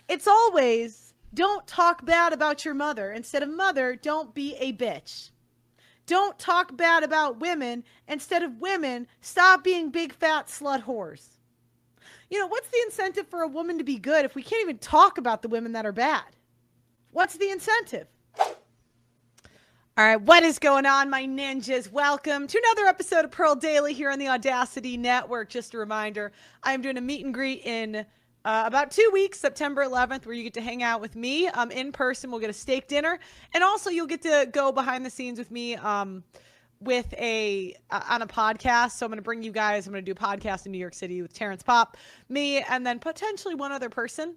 It's always, don't talk bad about your mother. Instead of mother, don't be a bitch. Don't talk bad about women. Instead of women, stop being big fat slut whores. You know, what's the incentive for a woman to be good if we can't even talk about the women that are bad? What's the incentive? All right, what is going on, my ninjas? Welcome to another episode of Pearl Daily here on the Audacity Network. Just a reminder, I am doing a meet and greet in about 2 weeks, September 11th, where you get to hang out with me in person. We'll get a steak dinner, and also you'll get to go behind the scenes with me with on a podcast. So I'm going to bring you guys. I'm going to do a podcast in New York City with Terrence Pop, me, and then potentially one other person.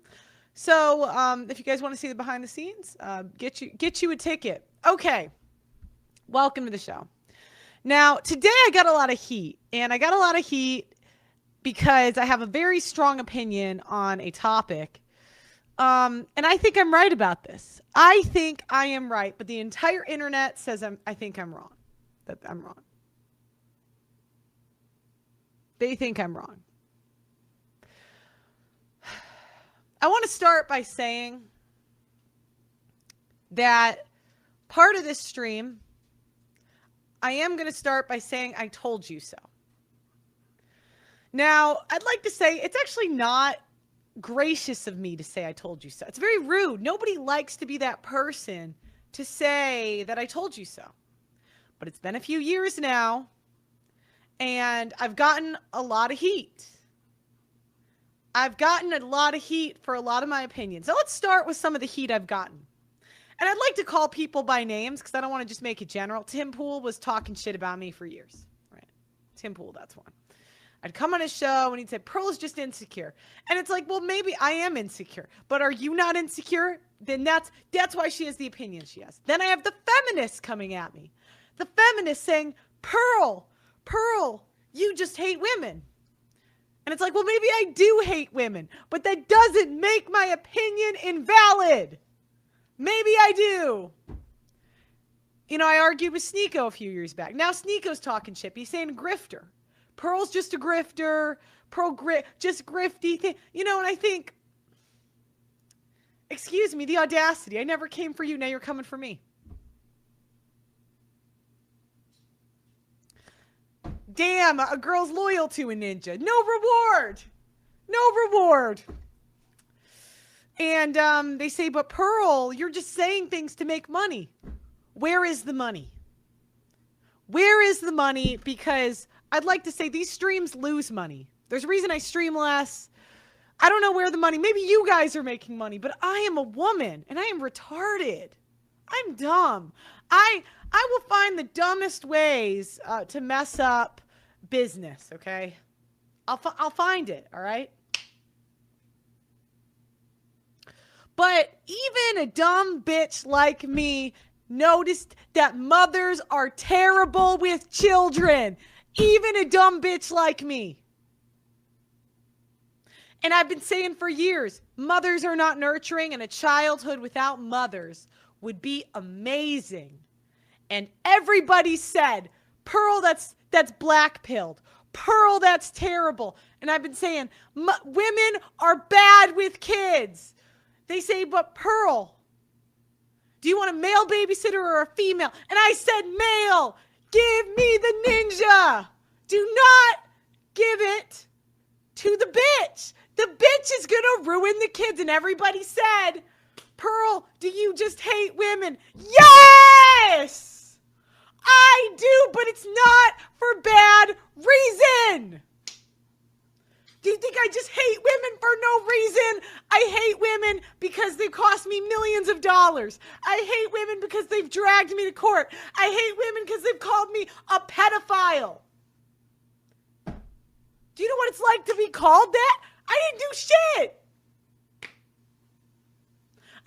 So if you guys want to see the behind the scenes, get you a ticket. Okay. Welcome to the show. Now, today I got a lot of heat, and I got a lot of heat because I have a very strong opinion on a topic. And I think I'm right about this. I think I am right, but the entire internet says I think I'm wrong. That I'm wrong. They think I'm wrong. I want to start by saying that part of this stream, I am going to start by saying I told you so. Now, I'd like to say it's actually not gracious of me to say I told you so. It's very rude. Nobody likes to be that person to say that I told you so. But it's been a few years now, and I've gotten a lot of heat. I've gotten a lot of heat for a lot of my opinions. So let's start with some of the heat I've gotten. And I'd like to call people by names because I don't want to just make it general. Tim Pool was talking shit about me for years. Right? Tim Pool, that's one. I'd come on his show and he'd say, Pearl is just insecure. And it's like, well, maybe I am insecure. But are you not insecure? Then that's why she has the opinion she has. Then I have the feminists coming at me. The feminists saying, Pearl, you just hate women. And it's like, well, maybe I do hate women. But that doesn't make my opinion invalid. Maybe I do. You know, I argued with Sneeko a few years back. Now Sneeko's talking shit. He's saying grifter. Pearl's just a grifter. Just grifty thing. You know, and I think, excuse me, the audacity. I never came for you. Now you're coming for me. Damn, a girl's loyal to a ninja. No reward. No reward. And they say, but Pearl, you're just saying things to make money. Where is the money? Where is the money? Because I'd like to say these streams lose money. There's a reason I stream less. I don't know where the money, maybe you guys are making money, but I am a woman and I am retarded. I'm dumb. I will find the dumbest ways to mess up business, okay? I'll find it, all right? But even a dumb bitch like me noticed that mothers are terrible with children. Even a dumb bitch like me. And I've been saying for years, mothers are not nurturing, and a childhood without mothers would be amazing. And everybody said, Pearl, that's black-pilled. Pearl, that's terrible. And I've been saying, women are bad with kids. They say, but Pearl, do you want a male babysitter or a female? And I said, male. Give me the ninja. Do not give it to the bitch. The bitch is going to ruin the kids. And everybody said, Pearl, do you just hate women? Yes! I do, but it's not for bad reason. Do you think I just hate women for no reason? I hate women because they cost me millions of dollars. I hate women because they've dragged me to court. I hate women because they've called me a pedophile. Do you know what it's like to be called that? I didn't do shit.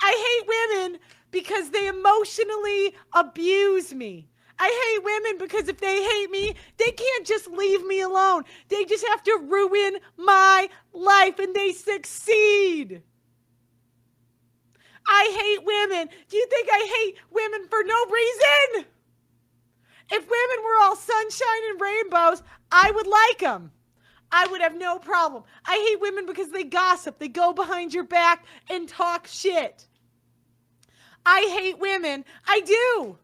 I hate women because they emotionally abuse me. I hate women because if they hate me, they can't just leave me alone. They just have to ruin my life, and they succeed. I hate women. Do you think I hate women for no reason? If women were all sunshine and rainbows, I would like them. I would have no problem. I hate women because they gossip. They go behind your back and talk shit. I hate women. I do.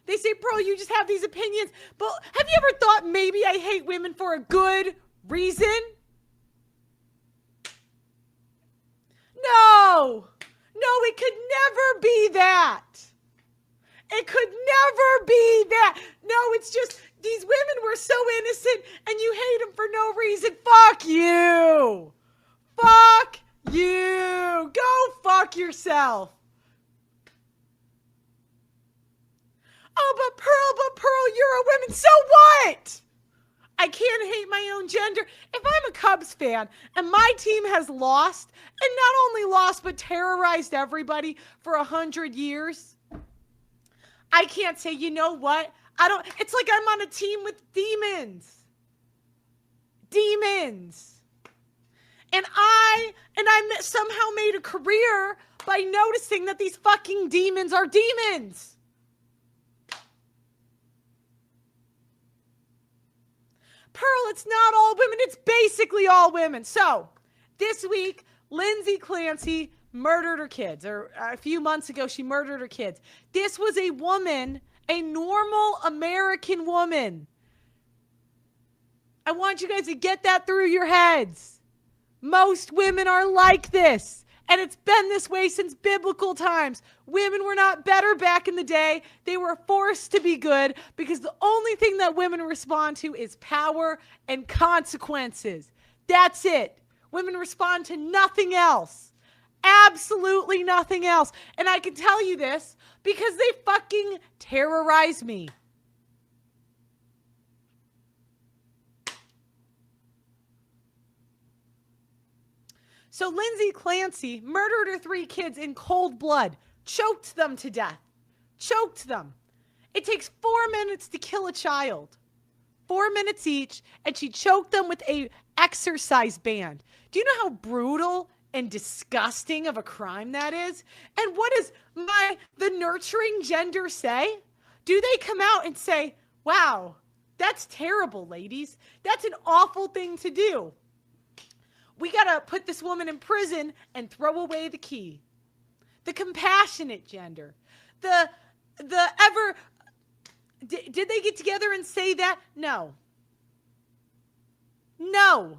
They say, bro, you just have these opinions. But have you ever thought maybe I hate women for a good reason? No. No, it could never be that. It could never be that. No, it's just these women were so innocent and you hate them for no reason. Fuck you. Fuck you. Go fuck yourself. Oh, but Pearl, you're a woman. So what? I can't hate my own gender. If I'm a Cubs fan and my team has lost, and not only lost, but terrorized everybody for 100 years, I can't say, you know what? It's like I'm on a team with demons. Demons. And I somehow made a career by noticing that these fucking demons are demons. Pearl, it's not all women. It's basically all women. So this week, Lindsay Clancy murdered her kids. Or a few months ago, she murdered her kids. This was a woman, a normal American woman. I want you guys to get that through your heads. Most women are like this. And it's been this way since biblical times. Women were not better back in the day. They were forced to be good because the only thing that women respond to is power and consequences. That's it. Women respond to nothing else. Absolutely nothing else. And I can tell you this because they fucking terrorize me. So Lindsay Clancy murdered her 3 kids in cold blood, choked them to death, choked them. It takes 4 minutes to kill a child, 4 minutes each, and she choked them with a exercise band. Do you know how brutal and disgusting of a crime that is? And what does the nurturing gender say? Do they come out and say, wow, that's terrible, ladies. That's an awful thing to do. We got to put this woman in prison and throw away the key. The compassionate gender. Did they get together and say that? No. No.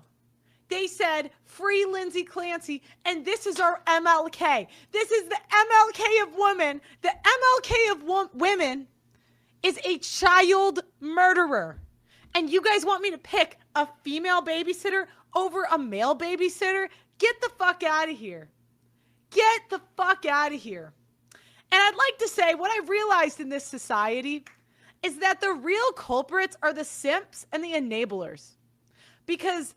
They said, free Lindsay Clancy, and this is our MLK. This is the MLK of women. The MLK of women is a child murderer. And you guys want me to pick a female babysitter over a male babysitter? Get the fuck out of here. Get the fuck out of here. And I'd like to say what I've realized in this society is that the real culprits are the simps and the enablers. Because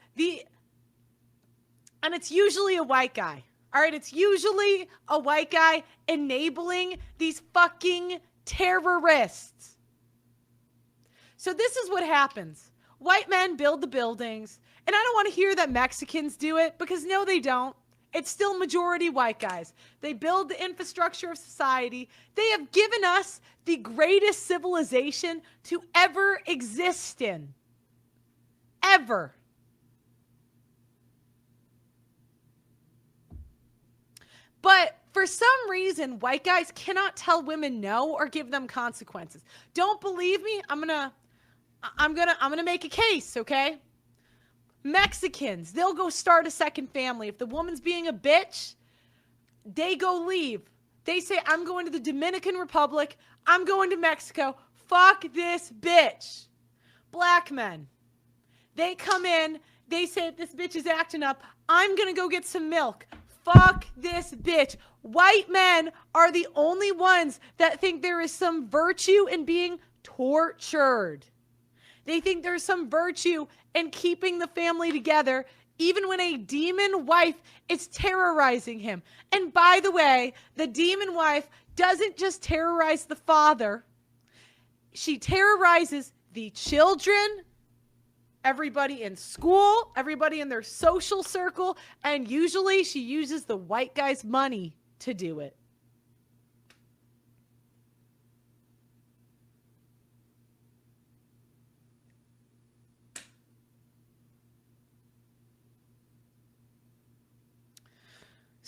and it's usually a white guy. All right, it's usually a white guy enabling these fucking terrorists. So this is what happens. White men build the buildings. And I don't want to hear that Mexicans do it because no, they don't. It's still majority white guys. They build the infrastructure of society. They have given us the greatest civilization to ever exist in. Ever. But for some reason, white guys cannot tell women no or give them consequences. Don't believe me? I'm gonna make a case, okay? Mexicans, they'll go start a second family. If the woman's being a bitch, they go leave. They say, I'm going to the Dominican Republic. I'm going to Mexico. Fuck this bitch. Black men, they come in. They say, this bitch is acting up. I'm going to go get some milk. Fuck this bitch. White men are the only ones that think there is some virtue in being tortured. They think there's some virtue in keeping the family together, even when a demon wife is terrorizing him. And by the way, the demon wife doesn't just terrorize the father. She terrorizes the children, everybody in school, everybody in their social circle, and usually she uses the white guy's money to do it.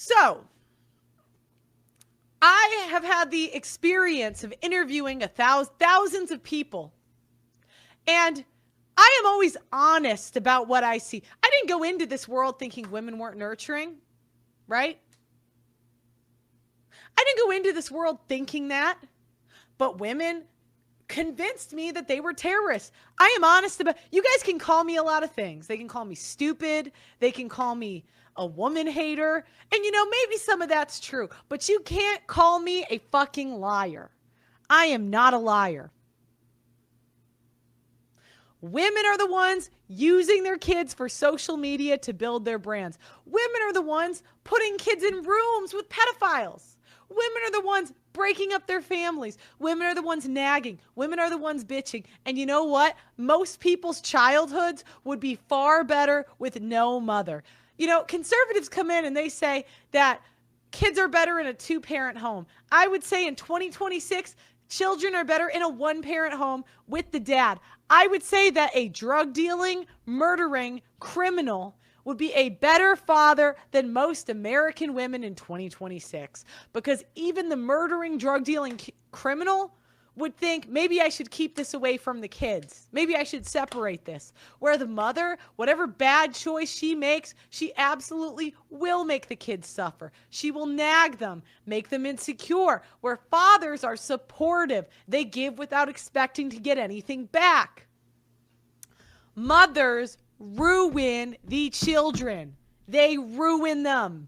So, I have had the experience of interviewing thousands of people, and I am always honest about what I see. I didn't go into this world thinking women weren't nurturing, right? I didn't go into this world thinking that, but women convinced me that they were terrorists. I am honest about, you guys can call me a lot of things. They can call me stupid. They can call me a woman hater. And maybe some of that's true, but you can't call me a fucking liar. I am not a liar. Women are the ones using their kids for social media to build their brands. Women are the ones putting kids in rooms with pedophiles. Women are the ones breaking up their families. Women are the ones nagging. Women are the ones bitching. And you know what? Most people's childhoods would be far better with no mother. Conservatives come in and they say that kids are better in a two-parent home. I would say in 2026, children are better in a one-parent home with the dad. I would say that a drug-dealing, murdering criminal would be a better father than most American women in 2026. Because even the murdering, drug-dealing criminal would think, maybe I should keep this away from the kids. Maybe I should separate this. Where the mother, whatever bad choice she makes, she absolutely will make the kids suffer. She will nag them, make them insecure. Where fathers are supportive, they give without expecting to get anything back. Mothers ruin the children. They ruin them.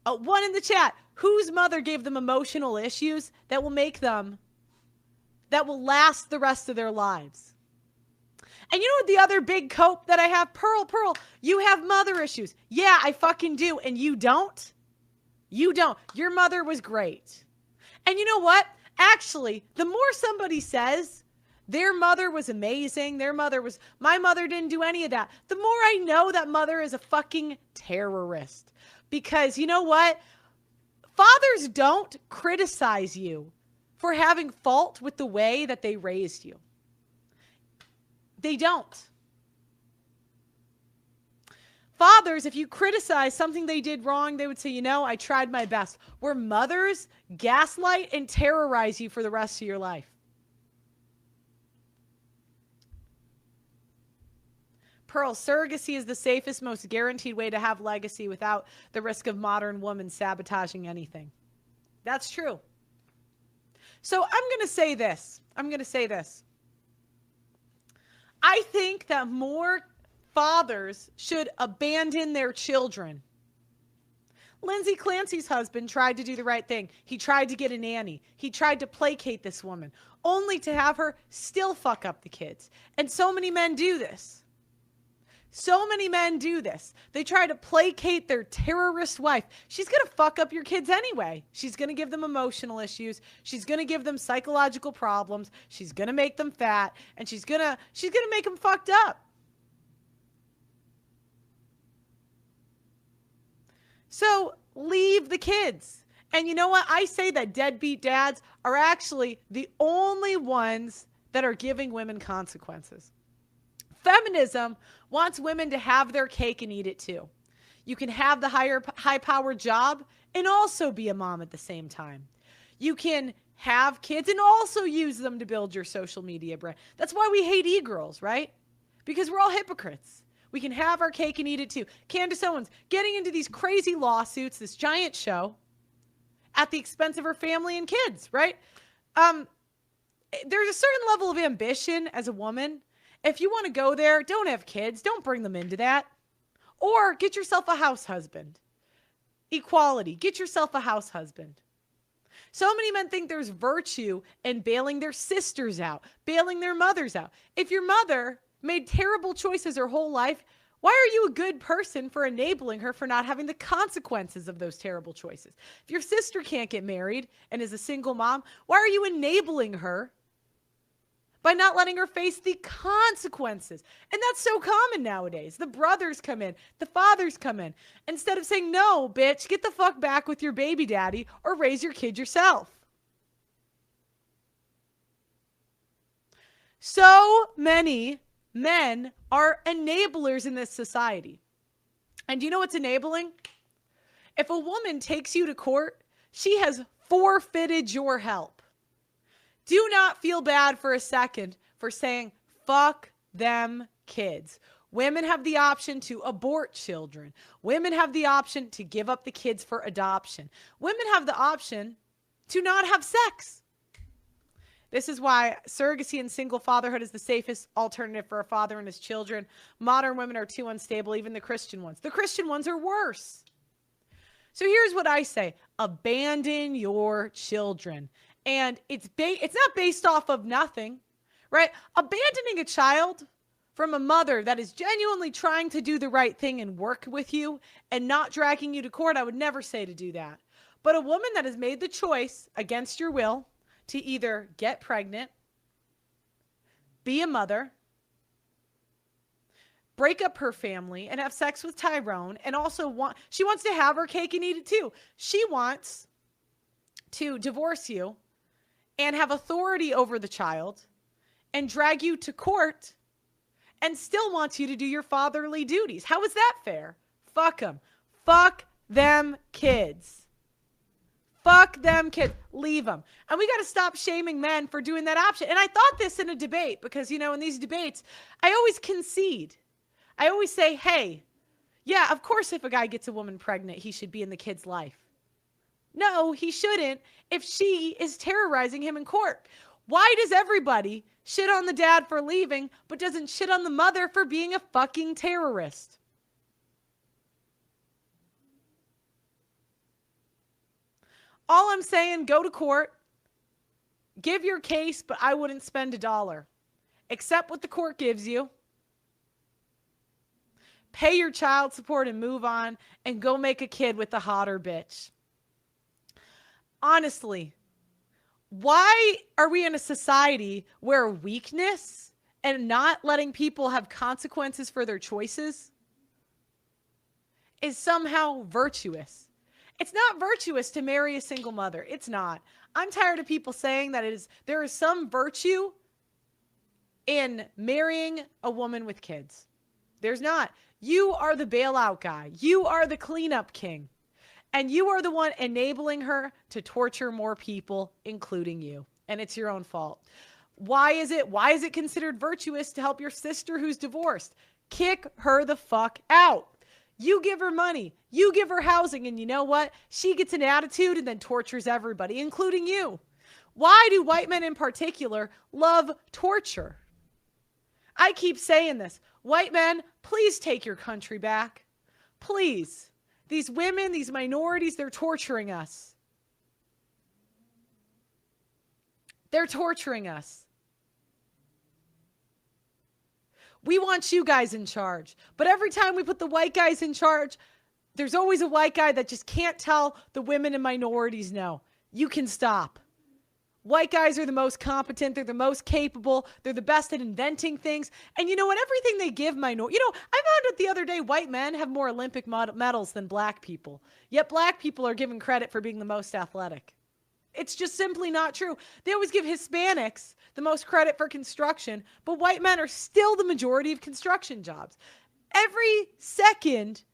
One in the chat, whose mother gave them emotional issues that will last the rest of their lives? And you know what the other big cope that I have? Pearl, you have mother issues. Yeah, I fucking do. And you don't? You don't. Your mother was great. And you know what? Actually, the more somebody says their mother was amazing, my mother didn't do any of that, the more I know that mother is a fucking terrorist. Because you know what? Fathers don't criticize you for having fault with the way that they raised you. They don't. Fathers, if you criticize something they did wrong, they would say, I tried my best. Where mothers gaslight and terrorize you for the rest of your life. Pearl, surrogacy is the safest, most guaranteed way to have legacy without the risk of modern women sabotaging anything. That's true. So I'm going to say this. I think that more fathers should abandon their children. Lindsay Clancy's husband tried to do the right thing. He tried to get a nanny. He tried to placate this woman, only to have her still fuck up the kids. And so many men do this. They try to placate their terrorist wife. She's going to fuck up your kids anyway. She's going to give them emotional issues. She's going to give them psychological problems. She's going to make them fat, and she's going to make them fucked up. So leave the kids. And you know what? I say that deadbeat dads are actually the only ones that are giving women consequences. Feminism wants women to have their cake and eat it too. You can have the high-powered job and also be a mom at the same time. You can have kids and also use them to build your social media brand. That's why we hate e-girls, right? Because we're all hypocrites. We can have our cake and eat it too. Candace Owens getting into these crazy lawsuits, this giant show, at the expense of her family and kids, right? There's a certain level of ambition as a woman. If you want to go there, don't have kids. Don't bring them into that. Or get yourself a house husband. Equality. Get yourself a house husband. So many men think there's virtue in bailing their sisters out, bailing their mothers out. If your mother made terrible choices her whole life, why are you a good person for enabling her for not having the consequences of those terrible choices? If your sister can't get married and is a single mom, why are you enabling her by not letting her face the consequences? And that's so common nowadays. The brothers come in, the fathers come in. Instead of saying, no, bitch, get the fuck back with your baby daddy or raise your kid yourself. So many men are enablers in this society. And do you know what's enabling? If a woman takes you to court, she has forfeited your help. Do not feel bad for a second for saying, fuck them kids. Women have the option to abort children. Women have the option to give up the kids for adoption. Women have the option to not have sex. This is why surrogacy and single fatherhood is the safest alternative for a father and his children. Modern women are too unstable, even the Christian ones. The Christian ones are worse. So here's what I say. Abandon your children. And it's not based off of nothing, right? Abandoning a child from a mother that is genuinely trying to do the right thing and work with you and not dragging you to court, I would never say to do that. But a woman that has made the choice against your will to either get pregnant, be a mother, break up her family and have sex with Tyrone, and also she wants to have her cake and eat it too. She wants to divorce you and have authority over the child and drag you to court and still wants you to do your fatherly duties. How is that fair? Fuck them. Fuck them kids. Fuck them kids. Leave them. And we got to stop shaming men for doing that option. And I thought this in a debate because, you know, in these debates, I always concede. I always say, hey, yeah, of course, if a guy gets a woman pregnant, he should be in the kid's life. No, he shouldn't if she is terrorizing him in court. Why does everybody shit on the dad for leaving, but doesn't shit on the mother for being a fucking terrorist? All I'm saying, go to court, give your case, but I wouldn't spend $1. Accept what the court gives you. Pay your child support and move on and go make a kid with a hotter bitch. Honestly, why are we in a society where weakness and not letting people have consequences for their choices is somehow virtuous? It's not virtuous to marry a single mother. It's not. I'm tired of people saying that there is some virtue in marrying a woman with kids. There's not. You are the bailout guy. You are the cleanup king. And you are the one enabling her to torture more people, including you. And it's your own fault. Why is it considered virtuous to help your sister who's divorced? Kick her the fuck out. You give her money. You give her housing. And you know what? She gets an attitude and then tortures everybody, including you. Why do white men in particular love torture? I keep saying this. White men, please take your country back. Please. These women, these minorities, they're torturing us. They're torturing us. We want you guys in charge. But every time we put the white guys in charge, there's always a white guy that just can't tell the women and minorities no. You can stop. White guys are the most competent. They're the most capable. They're the best at inventing things. And you know what? Everything they give I found out the other day, white men have more Olympic medals than black people. Yet black people are given credit for being the most athletic. It's just simply not true. They always give Hispanics the most credit for construction, but white men are still the majority of construction jobs. Every second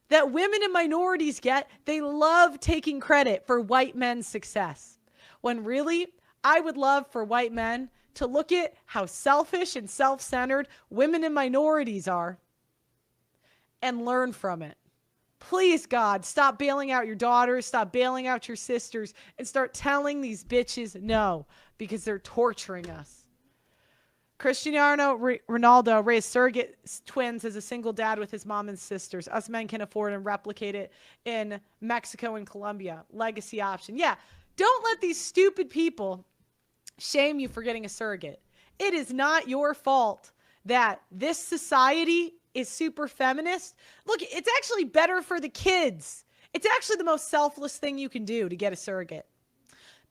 that women and minorities get, they love taking credit for white men's success. When really, I would love for white men to look at how selfish and self-centered women and minorities are and learn from it. Please, God, stop bailing out your daughters, stop bailing out your sisters, and start telling these bitches no, because they're torturing us. Cristiano Ronaldo raised surrogate twins as a single dad with his mom and sisters. Us men can afford and replicate it in Mexico and Colombia. Legacy option. Yeah. Don't let these stupid people shame you for getting a surrogate. It is not your fault that this society is super feminist. Look, it's actually better for the kids. It's actually the most selfless thing you can do to get a surrogate.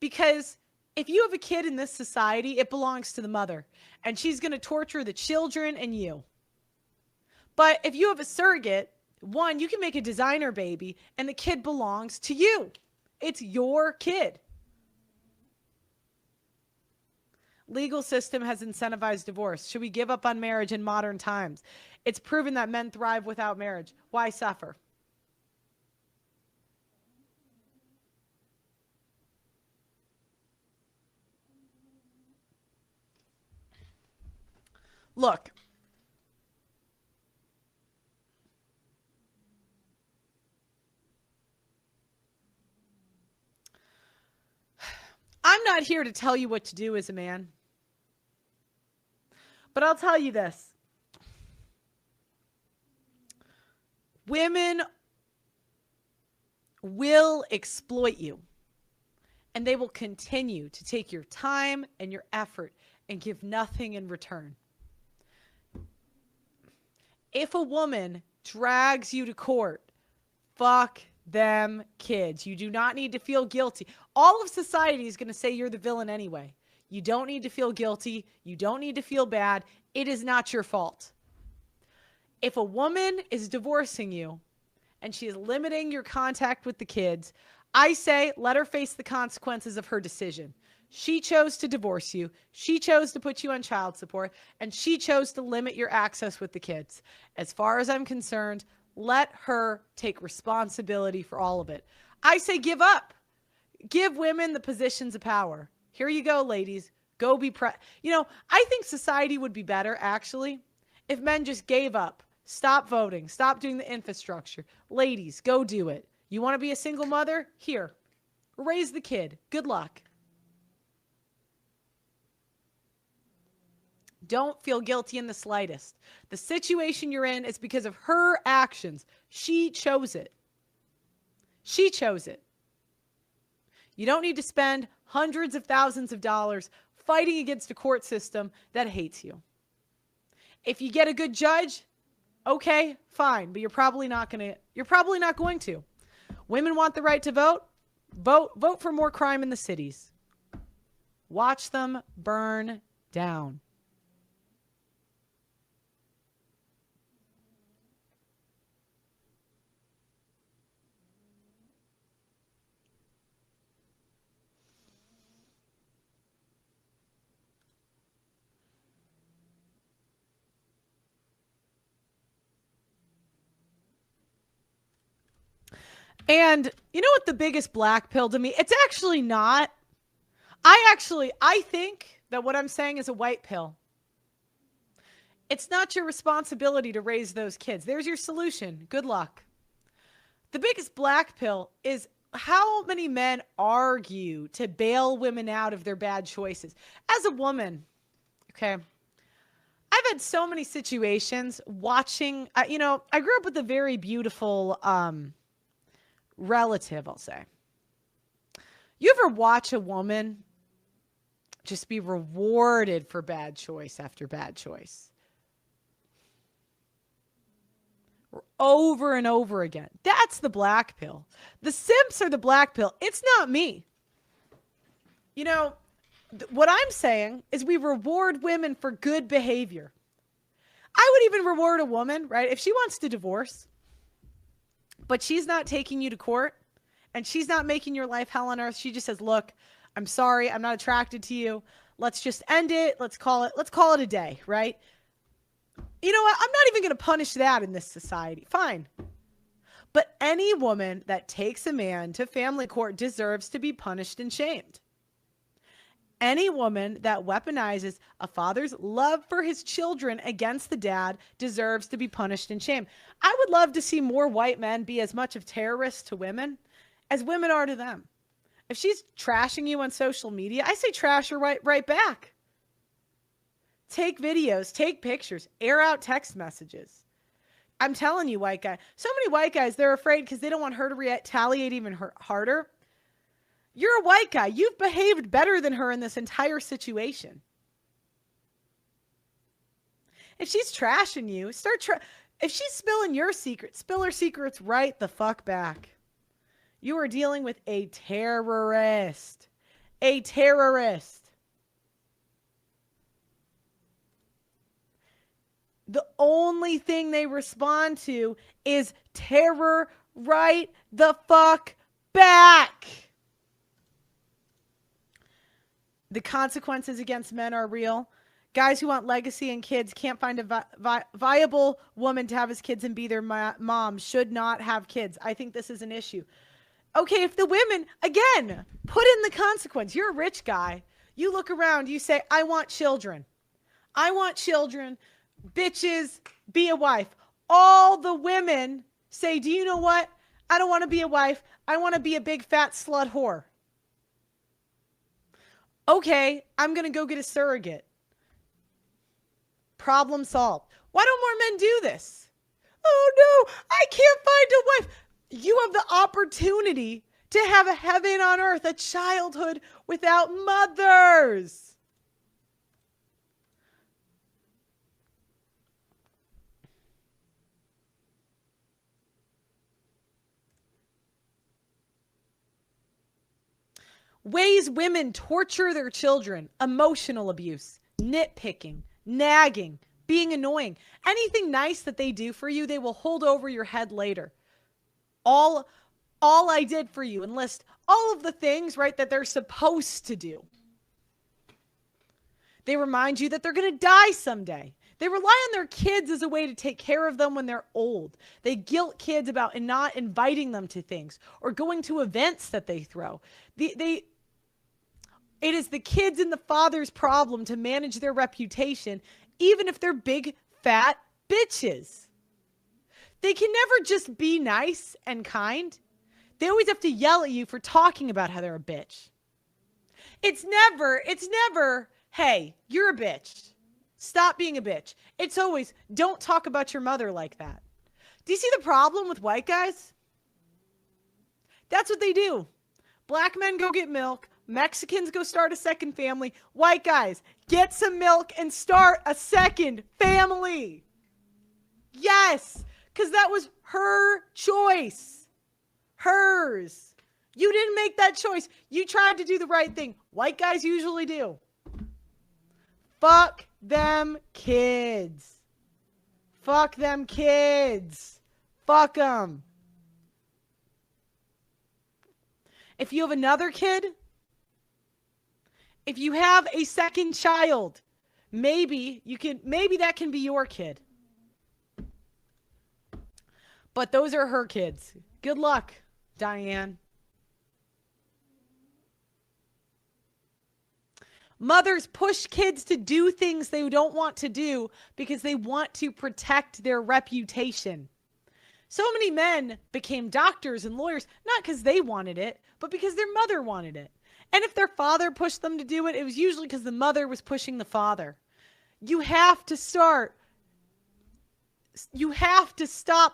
Because if you have a kid in this society, it belongs to the mother. And she's going to torture the children and you. But if you have a surrogate, one, you can make a designer baby and the kid belongs to you. It's your kid. Legal system has incentivized divorce. Should we give up on marriage in modern times? It's proven that men thrive without marriage. Why suffer? Look, I'm not here to tell you what to do as a man, but I'll tell you this. Women will exploit you, and they will continue to take your time and your effort and give nothing in return. If a woman drags you to court, fuck them kids. You do not need to feel guilty. All of society is going to say you're the villain anyway. You don't need to feel guilty. You don't need to feel bad. It is not your fault. If a woman is divorcing you and she is limiting your contact with the kids, I say let her face the consequences of her decision. She chose to divorce you. She chose to put you on child support, and she chose to limit your access with the kids. As far as I'm concerned, let her take responsibility for all of it. I say give up. Give women the positions of power. Here you go, ladies. Go be I think society would be better, actually, if men just gave up. Stop voting. Stop doing the infrastructure. Ladies, go do it. You want to be a single mother? Here. Raise the kid. Good luck. Don't feel guilty in the slightest. The situation you're in is because of her actions. She chose it. She chose it. You don't need to spend hundreds of thousands of dollars fighting against a court system that hates you. If you get a good judge, okay, fine, but you're probably not going to. Women want the right to vote. Vote for more crime in the cities. Watch them burn down. And you know what the biggest black pill to me? It's actually not. I think that what I'm saying is a white pill. It's not your responsibility to raise those kids. There's your solution. Good luck. The biggest black pill is how many men argue to bail women out of their bad choices. As a woman, okay, I've had so many situations watching, I grew up with a very beautiful relative, I'll say. You ever watch a woman just be rewarded for bad choice after bad choice? Over and over again. That's the black pill. The simps are the black pill. It's not me. What I'm saying is we reward women for good behavior. I would even reward a woman, right? If she wants to divorce, but she's not taking you to court and she's not making your life hell on earth. She just says, look, I'm sorry. I'm not attracted to you. Let's just end it. Let's call it a day, right? You know what? I'm not even going to punish that in this society. Fine. But any woman that takes a man to family court deserves to be punished and shamed. Any woman that weaponizes a father's love for his children against the dad deserves to be punished and shamed. I would love to see more white men be as much of terrorists to women as women are to them. If she's trashing you on social media, I say trash her right back. Take videos, take pictures, air out text messages. I'm telling you, white guy. So many white guys, they're afraid because they don't want her to retaliate even harder. You're a white guy. You've behaved better than her in this entire situation. If she's trashing you, if she's spilling your secrets, spill her secrets right the fuck back. You are dealing with a terrorist. A terrorist. The only thing they respond to is terror right the fuck back. The consequences against men are real. Guys who want legacy and kids can't find a viable woman to have his kids and be their mom should not have kids. I think this is an issue. Okay, if the women, again, put in the consequence. You're a rich guy. You look around, you say, I want children. I want children. Bitches, be a wife. All the women say, do you know what? I don't want to be a wife. I want to be a big fat slut whore. Okay, I'm going to go get a surrogate. Problem solved. Why don't more men do this? Oh no, I can't find a wife. You have the opportunity to have a heaven on earth, a childhood without mothers. Ways women torture their children: emotional abuse, nitpicking, nagging, being annoying. Anything nice that they do for you, they will hold over your head later. All I did for you, and list all of the things, right, that they're supposed to do. They remind you that they're going to die someday. They rely on their kids as a way to take care of them when they're old. They guilt kids about not inviting them to things or going to events that they throw. It is the kids and the father's problem to manage their reputation, even if they're big, fat bitches. They can never just be nice and kind. They always have to yell at you for talking about how they're a bitch. It's never, hey, you're a bitch. Stop being a bitch. It's always, don't talk about your mother like that. Do you see the problem with white guys? That's what they do. Black men go get milk. Mexicans go start a second family. White guys, get some milk and start a second family. Yes, because that was her choice. Hers. You didn't make that choice. You tried to do the right thing. White guys usually do. Fuck them kids. Fuck them kids. Fuck them. If you have another kid, if you have a second child, maybe that can be your kid. But those are her kids. Good luck, Diane. Mothers push kids to do things they don't want to do because they want to protect their reputation. So many men became doctors and lawyers, not because they wanted it, but because their mother wanted it. And if their father pushed them to do it, it was usually because the mother was pushing the father. You have to stop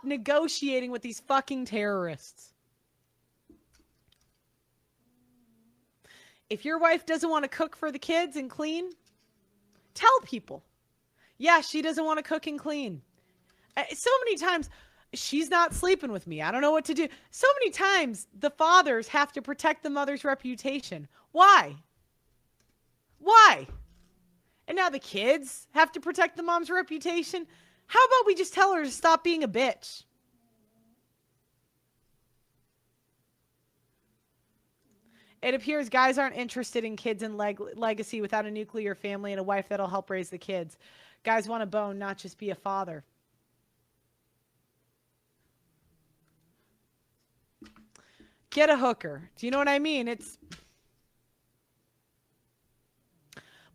negotiating with these fucking terrorists. If your wife doesn't want to cook for the kids and clean, tell people. Yeah, she doesn't want to cook and clean. So many times, she's not sleeping with me. I don't know what to do. So many times, the fathers have to protect the mother's reputation. Why? Why? And now the kids have to protect the mom's reputation. How about we just tell her to stop being a bitch? It appears guys aren't interested in kids and legacy without a nuclear family and a wife that'll help raise the kids. Guys want a bone, not just be a father. Get a hooker. Do you know what I mean? It's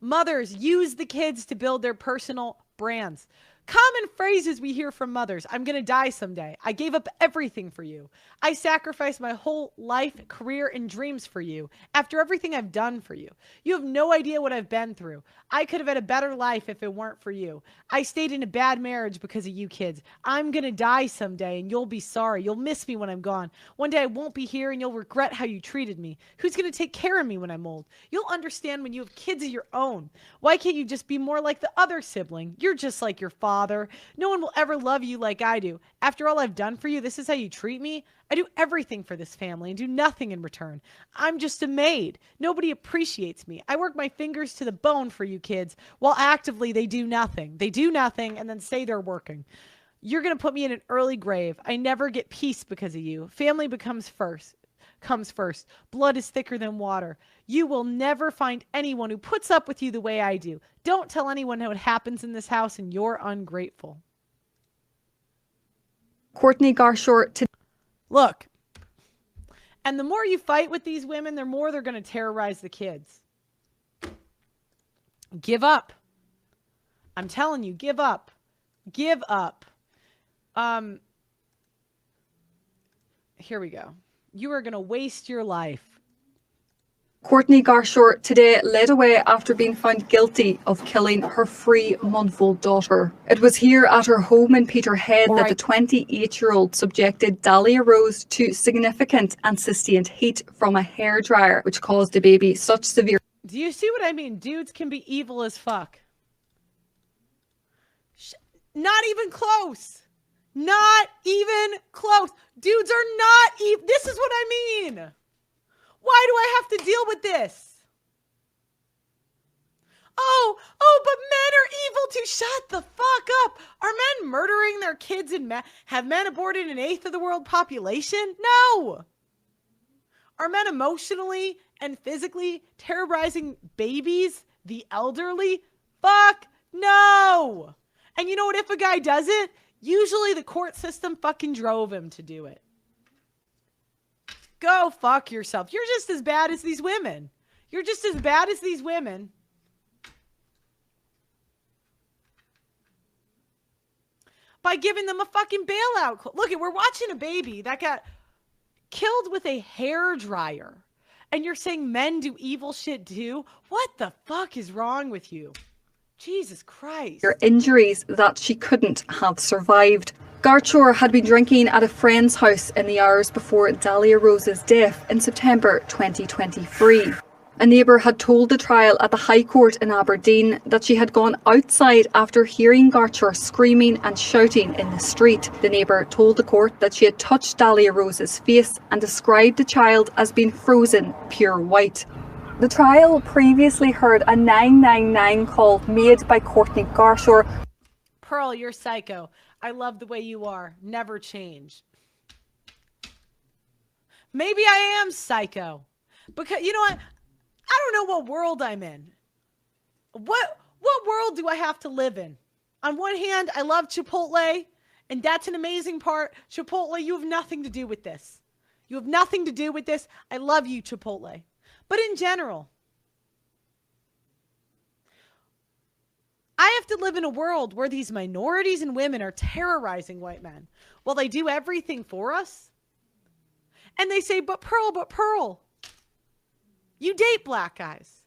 mothers use the kids to build their personal brands. Common phrases we hear from mothers. I'm going to die someday. I gave up everything for you. I sacrificed my whole life, career, and dreams for you. After everything I've done for you. You have no idea what I've been through. I could have had a better life if it weren't for you. I stayed in a bad marriage because of you kids. I'm going to die someday and you'll be sorry. You'll miss me when I'm gone. One day I won't be here and you'll regret how you treated me. Who's going to take care of me when I'm old? You'll understand when you have kids of your own. Why can't you just be more like the other sibling? You're just like your father. No one will ever love you like I do. After all I've done for you, this is how you treat me? I do everything for this family and do nothing in return. I'm just a maid. Nobody appreciates me. I work my fingers to the bone for you kids, while actively they do nothing. They do nothing and then say they're working. You're going to put me in an early grave. I never get peace because of you. Family comes first. Blood is thicker than water. You will never find anyone who puts up with you the way I do. Don't tell anyone what happens in this house, and you're ungrateful. Courtney Garshort. Look, and the more you fight with these women, the more they're going to terrorize the kids. Give up. I'm telling you, give up. Give up. Here we go. You are going to waste your life. Courtney Garshore today led away after being found guilty of killing her 3-month-old daughter. It was here at her home in Peterhead that the 28-year-old subjected Dahlia Rose to significant and sustained heat from a hairdryer, which caused the baby such severe... Do you see what I mean? Dudes can be evil as fuck. Not even close. Not even close. Dudes are not evil. This is what I mean. Why do I have to deal with this? Oh, but men are evil too. Shut the fuck up. Are men murdering their kids and have men aborted an eighth of the world population? No. Are men emotionally and physically terrorizing babies, the elderly? Fuck no. And you know what? If a guy does it, usually the court system fucking drove him to do it. Go fuck yourself. You're just as bad as these women. You're just as bad as these women. By giving them a fucking bailout. Look, we're watching a baby that got killed with a hairdryer. And you're saying men do evil shit too? What the fuck is wrong with you? Jesus Christ. Injuries that she couldn't have survived. Garshore had been drinking at a friend's house in the hours before Dahlia Rose's death in September 2023. A neighbour had told the trial at the High Court in Aberdeen that she had gone outside after hearing Garshore screaming and shouting in the street. The neighbour told the court that she had touched Dahlia Rose's face and described the child as being frozen pure white. The trial previously heard a 999 call made by Courtney Garshore. Pearl, you're psycho. I love the way you are. Never change. Maybe I am psycho. Because, you know what? I don't know what world I'm in. What world do I have to live in? On one hand, I love Chipotle, and that's an amazing part. Chipotle, you have nothing to do with this. You have nothing to do with this. I love you, Chipotle. But in general, I have to live in a world where these minorities and women are terrorizing white men while they do everything for us. And they say, but Pearl, you date black guys.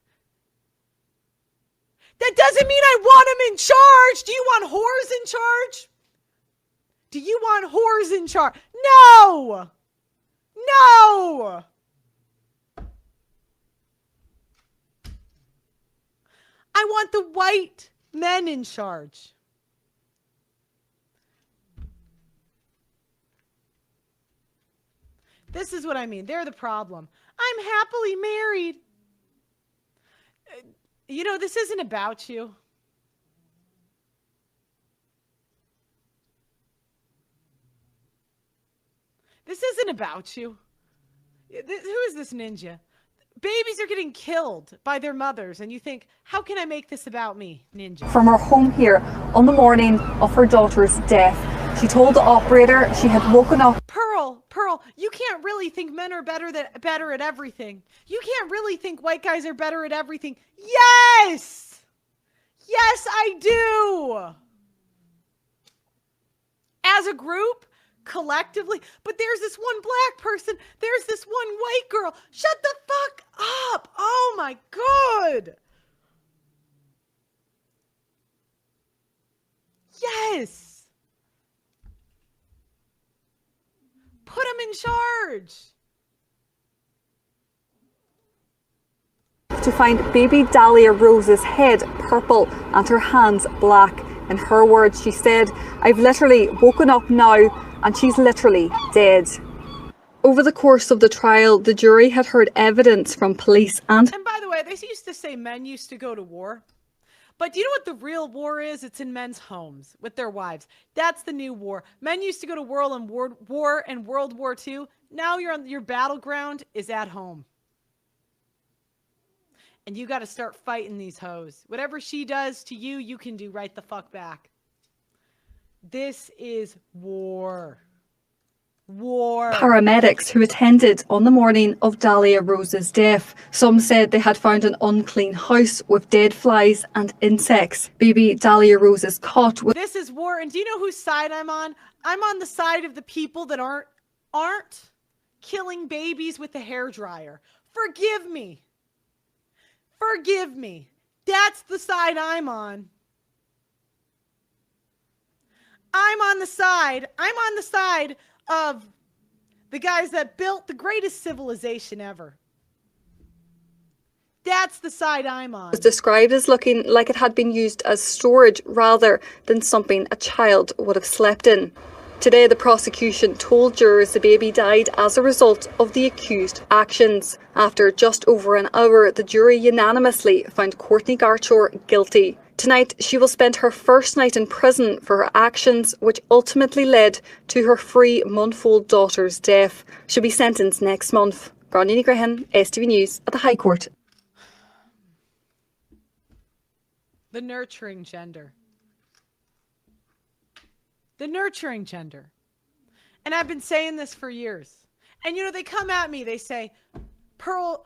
That doesn't mean I want them in charge. Do you want whores in charge? Do you want whores in charge? No! No! I want the white men in charge. This is what I mean. They're the problem. I'm happily married. You know, this isn't about you. This isn't about you. Who is this ninja? Babies are getting killed by their mothers, and you think, how can I make this about me, ninja? From her home here on the morning of her daughter's death, she told the operator she had woken up. Pearl, you can't really think men are better at everything. You can't really think white guys are better at everything. Yes! Yes, I do! As a group, collectively, but there's this one black person, there's this one white girl. Shut the fuck up. Oh my God. Yes. Put him in charge. To find baby Dahlia Rose's head purple and her hands black. In her words, she said, I've literally woken up now and she's literally dead. Over the course of the trial, the jury had heard evidence from police and by the way, they used to say men used to go to war. But do you know what the real war is? It's in men's homes with their wives. That's the new war. Men used to go to war and World War II. Now your battleground is at home. And you got to start fighting these hoes. Whatever she does to you, you can do right the fuck back. This is war. War. Paramedics who attended on the morning of Dahlia Rose's death. Some said they had found an unclean house with dead flies and insects. Baby Dahlia Rose's cot was... This is war, and do you know whose side I'm on? I'm on the side of the people that aren't killing babies with a hairdryer. Forgive me. Forgive me. That's the side I'm on. I'm on the side of the guys that built the greatest civilization ever. That's the side I'm on. Was described as looking like it had been used as storage rather than something a child would have slept in. Today, the prosecution told jurors the baby died as a result of the accused actions. After just over an hour, the jury unanimously found Courtney Garchor guilty. Tonight, she will spend her first night in prison for her actions, which ultimately led to her 3-month-old daughter's death. She'll be sentenced next month. Gráinne Grehan, STV News at the High Court. The nurturing gender. The nurturing gender. And I've been saying this for years. And they come at me, they say, Pearl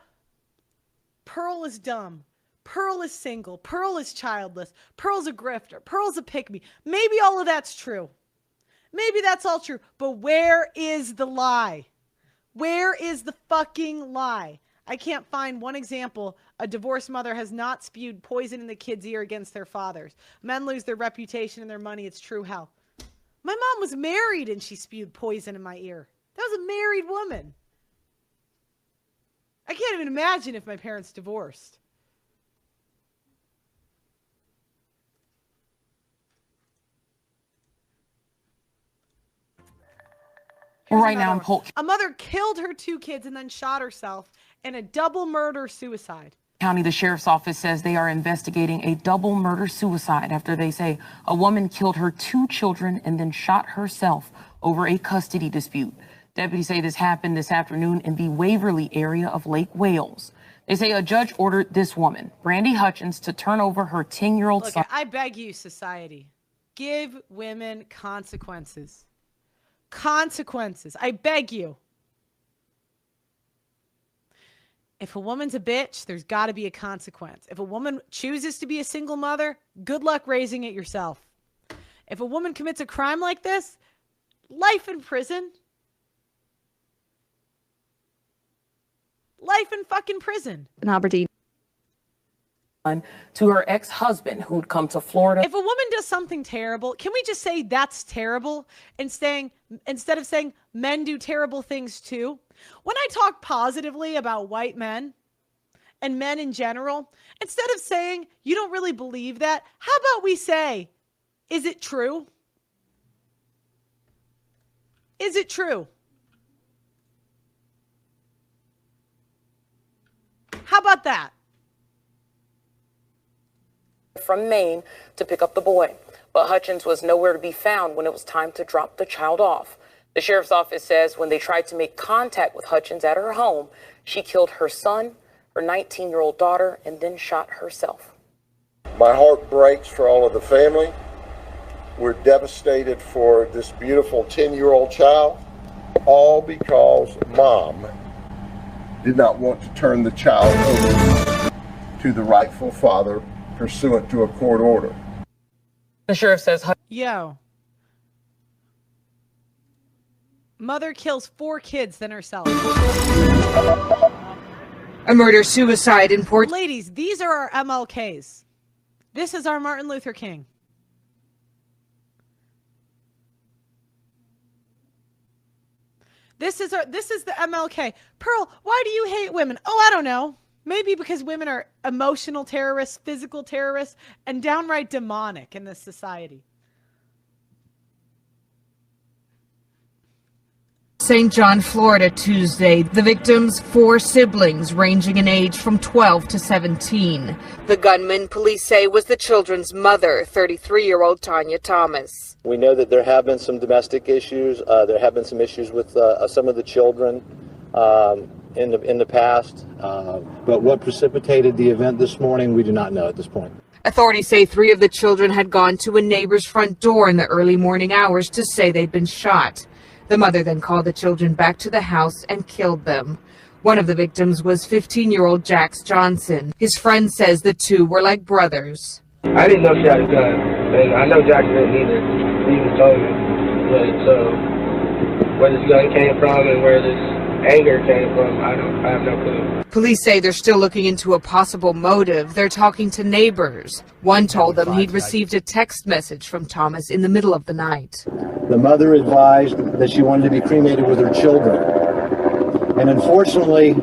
is dumb. Pearl is single. Pearl is childless. Pearl's a grifter. Pearl's a pick-me. Maybe all of that's true. Maybe that's all true. But where is the lie? Where is the fucking lie? I can't find one example a divorced mother has not spewed poison in the kid's ear against their fathers. Men lose their reputation and their money. It's true hell. My mom was married and she spewed poison in my ear. That was a married woman. I can't even imagine if my parents divorced. Right now in Polk A mother killed her 2 kids and then shot herself in a double murder-suicide. County, the sheriff's office says they are investigating a double murder-suicide after they say a woman killed her 2 children and then shot herself over a custody dispute. Deputies say this happened this afternoon in the Waverly area of Lake Wales. They say a judge ordered this woman, Brandy Hutchins, to turn over her 10-year-old son. I beg you, society, give women consequences. Consequences. I beg you. If a woman's a bitch, there's got to be a consequence. If a woman chooses to be a single mother, good luck raising it yourself. If a woman commits a crime like this, life in prison. Life in fucking prison. In Aberdeen. To her ex-husband who'd come to Florida. If a woman does something terrible, can we just say that's terrible instead of saying men do terrible things too? When I talk positively about white men and men in general, instead of saying you don't really believe that, how about we say, is it true? Is it true? How about that? From Maine to pick up the boy, but Hutchins was nowhere to be found when it was time to drop the child off. The sheriff's office says when they tried to make contact with Hutchins at her home, she killed her son, her 19-year-old daughter, and then shot herself. My heart breaks for all of the family. We're devastated for this beautiful 10-year-old child, all because mom did not want to turn the child over to the rightful father pursuant to a court order. The sheriff says, Yo. Mother kills 4 kids than herself. A murder-suicide in Port... Ladies, these are our MLKs. This is our Martin Luther King. This is the MLK. Pearl, why do you hate women? Oh, I don't know. Maybe because women are emotional terrorists, physical terrorists, and downright demonic in this society. St. John, Florida, Tuesday. The victims, 4 siblings ranging in age from 12 to 17. The gunman, police say, was the children's mother, 33-year-old Tanya Thomas. We know that there have been some domestic issues. There have been some issues with some of the children in the past. But what precipitated the event this morning, we do not know at this point. Authorities say 3 of the children had gone to a neighbor's front door in the early morning hours to say they'd been shot. The mother then called the children back to the house and killed them. One of the victims was 15-year-old Jax Johnson. His friend says the two were like brothers. I didn't know she had a gun, and I know Jax didn't either. He even told me. But so where this gun came from and where this anger came from, I have no clue. Police say they're still looking into a possible motive. They're talking to neighbors. One told them he'd received a text message from Thomas in the middle of the night. The mother advised that she wanted to be cremated with her children. And unfortunately,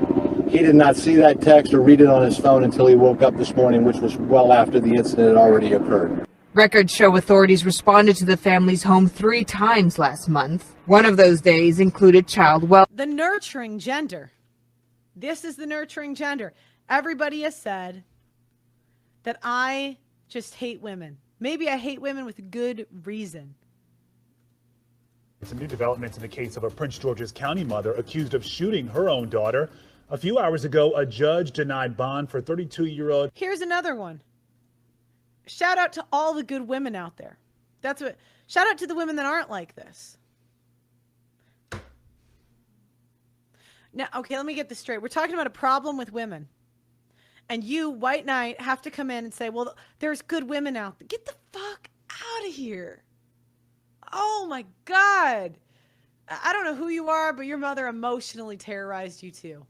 he did not see that text or read it on his phone until he woke up this morning, which was well after the incident had already occurred. Records show authorities responded to the family's home 3 times last month. One of those days included child welfare. The nurturing gender. This is the nurturing gender. Everybody has said that I just hate women. Maybe I hate women with good reason. Some new developments in the case of a Prince George's County mother accused of shooting her own daughter. A few hours ago, a judge denied bond for 32-year-old. Here's another one. Shout out to all the good women out there. Shout out to the women that aren't like this. Now, okay, let me get this straight. We're talking about a problem with women. And you, white knight, have to come in and say, well, there's good women out there. Get the fuck out of here. Oh my God. I don't know who you are, but your mother emotionally terrorized you too.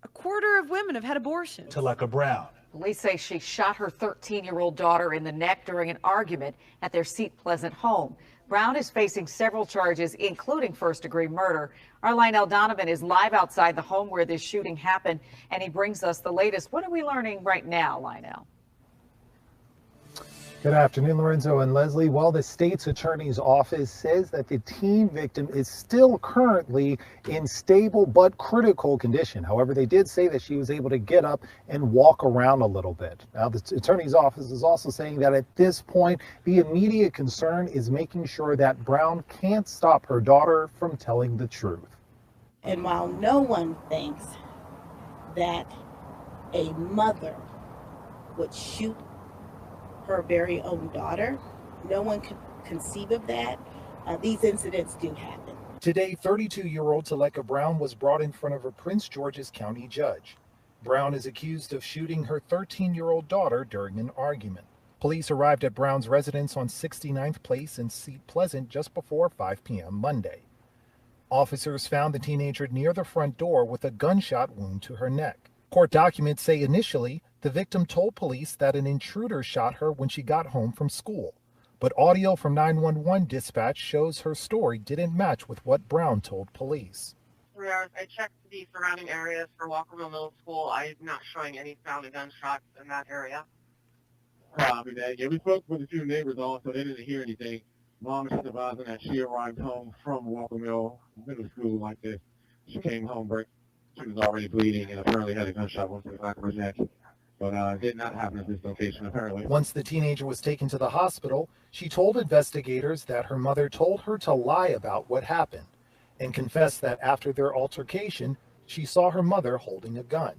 A quarter of women have had abortions. Taleka Brown. Police say she shot her 13-year-old daughter in the neck during an argument at their Seat Pleasant home. Brown is facing several charges, including first-degree murder. Our Lionel Donovan is live outside the home where this shooting happened, and he brings us the latest. What are we learning right now, Lionel? Good afternoon, Lorenzo and Leslie. Well, the state's attorney's office says that the teen victim is still currently in stable but critical condition. However, they did say that she was able to get up and walk around a little bit. Now, the attorney's office is also saying that at this point, the immediate concern is making sure that Brown can't stop her daughter from telling the truth. And while no one thinks that a mother would shoot her very own daughter, no one could conceive of that. These incidents do happen. Today, 32-year-old Taleka Brown was brought in front of a Prince George's County judge. Brown is accused of shooting her 13-year-old daughter during an argument. Police arrived at Brown's residence on 69th Place in Seat Pleasant just before 5 p.m. Monday. Officers found the teenager near the front door with a gunshot wound to her neck. Court documents say initially, the victim told police that an intruder shot her when she got home from school. But audio from 911 dispatch shows her story didn't match with what Brown told police. I checked the surrounding areas for Walker Middle School. I'm not showing any sound of gunshots in that area. Copy that. Yeah, we spoke with a few neighbors also. They didn't hear anything. Mom is advising that she arrived home from Walker Middle School like this. She came home, she was already bleeding and apparently had a gunshot wound to the back of her neck. But did not happen at this location, apparently. Once the teenager was taken to the hospital, she told investigators that her mother told her to lie about what happened and confessed that after their altercation, she saw her mother holding a gun.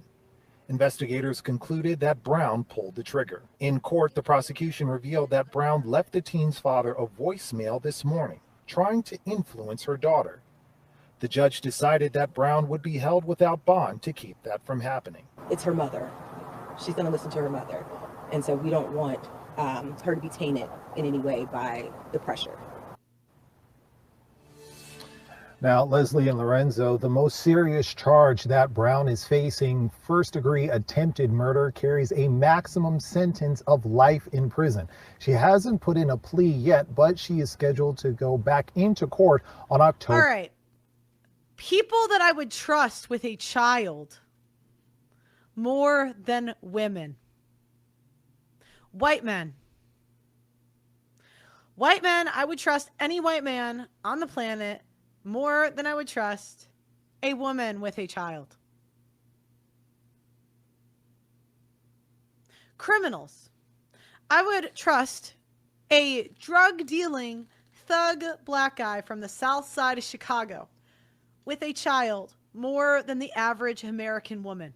Investigators concluded that Brown pulled the trigger. In court, the prosecution revealed that Brown left the teen's father a voicemail this morning, trying to influence her daughter. The judge decided that Brown would be held without bond to keep that from happening. It's her mother. She's going to listen to her mother. And so we don't want her to be tainted in any way by the pressure. Now, Leslie and Lorenzo, the most serious charge that Brown is facing, first-degree attempted murder, carries a maximum sentence of life in prison. She hasn't put in a plea yet, but she is scheduled to go back into court on October. All right. People that I would trust with a child more than women. White men. White men, I would trust any white man on the planet more than I would trust a woman with a child. Criminals. I would trust a drug-dealing thug black guy from the south side of Chicago with a child more than the average American woman.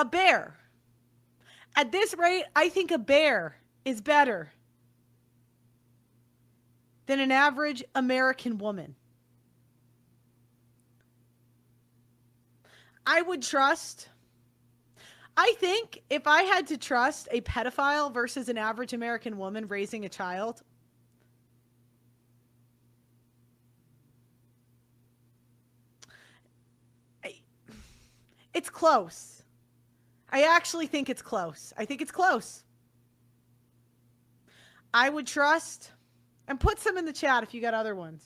A bear. At this rate, I think a bear is better than an average American woman. I think if I had to trust a pedophile versus an average American woman raising a child, it's close. I actually think it's close. I think it's close. I would trust, and put some in the chat if you got other ones.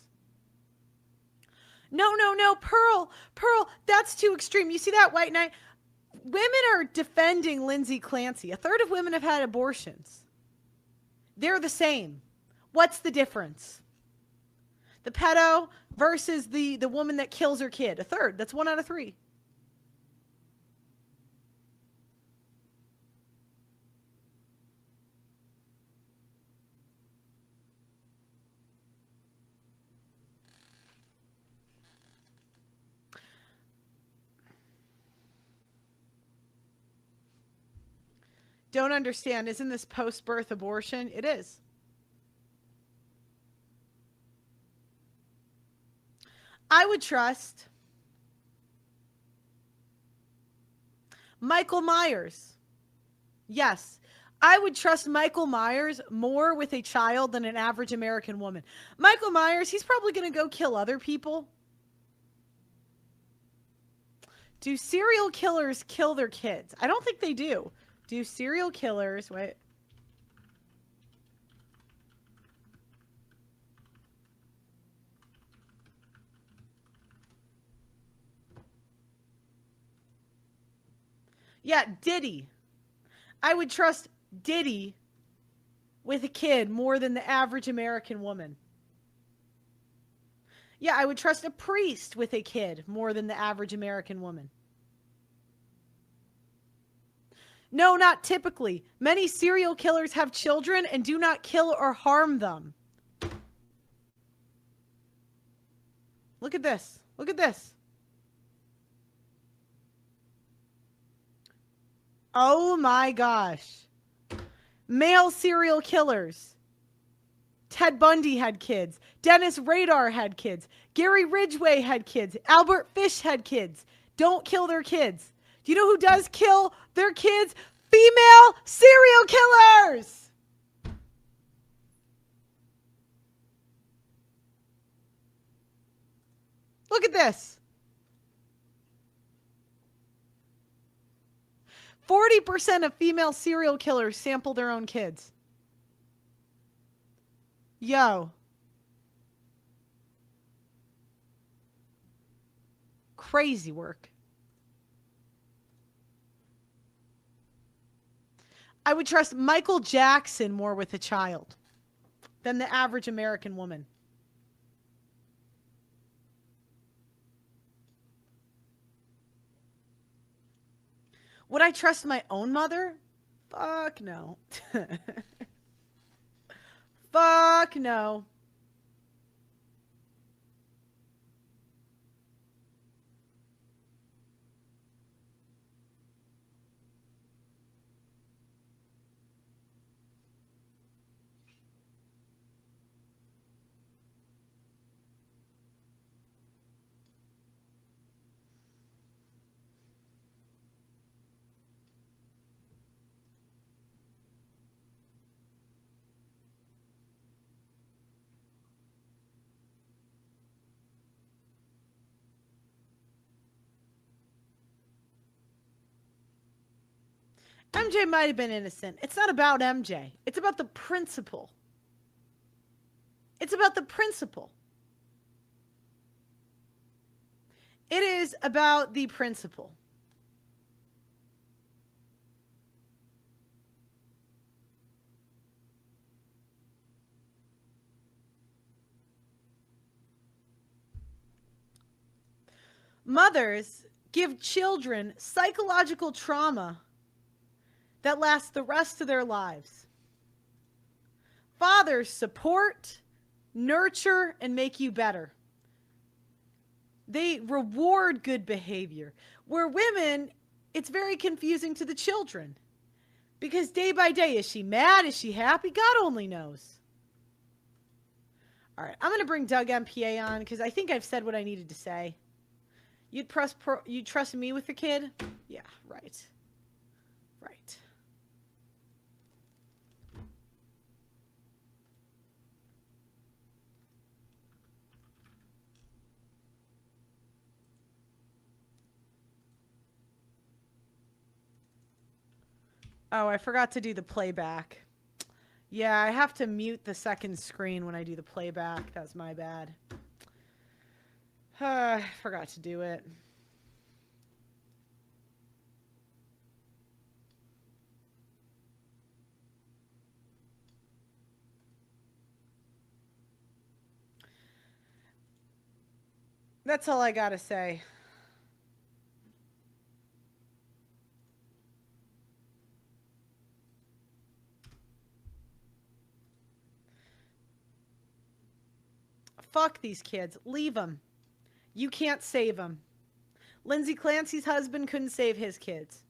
No, Pearl, that's too extreme. You see that, White Knight? Women are defending Lindsay Clancy. A third of women have had abortions. They're the same. What's the difference? The pedo versus the woman that kills her kid. A third. That's 1 out of 3. Don't understand. Isn't this post-birth abortion? It is. I would trust Michael Myers. Yes. I would trust Michael Myers more with a child than an average American woman. Michael Myers, he's probably going to go kill other people. Do serial killers kill their kids? I don't think they do. Do serial killers, wait. Yeah, Diddy. I would trust Diddy with a kid more than the average American woman. Yeah, I would trust a priest with a kid more than the average American woman. No, not typically. Many serial killers have children and do not kill or harm them. Look at this. Look at this. Oh my gosh. Male serial killers. Ted Bundy had kids. Dennis Rader had kids. Gary Ridgway had kids. Albert Fish had kids. Don't kill their kids. Do you know who does kill their kids? Female serial killers! Look at this. 40% of female serial killers sample their own kids. Yo. Crazy work. I would trust Michael Jackson more with a child than the average American woman. Would I trust my own mother? Fuck no. Fuck no. MJ might have been innocent. It's not about MJ. It's about the principle. It's about the principle. It is about the principle. Mothers give children psychological trauma that lasts the rest of their lives. Fathers support, nurture, and make you better. They reward good behavior. Where women, it's very confusing to the children. Because day by day, is she mad? Is she happy? God only knows. All right, I'm going to bring Doug MPA on because I think I've said what I needed to say. You'd trust me with the kid? Yeah, right. Right. Oh, I forgot to do the playback. Yeah, I have to mute the second screen when I do the playback. That's my bad. I forgot to do it. That's all I gotta say. Fuck these kids. Leave them. You can't save them. Lindsay Clancy's husband couldn't save his kids.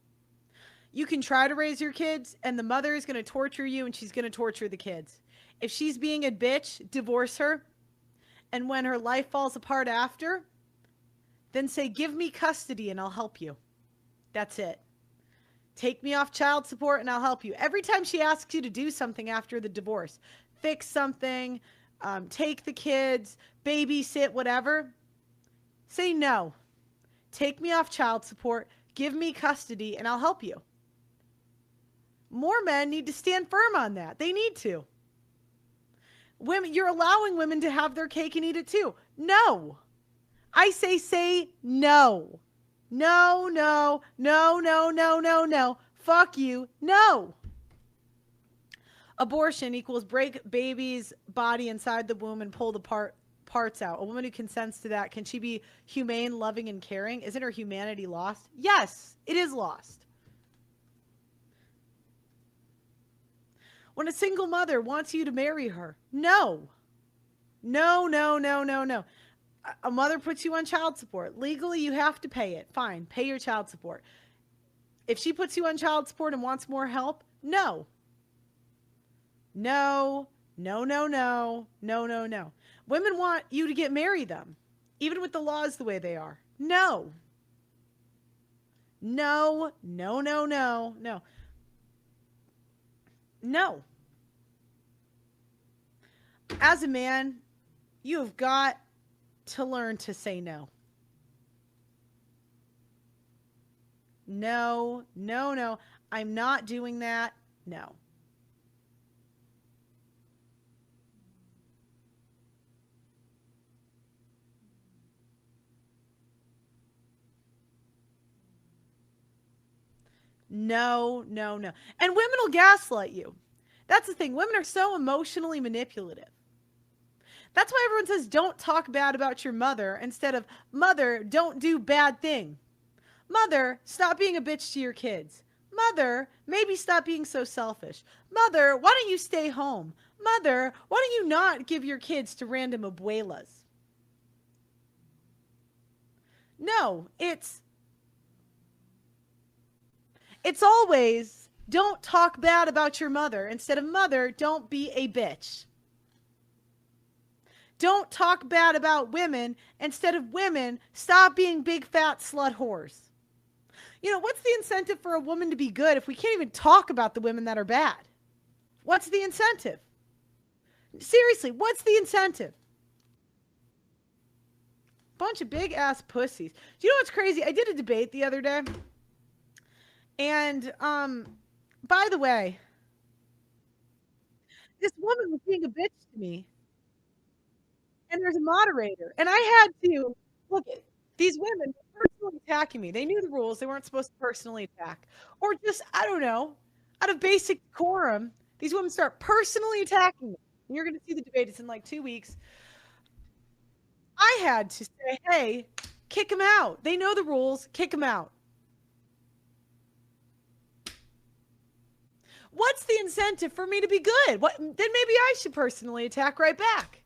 You can try to raise your kids, and the mother is going to torture you, and she's going to torture the kids. If she's being a bitch, divorce her. And when her life falls apart after, then say, give me custody and I'll help you. That's it. Take me off child support and I'll help you. Every time she asks you to do something after the divorce, fix something, take the kids, babysit, whatever, say no. Take me off child support, give me custody, and I'll help you. More men need to stand firm on that. They need to. Women, you're allowing women to have their cake and eat it too. No. I say no. No, no, no, no, no, no, no. Fuck you. No. Abortion equals break baby's body inside the womb and pull the parts out. A woman who consents to that, can she be humane, loving, and caring? Isn't her humanity lost? Yes, it is lost. When a single mother wants you to marry her, no. No, no, no, no, no. A mother puts you on child support. Legally, you have to pay it. Fine, pay your child support. If she puts you on child support and wants more help, no. No, no, no, no, no, no, no. Women want you to get married them, even with the laws the way they are. No. No, no, no, no, no. No. As a man, you have got to learn to say no. No, no, no. I'm not doing that. No. No, no, no. And women will gaslight you. That's the thing. Women are so emotionally manipulative. That's why everyone says, don't talk bad about your mother instead of, mother, don't do bad thing. Mother, stop being a bitch to your kids. Mother, maybe stop being so selfish. Mother, why don't you stay home? Mother, why don't you not give your kids to random abuelas? No, it's always, don't talk bad about your mother instead of, mother, don't be a bitch. Don't talk bad about women instead of, women, stop being big fat slut whores. You know, what's the incentive for a woman to be good if we can't even talk about the women that are bad? What's the incentive? Seriously, what's the incentive? Bunch of big ass pussies. Do you know what's crazy? I did a debate the other day. And, by the way, this woman was being a bitch to me. And there's a moderator. And I had to look at these women personally attacking me. They knew the rules. They weren't supposed to personally attack. Or just, I don't know, out of basic decorum, these women start personally attacking me. And you're going to see the debate. It's in like 2 weeks. I had to say, hey, kick them out. They know the rules. Kick them out. What's the incentive for me to be good? Then maybe I should personally attack right back.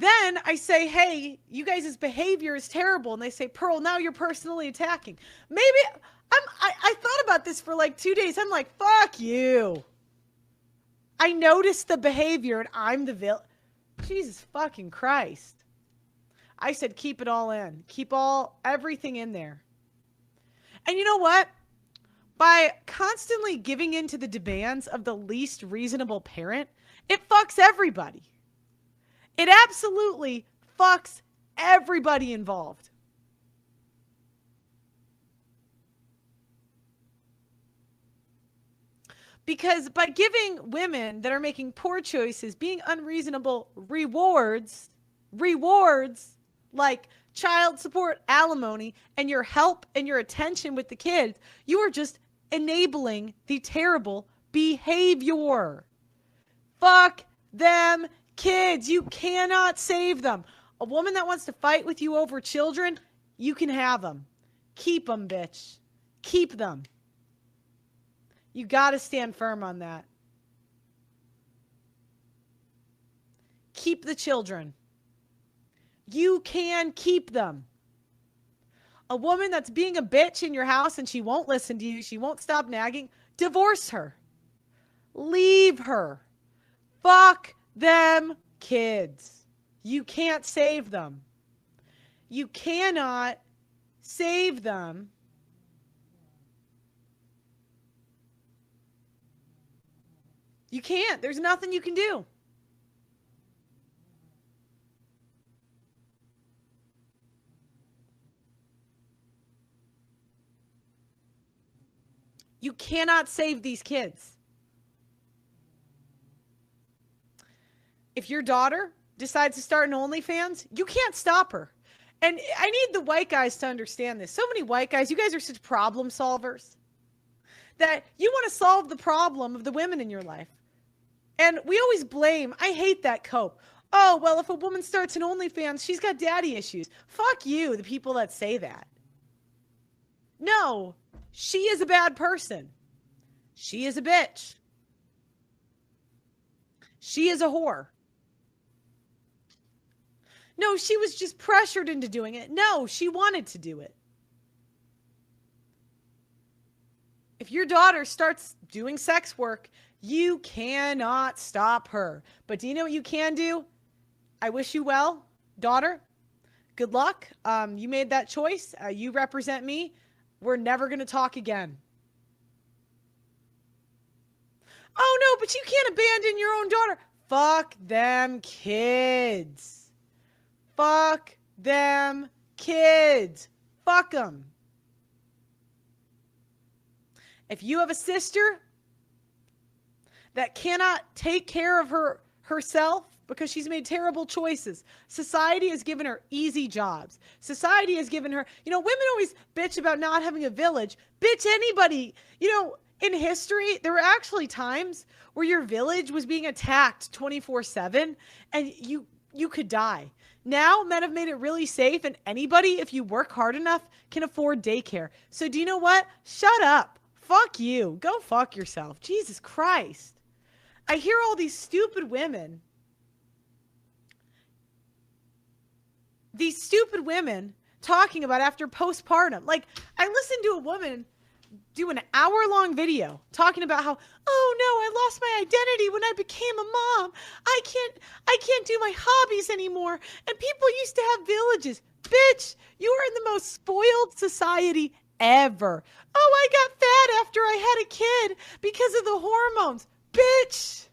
Then I say, hey, you guys' behavior is terrible. And they say, Pearl, now you're personally attacking. Maybe I thought about this for like 2 days. I'm like, fuck you. I noticed the behavior and I'm the villain. Jesus fucking Christ. I said, keep it all in. Keep everything in there. And you know what? By constantly giving in to the demands of the least reasonable parent, it fucks everybody. It absolutely fucks everybody involved. Because by giving women that are making poor choices, being unreasonable rewards like child support, alimony, and your help and your attention with the kids, you are just enabling the terrible behavior. Fuck them kids. You cannot save them. A woman that wants to fight with you over children, you can have them. Keep them, bitch. Keep them. You got to stand firm on that. Keep the children. You can keep them. A woman that's being a bitch in your house and she won't listen to you, she won't stop nagging, divorce her. Leave her. Fuck them kids. You can't save them. You cannot save them. You can't. There's nothing you can do. You cannot save these kids. If your daughter decides to start an OnlyFans, you can't stop her. And I need the white guys to understand this. So many white guys, you guys are such problem solvers that you want to solve the problem of the women in your life. And we always blame, I hate that cope. Oh, well, if a woman starts an OnlyFans, she's got daddy issues. Fuck you, the people that say that. No, she is a bad person. She is a bitch. She is a whore. No, she was just pressured into doing it. No, she wanted to do it. If your daughter starts doing sex work, you cannot stop her. But do you know what you can do? I wish you well, daughter. Good luck. You made that choice. You represent me. We're never going to talk again. Oh, no, but you can't abandon your own daughter. Fuck them kids. Fuck them kids. Fuck them. If you have a sister that cannot take care of herself because she's made terrible choices, society has given her easy jobs. Society has given her, women always bitch about not having a village. Bitch, anybody, in history, there were actually times where your village was being attacked 24/7 and you could die. Now, men have made it really safe, and anybody, if you work hard enough, can afford daycare. So do you know what? Shut up. Fuck you. Go fuck yourself. Jesus Christ. I hear all these stupid women. These stupid women talking about after postpartum. Like, I listened to a woman do an hour-long video talking about how, oh no, I lost my identity when I became a mom. I can't do my hobbies anymore. And people used to have villages. Bitch, you are in the most spoiled society ever. Oh, I got fat after I had a kid because of the hormones. Bitch.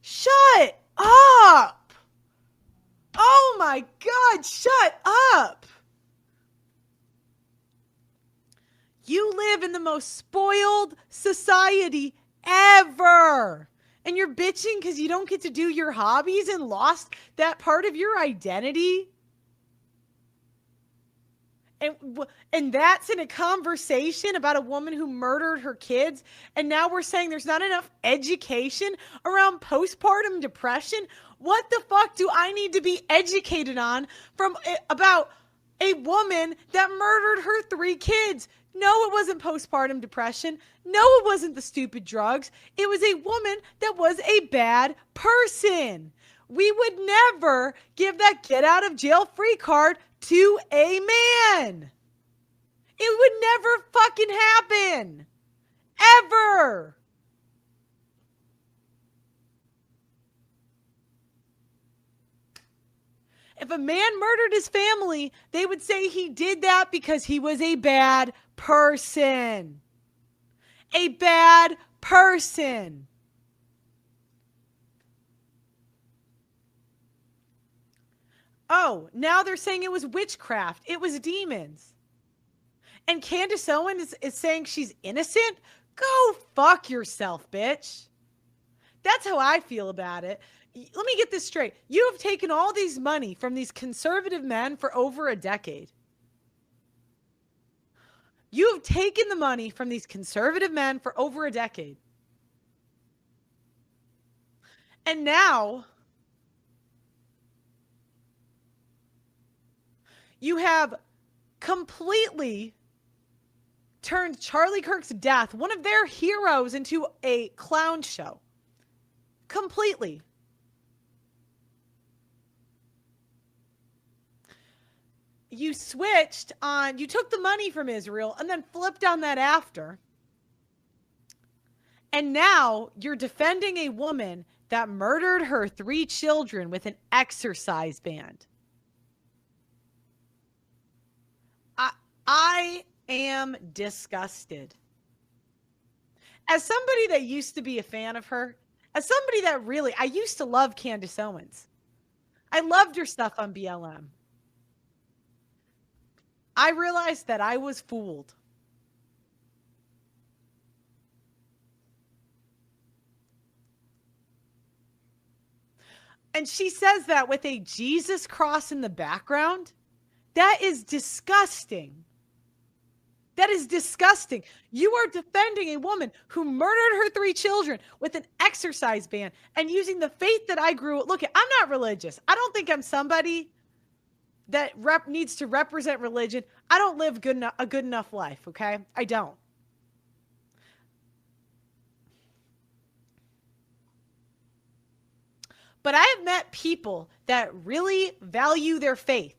Shut up. Oh my God, shut up. You live in the most spoiled society ever. And you're bitching because you don't get to do your hobbies and lost that part of your identity. And that's in a conversation about a woman who murdered her kids. And now we're saying there's not enough education around postpartum depression. What the fuck do I need to be educated on about a woman that murdered her 3 kids? No, it wasn't postpartum depression. No, it wasn't the stupid drugs. It was a woman that was a bad person. We would never give that get out of jail free card to a man. It would never fucking happen. Ever. If a man murdered his family, they would say he did that because he was a bad person. A bad person. Oh, now they're saying it was witchcraft. It was demons. And Candace Owens is saying she's innocent? Go fuck yourself, bitch. That's how I feel about it. Let me get this straight. You have taken all these money from these conservative men for over a decade. You have taken the money from these conservative men for over a decade. And now you have completely turned Charlie Kirk's death, one of their heroes, into a clown show. Completely. You switched on, you took the money from Israel and then flipped on that after. And now you're defending a woman that murdered her 3 children with an exercise band. I am disgusted. As somebody that used to be a fan of her, as somebody that really, I used to love Candace Owens. I loved her stuff on BLM. I realized that I was fooled. And she says that with a Jesus cross in the background. That is disgusting. That is disgusting. You are defending a woman who murdered her 3 children with an exercise band and using the faith that I grew. Look, I'm not religious. I don't think I'm somebody that needs to represent religion. I don't live a good enough life, okay? I don't. But I have met people that really value their faith.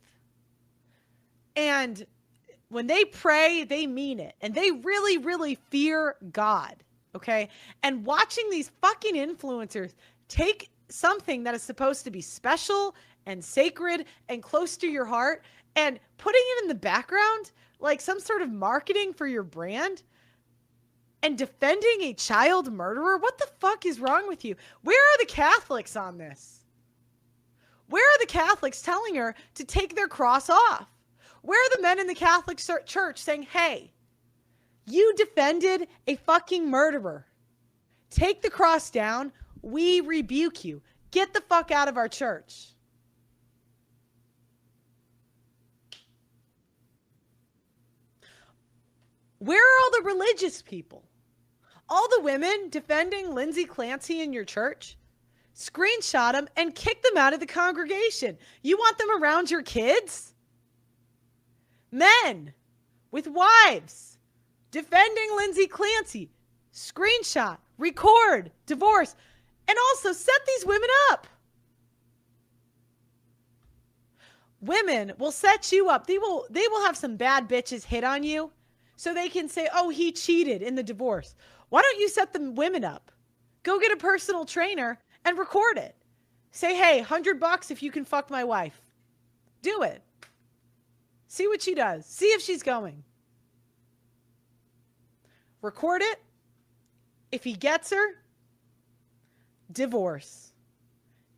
And when they pray, they mean it. And they really, really fear God, okay? And watching these fucking influencers take something that is supposed to be special and sacred and close to your heart and putting it in the background like some sort of marketing for your brand and defending a child murderer, what the fuck is wrong with you? Where are the Catholics on this? Where are the Catholics telling her to take their cross off? Where are the men in the Catholic Church saying, hey, you defended a fucking murderer. Take the cross down. We rebuke you. Get the fuck out of our church. Where are all the religious people? All the women defending Lindsay Clancy in your church? Screenshot them and kick them out of the congregation. You want them around your kids? Men with wives defending Lindsay Clancy. Screenshot, record, divorce, and also set these women up. Women will set you up. They will have some bad bitches hit on you so they can say, oh, he cheated in the divorce. Why don't you set the women up? Go get a personal trainer and record it. Say, hey, $100 if you can fuck my wife. Do it. See what she does. See if she's going. Record it. If he gets her, divorce.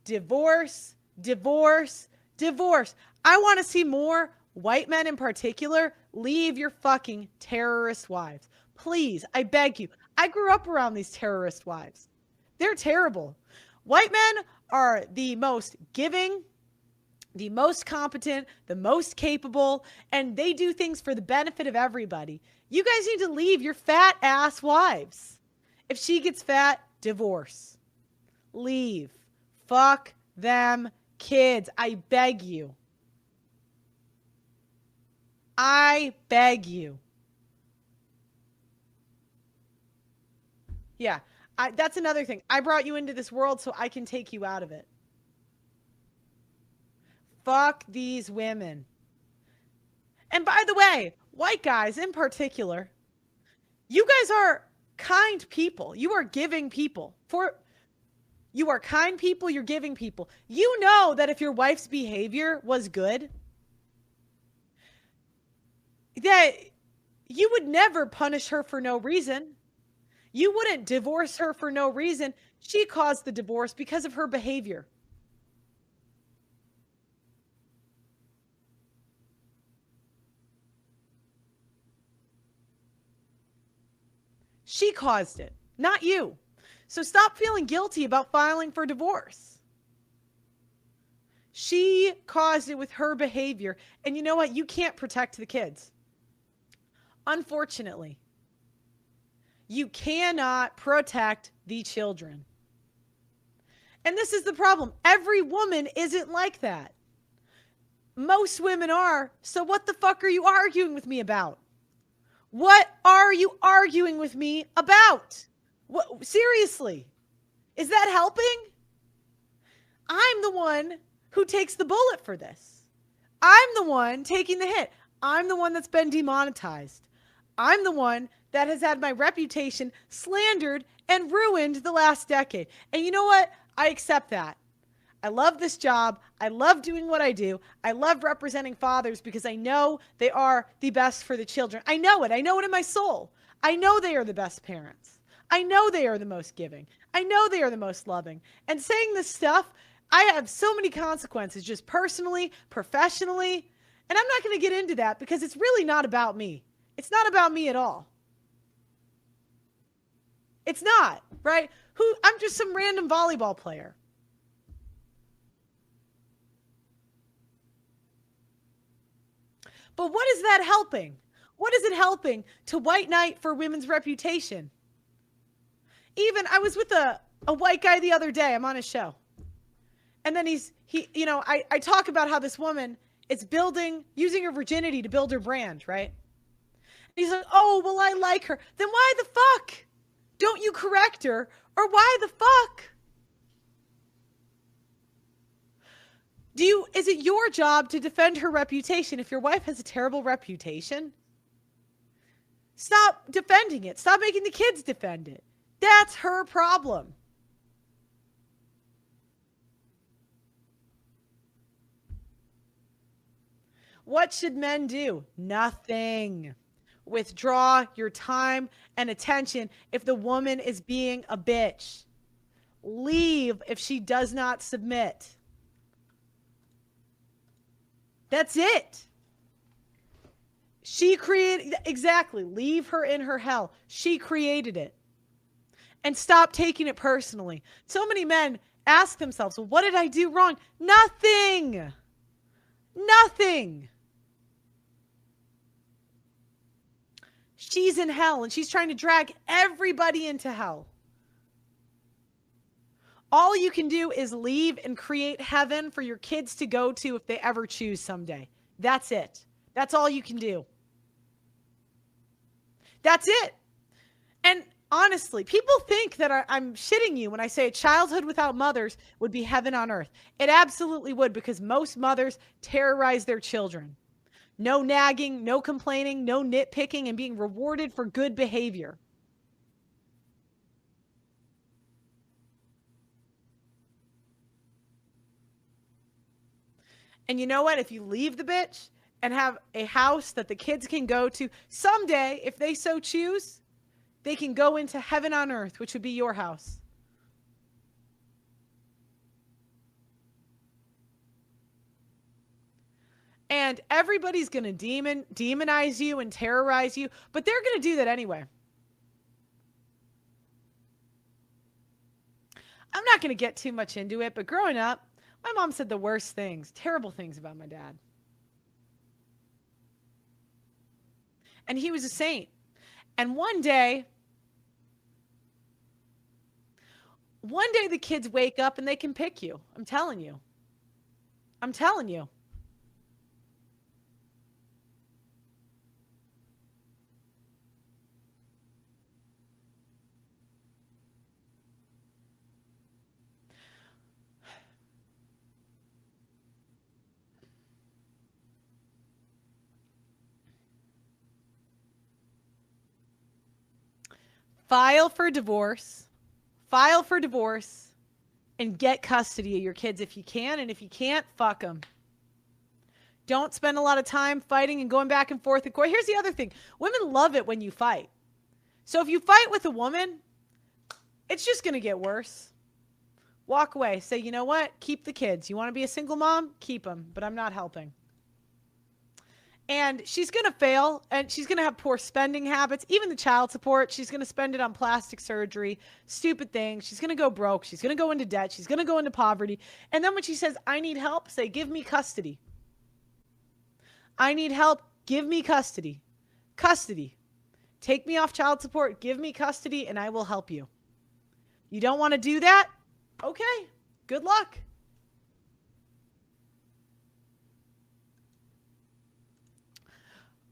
Divorce, divorce, divorce. I want to see more white men in particular leave your fucking terrorist wives. Please, I beg you. I grew up around these terrorist wives. They're terrible. White men are the most giving, the most competent, the most capable, and they do things for the benefit of everybody. You guys need to leave your fat ass wives. If she gets fat, divorce. Leave. Fuck them kids. I beg you. I beg you. Yeah. That's another thing. I brought you into this world so I can take you out of it. Fuck these women. And by the way, white guys in particular, you guys are kind people. You are giving people. You are kind people, you're giving people. You know that if your wife's behavior was good, that you would never punish her for no reason. You wouldn't divorce her for no reason. She caused the divorce because of her behavior. She caused it, not you. So stop feeling guilty about filing for divorce. She caused it with her behavior. And you know what? You can't protect the kids. Unfortunately, you cannot protect the children. And this is the problem. Every woman isn't like that. Most women are. So what the fuck are you arguing with me about? What are you arguing with me about? What, seriously? Is that helping? I'm the one who takes the bullet for this. I'm the one taking the hit. I'm the one that's been demonetized. I'm the one that has had my reputation slandered and ruined the last decade. And you know what? I accept that. I love this job. I love doing what I do. I love representing fathers because I know they are the best for the children. I know it. I know it in my soul. I know they are the best parents. I know they are the most giving. I know they are the most loving. And saying this stuff, I have so many consequences, just personally, professionally. And I'm not going to get into that because it's really not about me. It's not about me at all. It's not, right? I'm just some random volleyball player. But what is that helping? What is it helping to white knight for women's reputation? Even I was with a white guy the other day. I'm on his show. And then I talk about how this woman is using her virginity to build her brand, right? And he's like, oh, well, I like her. Then why the fuck don't you correct her? Or why the fuck? Is it your job to defend her reputation if your wife has a terrible reputation? Stop defending it. Stop making the kids defend it. That's her problem. What should men do? Nothing. Withdraw your time and attention if the woman is being a bitch. Leave if she does not submit. That's it. She created, exactly. Leave her in her hell. She created it. And stop taking it personally. So many men ask themselves, well, what did I do wrong? Nothing. Nothing. She's in hell and she's trying to drag everybody into hell. All you can do is leave and create heaven for your kids to go to if they ever choose someday. That's it. That's all you can do. That's it. And honestly, people think that I'm shitting you when I say a childhood without mothers would be heaven on earth. It absolutely would, because most mothers terrorize their children. No nagging, no complaining, no nitpicking, and being rewarded for good behavior. And you know what? If you leave the bitch and have a house that the kids can go to, someday, if they so choose, they can go into heaven on earth, which would be your house. And everybody's going to demonize you and terrorize you, but they're going to do that anyway. I'm not going to get too much into it, but growing up, my mom said the worst things, terrible things about my dad. And he was a saint. And one day the kids wake up and they can pick you. I'm telling you. I'm telling you. File for divorce. File for divorce and get custody of your kids if you can. And if you can't, fuck them. Don't spend a lot of time fighting and going back and forth in court. Here's the other thing. Women love it when you fight. So if you fight with a woman, it's just going to get worse. Walk away. Say, you know what? Keep the kids. You want to be a single mom? Keep them. But I'm not helping. And she's going to fail, and she's going to have poor spending habits. Even the child support, she's going to spend it on plastic surgery, stupid things. She's going to go broke. She's going to go into debt. She's going to go into poverty. And then when she says, I need help, say, give me custody. I need help. Give me custody. Custody. Take me off child support. Give me custody, and I will help you. You don't want to do that? Okay. Good luck.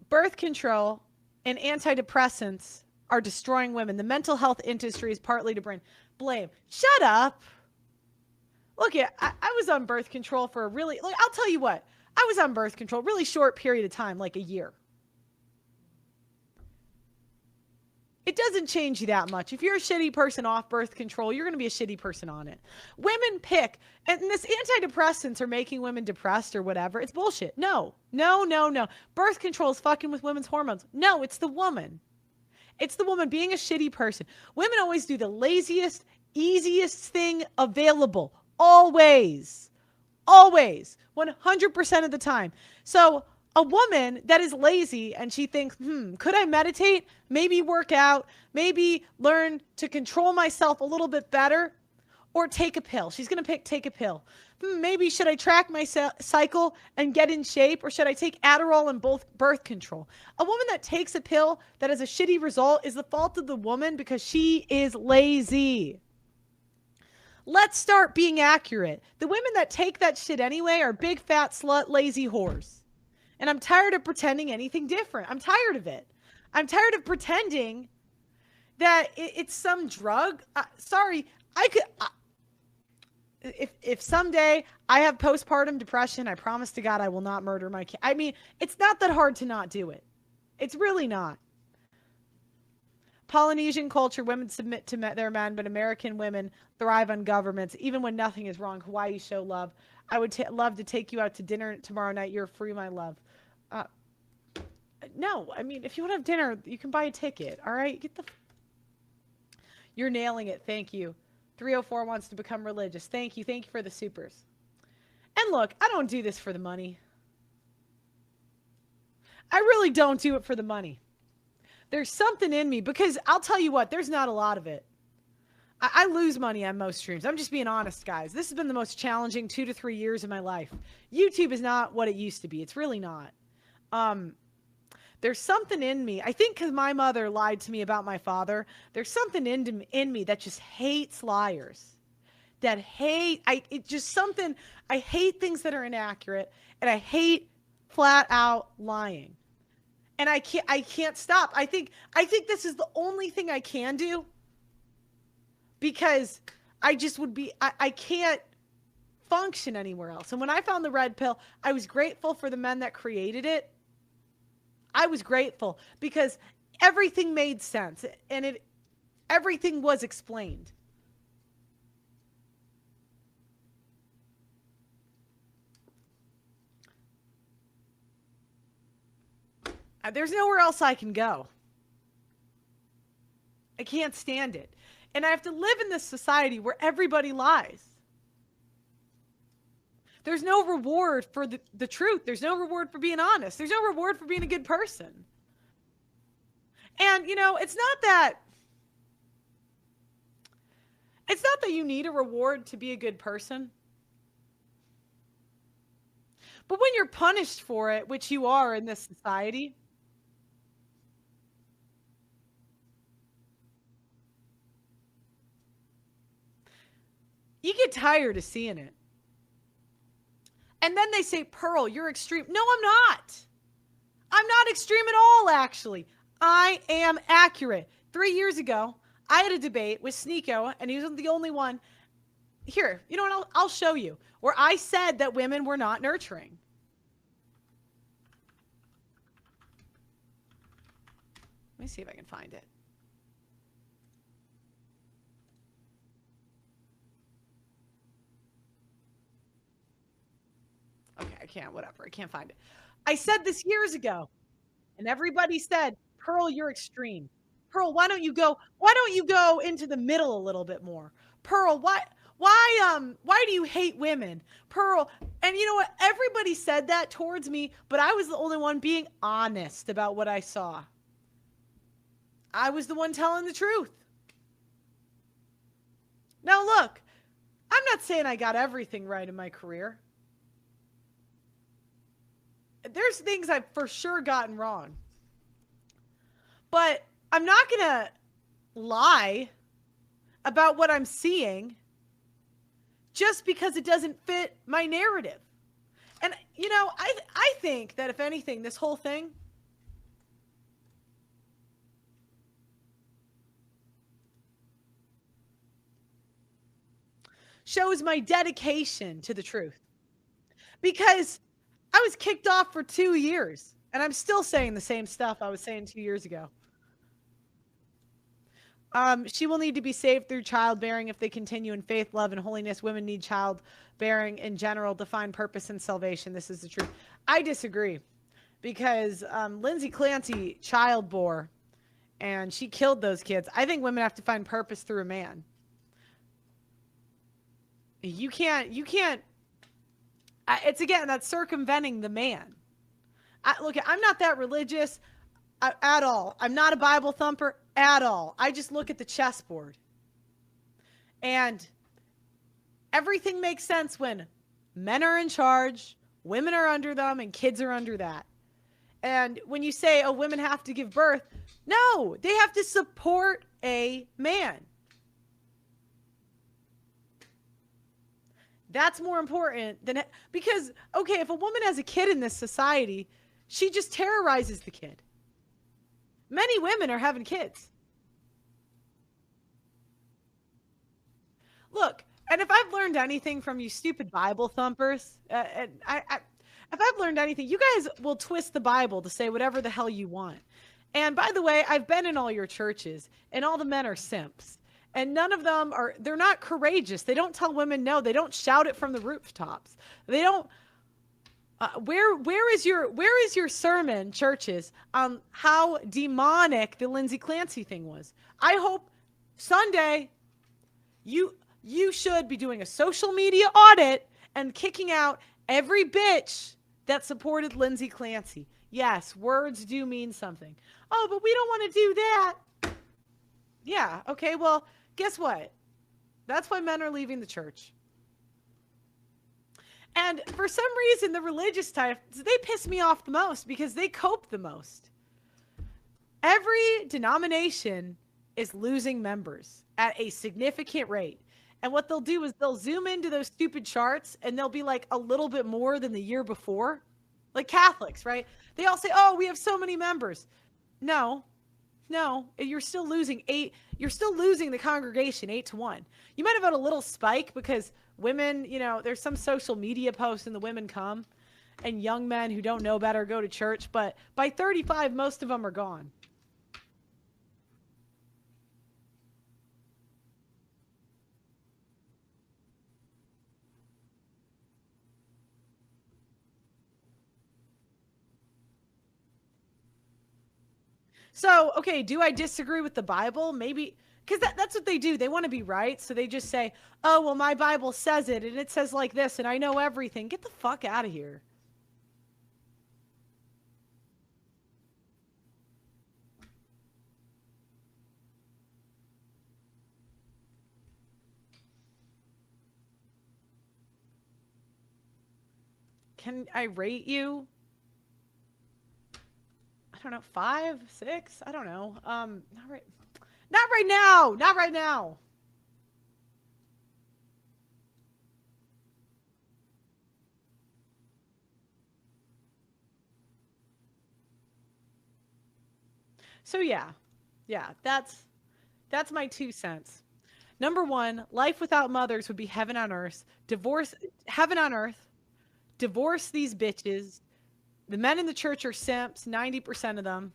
Birth control and antidepressants are destroying women. The mental health industry is partly to blame. Shut up. Look, I was on birth control for a really, look, I'll tell you what. I was on birth control, really short period of time, like a year. It doesn't change you that much. If you're a shitty person off birth control, you're going to be a shitty person on it. Women pick, and this antidepressants are making women depressed or whatever. It's bullshit. No. Birth control is fucking with women's hormones. No, it's the woman. It's the woman being a shitty person. Women always do the laziest, easiest thing available. Always. 100% of the time. So a woman that is lazy and she thinks, could I meditate? Maybe work out, maybe learn to control myself a little bit better, or take a pill. She's going to pick take a pill. Maybe should I track my cycle and get in shape, or should I take Adderall and both birth control? A woman that takes a pill that has a shitty result is the fault of the woman because she is lazy. Let's start being accurate. The women that take that shit anyway are big, fat, slut, lazy whores. And I'm tired of pretending anything different. I'm tired of it. I'm tired of pretending that it's some drug. Sorry, I could... If someday I have postpartum depression, I promise to God I will not murder my kid. I mean, it's not that hard to not do it. It's really not. Polynesian culture, women submit to their men, but American women thrive on governments. Even when nothing is wrong, Hawaii show love. I would love to take you out to dinner tomorrow night. You're free, my love. No, I mean, if you want to have dinner, you can buy a ticket. All right? You're nailing it. Thank you. 304 wants to become religious. Thank you. Thank you for the supers. And look, I don't do this for the money. I really don't do it for the money. There's something in me, because I'll tell you what, there's not a lot of it. I lose money on most streams. I'm just being honest, guys. This has been the most challenging 2 to 3 years of my life. YouTube is not what it used to be. It's really not. There's something in me. I think because my mother lied to me about my father, there's something in me that just hates liars. I hate things that are inaccurate, and I hate flat out lying. And I can't stop. I think this is the only thing I can do, because I can't function anywhere else. And when I found the red pill, I was grateful for the men that created it. I was grateful because everything made sense and everything was explained. There's nowhere else I can go. I can't stand it. And I have to live in this society where everybody lies. There's no reward for the truth. There's no reward for being honest. There's no reward for being a good person. And, it's not that you need a reward to be a good person. But when you're punished for it, which you are in this society, you get tired of seeing it. And then they say, Pearl, you're extreme. No, I'm not. I'm not extreme at all, actually. I am accurate. 3 years ago, I had a debate with Sneeko, and he wasn't the only one. Here, you know what? I'll show you. Where I said that women were not nurturing. Let me see if I can find it. whatever. I can't find it. I said this years ago, and everybody said, Pearl, you're extreme. Pearl, why don't you go into the middle a little bit more? Pearl, why do you hate women? Pearl, and you know what? Everybody said that towards me, but I was the only one being honest about what I saw. I was the one telling the truth. Now look, I'm not saying I got everything right in my career. There's things I've for sure gotten wrong. But I'm not going to lie about what I'm seeing just because it doesn't fit my narrative. And, you know, I think that if anything, this whole thing shows my dedication to the truth. Because I was kicked off for 2 years, and I'm still saying the same stuff I was saying 2 years ago. She will need to be saved through childbearing if they continue in faith, love, and holiness. Women need childbearing in general to find purpose and salvation. This is the truth. I disagree because Lindsay Clancy child bore, and she killed those kids. I think women have to find purpose through a man. You can't, it's again, that's circumventing the man. Look, I'm not that religious at all. I'm not a Bible thumper at all. I just look at the chessboard. And everything makes sense when men are in charge, women are under them, and kids are under that. And when you say, oh, women have to give birth, no, they have to support a man. That's more important than, because, okay, if a woman has a kid in this society, she just terrorizes the kid. Many women are having kids. Look, and if I've learned anything from you stupid Bible thumpers, if I've learned anything, you guys will twist the Bible to say whatever the hell you want. And by the way, I've been in all your churches, and all the men are simps. And none of them they're not courageous. They don't tell women no. They don't shout it from the rooftops. They don't, where is your sermon, churches, on how demonic the Lindsay Clancy thing was? I hope Sunday you should be doing a social media audit and kicking out every bitch that supported Lindsay Clancy. Yes, words do mean something. Oh, but we don't want to do that. Yeah, okay, well, guess what? That's why men are leaving the church. And for some reason, the religious types, they piss me off the most because they cope the most. Every denomination is losing members at a significant rate. And what they'll do is they'll zoom into those stupid charts and they'll be like a little bit more than the year before. Like Catholics, right? They all say, oh, we have so many members. No, you're still losing you're still losing the congregation 8-1. You might have had a little spike because women, you know, there's some social media posts and the women come and young men who don't know better go to church. But by 35, most of them are gone. So, okay, do I disagree with the Bible? Maybe, because that's what they do. They want to be right. So they just say, oh, well, my Bible says it, and it says like this, and I know everything. Get the fuck out of here. Can I rate you? I don't know, 5, 6? I don't know. Not right now. Not right now. So yeah, that's my 2 cents. Number 1, life without mothers would be heaven on earth. Heaven on earth. Divorce these bitches. The men in the church are simps, 90% of them.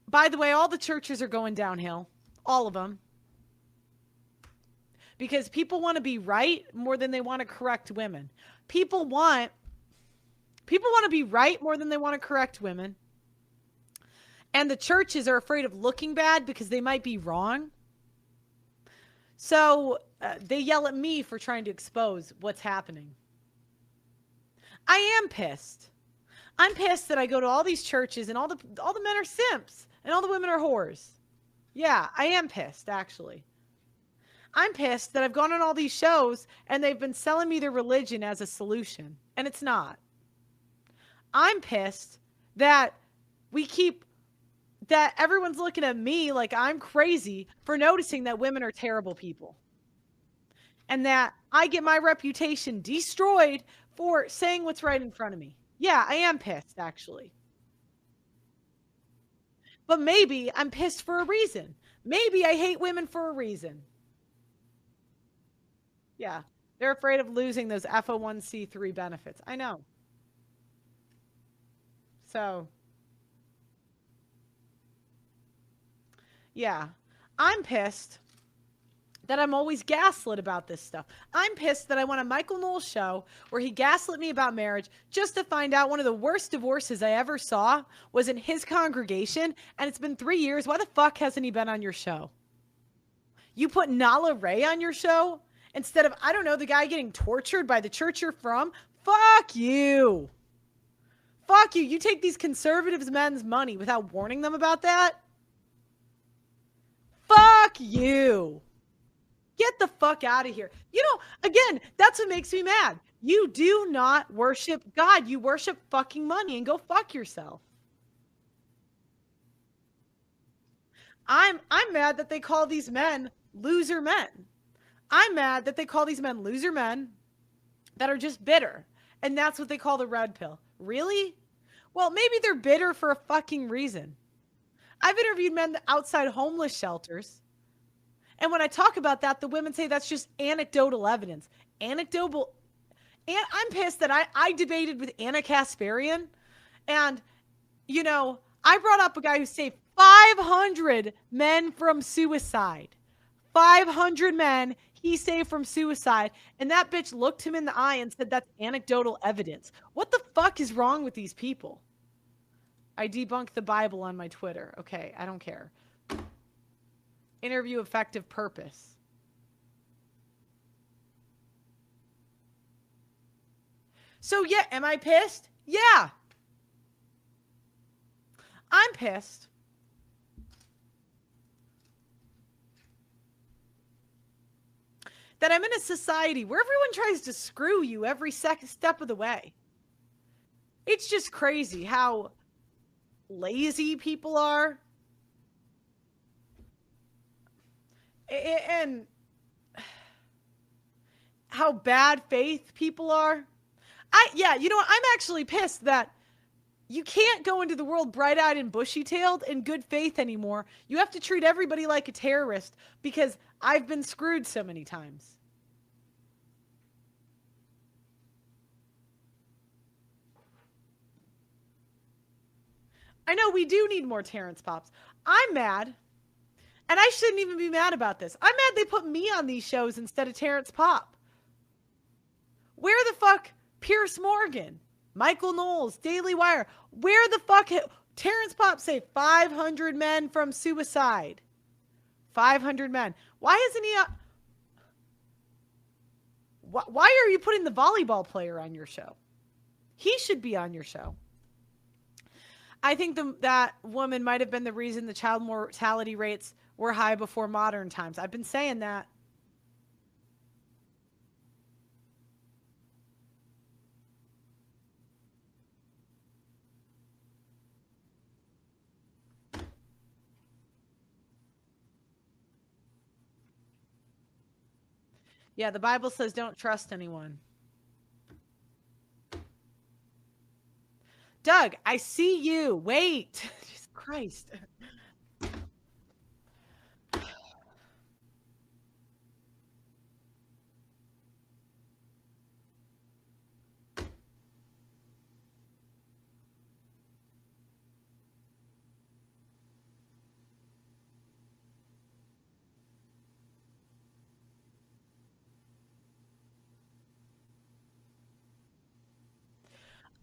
By the way, all the churches are going downhill. All of them. because people want to be right more than they want to correct women. People want to be right more than they want to correct women. And the churches are afraid of looking bad because they might be wrong. So they yell at me for trying to expose what's happening. I am pissed. I'm pissed that I go to all these churches and all the men are simps and all the women are whores. Yeah, I am pissed, actually. I'm pissed that I've gone on all these shows and they've been selling me their religion as a solution, and it's not. I'm pissed that that everyone's looking at me like I'm crazy for noticing that women are terrible people. And that I get my reputation destroyed for saying what's right in front of me. Yeah, I am pissed, actually. But maybe I'm pissed for a reason. Maybe I hate women for a reason. Yeah, they're afraid of losing those FO1C3 benefits. I know. So, yeah, I'm pissed that I'm always gaslit about this stuff. I'm pissed that I went on Michael Knowles' show where he gaslit me about marriage just to find out one of the worst divorces I ever saw was in his congregation, and it's been 3 years. Why the fuck hasn't he been on your show? You put Nala Ray on your show instead of, I don't know, the guy getting tortured by the church you're from? Fuck you. Fuck you. You take these conservatives' men's money without warning them about that? Fuck you. Get the fuck out of here. You know, again, that's what makes me mad. You do not worship God. You worship fucking money, and go fuck yourself. I'm mad that they call these men loser men. I'm mad that they call these men loser men that are just bitter. And that's what they call the red pill. Really? Well, maybe they're bitter for a fucking reason. I've interviewed men outside homeless shelters. And when I talk about that, the women say that's just anecdotal evidence. Anecdotal. And I'm pissed that I debated with Anna Kasparian. And, you know, I brought up a guy who saved 500 men from suicide. 500 men he saved from suicide. And that bitch looked him in the eye and said that's anecdotal evidence. What the fuck is wrong with these people? I debunked the Bible on my Twitter. Okay, I don't care. Interview effective purpose. So yeah, am I pissed? Yeah. I'm pissed. That I'm in a society where everyone tries to screw you every second step of the way. It's just crazy how lazy people are. And how bad faith people are. Yeah, you know what? I'm actually pissed that you can't go into the world bright-eyed and bushy-tailed in good faith anymore. You have to treat everybody like a terrorist because I've been screwed so many times. I know we do need more Terrence Pops. I'm mad. And I shouldn't even be mad about this. I'm mad they put me on these shows instead of Terrence Pop. Where the fuck Pierce Morgan, Michael Knowles, Daily Wire? Where the fuck Terrence Pop say 500 men from suicide? 500 men. Why isn't he why are you putting the volleyball player on your show? He should be on your show. I think that woman might have been the reason the child mortality rates were high before modern times. I've been saying that. Yeah, the Bible says don't trust anyone. Doug, I see you. Wait. Jesus Christ.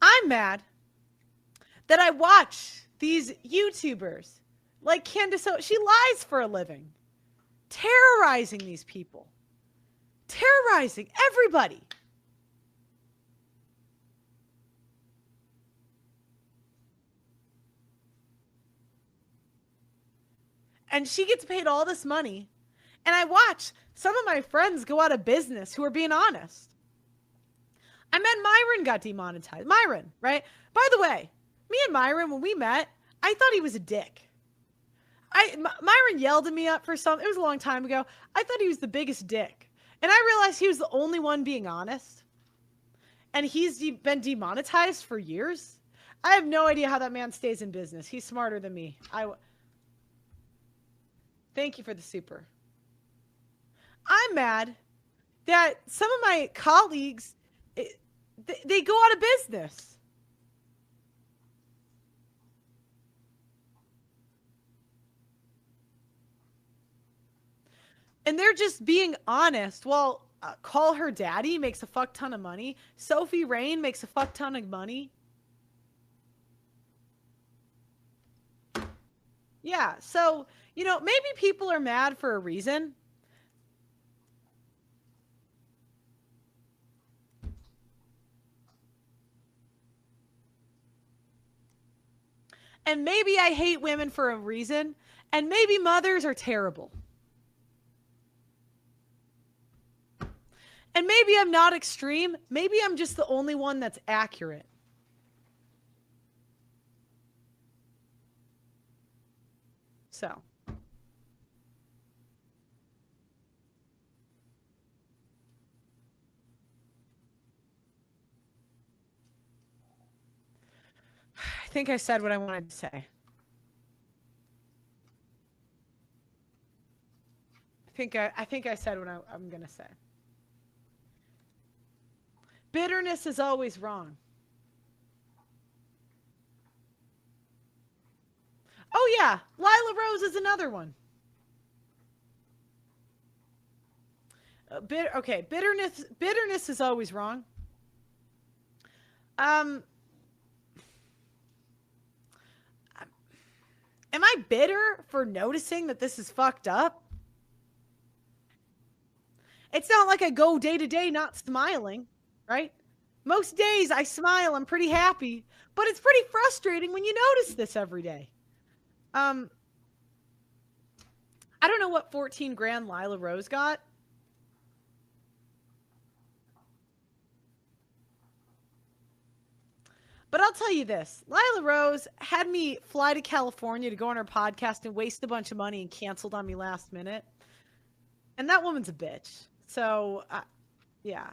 I'm mad that I watch these YouTubers like Candace O. She lies for a living, terrorizing these people, terrorizing everybody. And she gets paid all this money. And I watch some of my friends go out of business who are being honest. I met Myron got demonetized. Myron, right? By the way, me and Myron, when we met, I thought he was a dick. Myron yelled at me up for something. It was a long time ago. I thought he was the biggest dick. And I realized he was the only one being honest. And he's been demonetized for years. I have no idea how that man stays in business. He's smarter than me. Thank you for the super. I'm mad that some of my colleagues, they go out of business. And they're just being honest. Well, Call Her Daddy makes a fuck ton of money. Sophie Rain makes a fuck ton of money. Yeah, so, you know, maybe people are mad for a reason. And maybe I hate women for a reason. And maybe mothers are terrible. And maybe I'm not extreme. Maybe I'm just the only one that's accurate. So. I think I said what I wanted to say. I think I said what I'm going to say. Bitterness is always wrong. Oh yeah, Lila Rose is another one. Bitterness is always wrong. Am I bitter for noticing that this is fucked up? It's not like I go day to day not smiling, right? Most days I smile, I'm pretty happy, but it's pretty frustrating when you notice this every day. I don't know what 14 grand Lila Rose got. But I'll tell you this. Lila Rose had me fly to California to go on her podcast and waste a bunch of money and canceled on me last minute. And that woman's a bitch. So, yeah.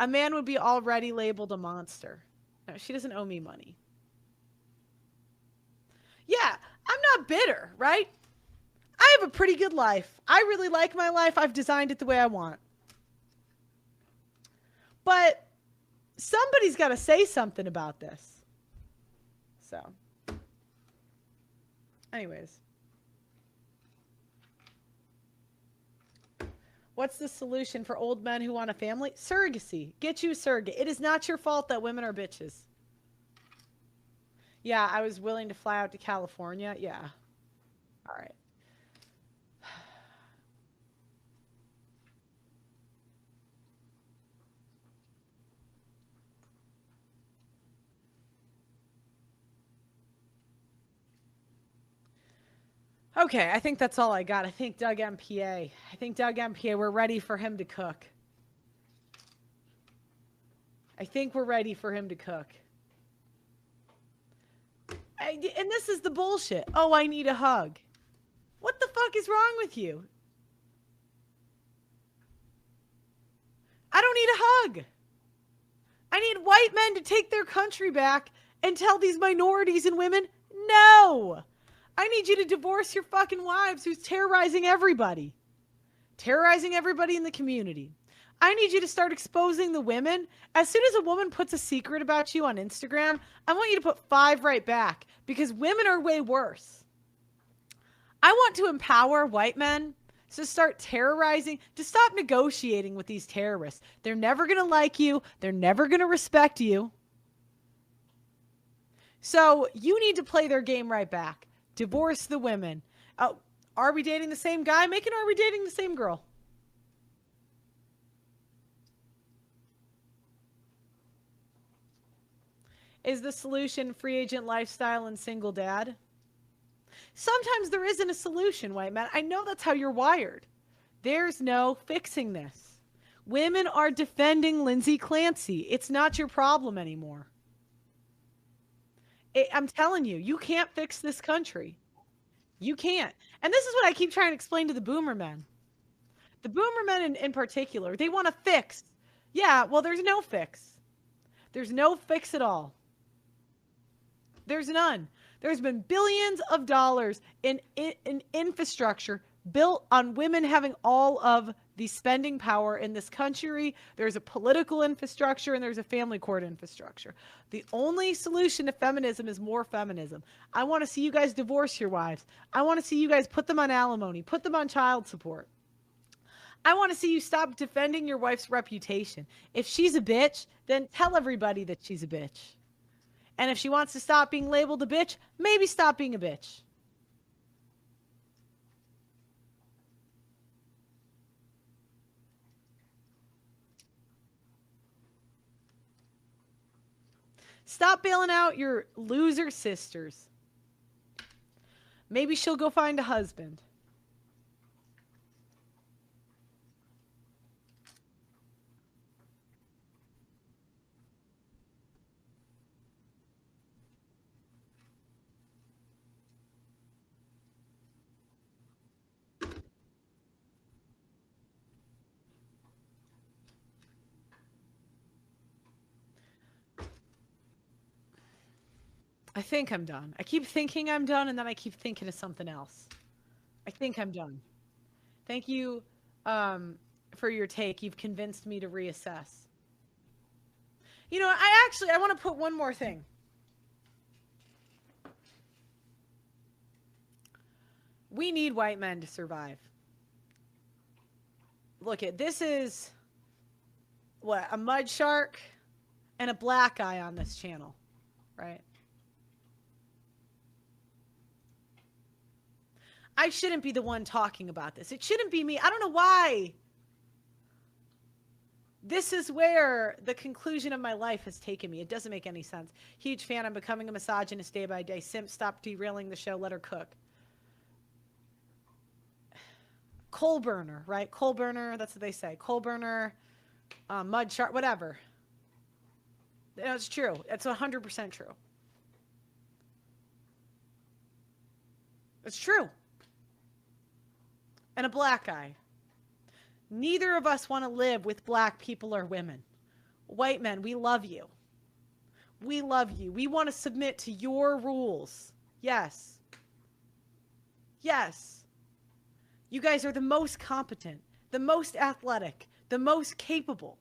A man would be already labeled a monster. No, she doesn't owe me money. Yeah, I'm not bitter, right? I have a pretty good life. I really like my life. I've designed it the way I want. But somebody's got to say something about this. So, anyways. What's the solution for old men who want a family? Surrogacy. Get you a surrogate. It is not your fault that women are bitches. Yeah, I was willing to fly out to California. Yeah. All right. Okay, I think that's all I got. I think Doug MPA. We're ready for him to cook. I think we're ready for him to cook. And this is the bullshit. Oh, I need a hug. What the fuck is wrong with you? I don't need a hug. I need white men to take their country back and tell these minorities and women, no. I need you to divorce your fucking wives who's terrorizing everybody. Terrorizing everybody in the community. I need you to start exposing the women. As soon as a woman puts a secret about you on Instagram, I want you to put 5 right back because women are way worse. I want to empower white men to start terrorizing, to stop negotiating with these terrorists. They're never going to like you. They're never going to respect you. So you need to play their game right back. Divorce the women. Are we dating the same guy? Make it, are we dating the same girl? Is the solution free agent lifestyle and single dad? Sometimes there isn't a solution, white man. I know that's how you're wired. There's no fixing this. Women are defending Lindsay Clancy. It's not your problem anymore. I'm telling you, you can't fix this country. You can't. And this is what I keep trying to explain to the boomer men. The boomer men in particular, they want to fix. Yeah, well, there's no fix. There's no fix at all. There's none. There's been billions of dollars in infrastructure built on women having all of the spending power in this country. There's a political infrastructure and there's a family court infrastructure. The only solution to feminism is more feminism. I want to see you guys divorce your wives. I want to see you guys put them on alimony, put them on child support. I want to see you stop defending your wife's reputation. If she's a bitch, then tell everybody that she's a bitch. And if she wants to stop being labeled a bitch, maybe stop being a bitch. Stop bailing out your loser sisters. Maybe she'll go find a husband. I think I'm done. I keep thinking I'm done, and then I keep thinking of something else. I think I'm done. Thank you for your take. You've convinced me to reassess. You know, I want to put one more thing. We need white men to survive. Look, this is, what, a mud shark and a black guy on this channel, right? I shouldn't be the one talking about this. It shouldn't be me. I don't know why. This is where the conclusion of my life has taken me. It doesn't make any sense. Huge fan. I'm becoming a misogynist day by day. Simp, stop derailing the show. Let her cook. Coal burner, right? Coal burner. That's what they say. Coal burner, mud shark, whatever. It's true. It's 100% true. It's true. And a black guy. Neither of us want to live with black people or women. White men, we love you. We love you. We want to submit to your rules. Yes. Yes. You guys are the most competent, the most athletic, the most capable.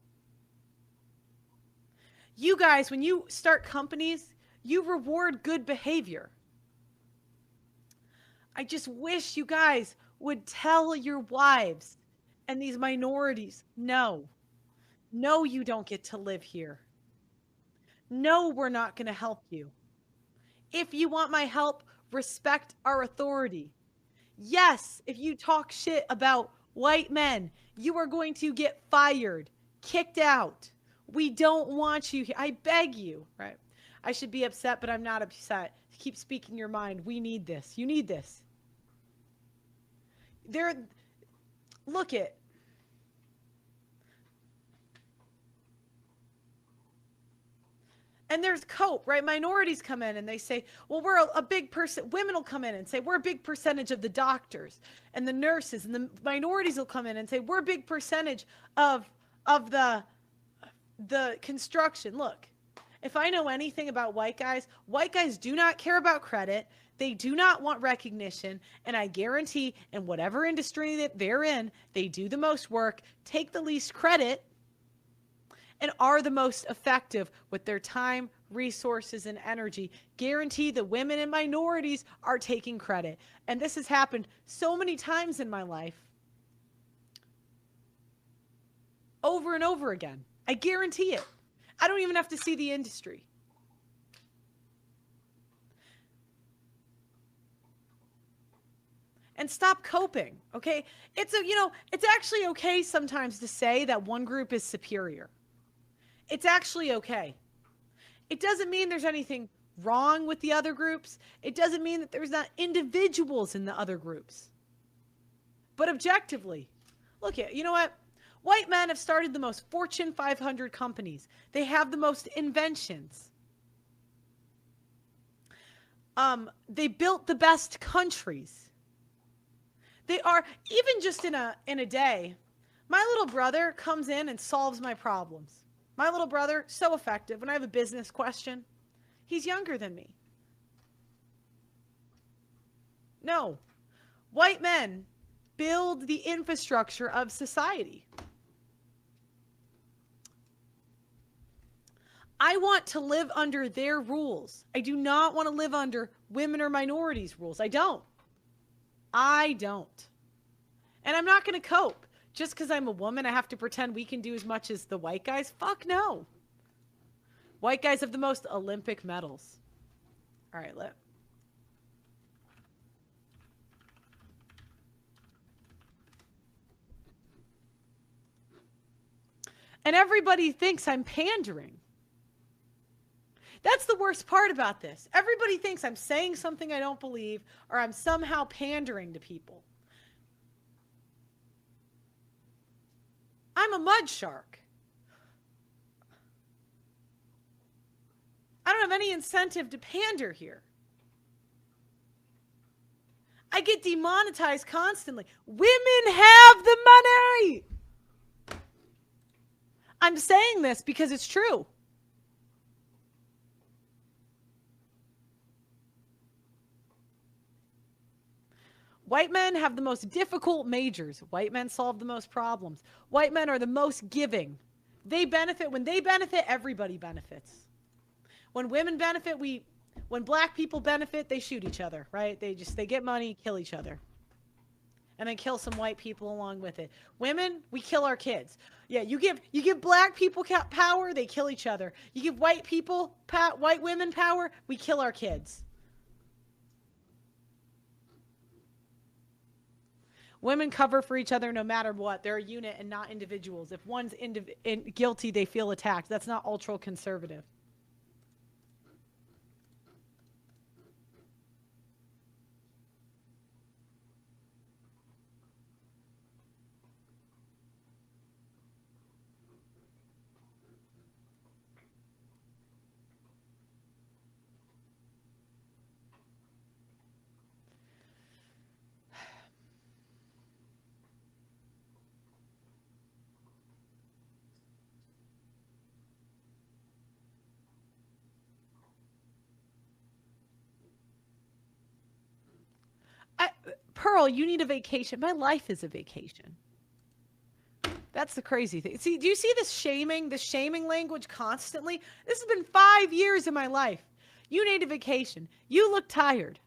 You guys, when you start companies, you reward good behavior. I just wish you guys would tell your wives and these minorities, no, you don't get to live here. No, we're not going to help you. If you want my help, respect our authority. Yes, if you talk shit about white men, you are going to get fired, kicked out. We don't want you here. I beg you, right? I should be upset, but I'm not upset. Keep speaking your mind. We need this. You need this. Look it. And there's cope, right? Minorities come in and they say, well, we're a big person. Women will come in and say, we're a big percentage of the doctors and the nurses. And the minorities will come in and say, we're a big percentage of the construction. Look, if I know anything about white guys do not care about credit. They do not want recognition. And I guarantee in whatever industry that they're in, they do the most work, take the least credit, and are the most effective with their time, resources, and energy. Guarantee the women and minorities are taking credit. And this has happened so many times in my life. Over and over again. I guarantee it. I don't even have to see the industry. and stop coping, okay? It's actually okay sometimes to say that one group is superior. It's actually okay. It doesn't mean there's anything wrong with the other groups. It doesn't mean that there's not individuals in the other groups. But objectively, look at, you know what? White men have started the most Fortune 500 companies. They have the most inventions. They built the best countries. They are, even just in a day, my little brother comes in and solves my problems. My little brother, so effective. When I have a business question, he's younger than me. No. White men build the infrastructure of society. I want to live under their rules. I do not want to live under women or minorities' rules. I don't. And I'm not going to cope. Just because I'm a woman, I have to pretend we can do as much as the white guys? Fuck no. White guys have the most Olympic medals. All right, and everybody thinks I'm pandering. That's the worst part about this. Everybody thinks I'm saying something I don't believe, or I'm somehow pandering to people. I'm a mud shark. I don't have any incentive to pander here. I get demonetized constantly. Women have the money. I'm saying this because it's true. White men have the most difficult majors. White men solve the most problems. White men are the most giving. They benefit. When they benefit, everybody benefits. When women benefit, when black people benefit, they shoot each other, right? They get money, kill each other. And then kill some white people along with it. Women, we kill our kids. Yeah, you give black people power, they kill each other. You give white people, white women power, we kill our kids. Women cover for each other no matter what. They're a unit and not individuals. If one's guilty, they feel attacked. That's not ultra-conservative. Pearl, you need a vacation. My life is a vacation. That's the crazy thing. See, do you see this shaming language constantly? This has been 5 years of my life. You need a vacation. You look tired.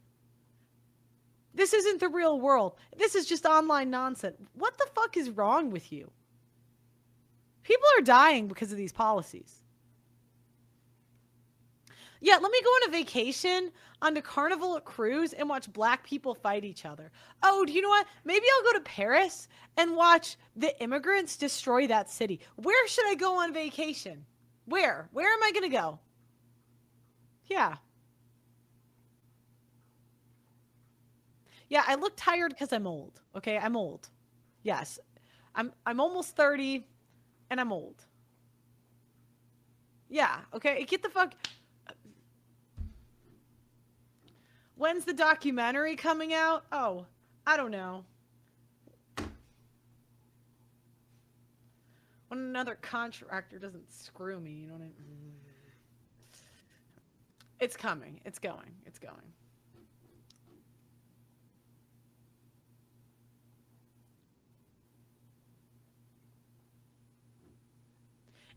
This isn't the real world. This is just online nonsense. What the fuck is wrong with you? People are dying because of these policies. Yeah, let me go on a vacation on a Carnival cruise and watch black people fight each other. Oh, do you know what? Maybe I'll go to Paris and watch the immigrants destroy that city. Where should I go on vacation? Where? Where am I going to go? Yeah. Yeah, I look tired because I'm old. Okay, I'm old. Yes. I'm almost 30 and I'm old. Yeah, okay, get the fuck... When's the documentary coming out? Oh, I don't know. When another contractor doesn't screw me, you know what I mean? It's coming. It's going. It's going.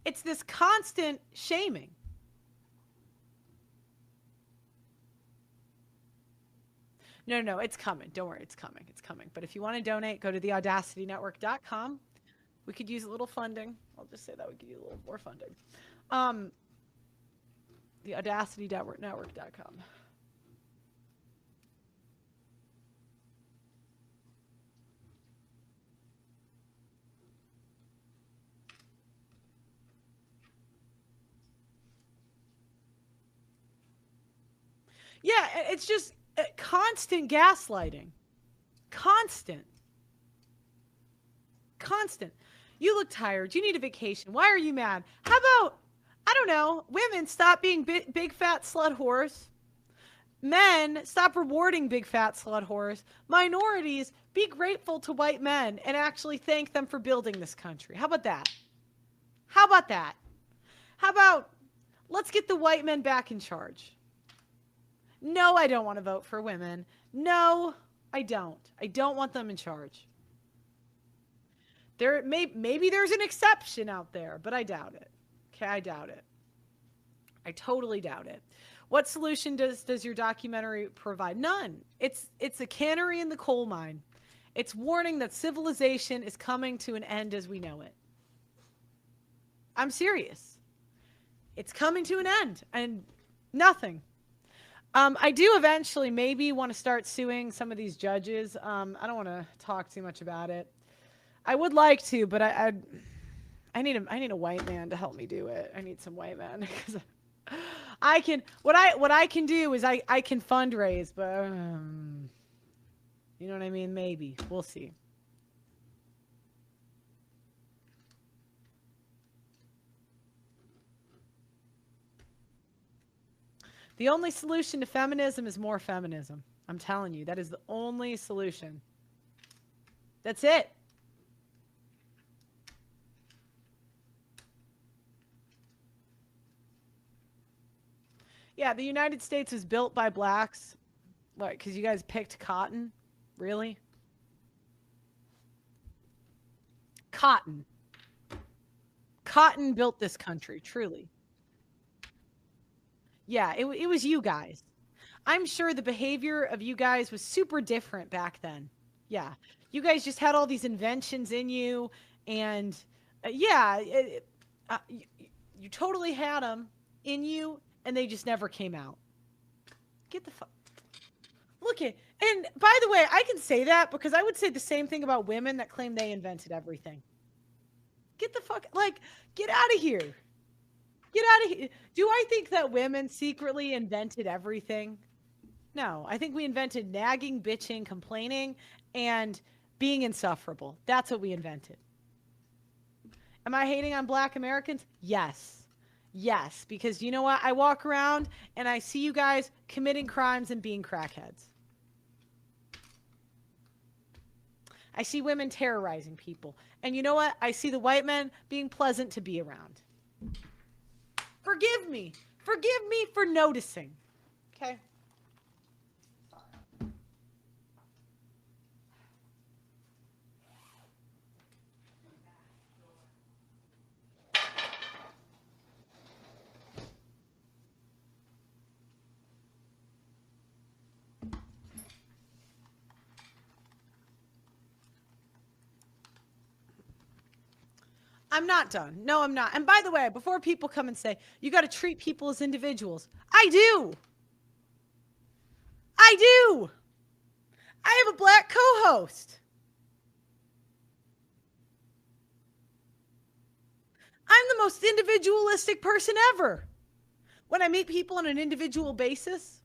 It's this constant shaming. No, it's coming. Don't worry, it's coming. It's coming. But if you want to donate, go to theaudacitynetwork.com. We could use a little funding. I'll just say that we could use a little more funding. Theaudacitynetwork.com. Yeah, it's just constant gaslighting. Constant. Constant. You look tired. You need a vacation. Why are you mad? How about, I don't know, women stop being big fat slut whores. Men, stop rewarding big fat slut whores. Minorities, be grateful to white men and actually thank them for building this country. How about that? How about that? How about, let's get the white men back in charge. No, I don't want to vote for women. No, I don't. I don't want them in charge. Maybe there's an exception out there, but I doubt it. Okay, I doubt it. I totally doubt it. What solution does your documentary provide? None. It's a canary in the coal mine. It's warning that civilization is coming to an end as we know it. I'm serious. It's coming to an end and nothing. I do eventually maybe want to start suing some of these judges. I don't want to talk too much about it. I would like to, but I need a white man to help me do it. I need some white men because I can what I can do is I can fundraise, but you know what I mean? Maybe. We'll see. The only solution to feminism is more feminism. I'm telling you, that is the only solution. That's it. Yeah, the United States was built by blacks. What, because you guys picked cotton? Really? Cotton. Cotton built this country, truly. Yeah, it was you guys. I'm sure the behavior of you guys was super different back then. Yeah. You guys just had all these inventions in you. And yeah, you totally had them in you, and they just never came out. Get the fuck. Look at, and by the way, I can say that because I would say the same thing about women that claim they invented everything. Get the fuck, like, get out of here. Get out of here. Do I think that women secretly invented everything? No, I think we invented nagging, bitching, complaining, and being insufferable. That's what we invented. Am I hating on black Americans? Yes. Yes, because you know what? I walk around and I see you guys committing crimes and being crackheads. I see women terrorizing people. And you know what? I see the white men being pleasant to be around. Forgive me. Forgive me for noticing. Okay? I'm not done. No, I'm not. And by the way, before people come and say, you got to treat people as individuals, I do. I do. I have a black co-host. I'm the most individualistic person ever. When I meet people on an individual basis.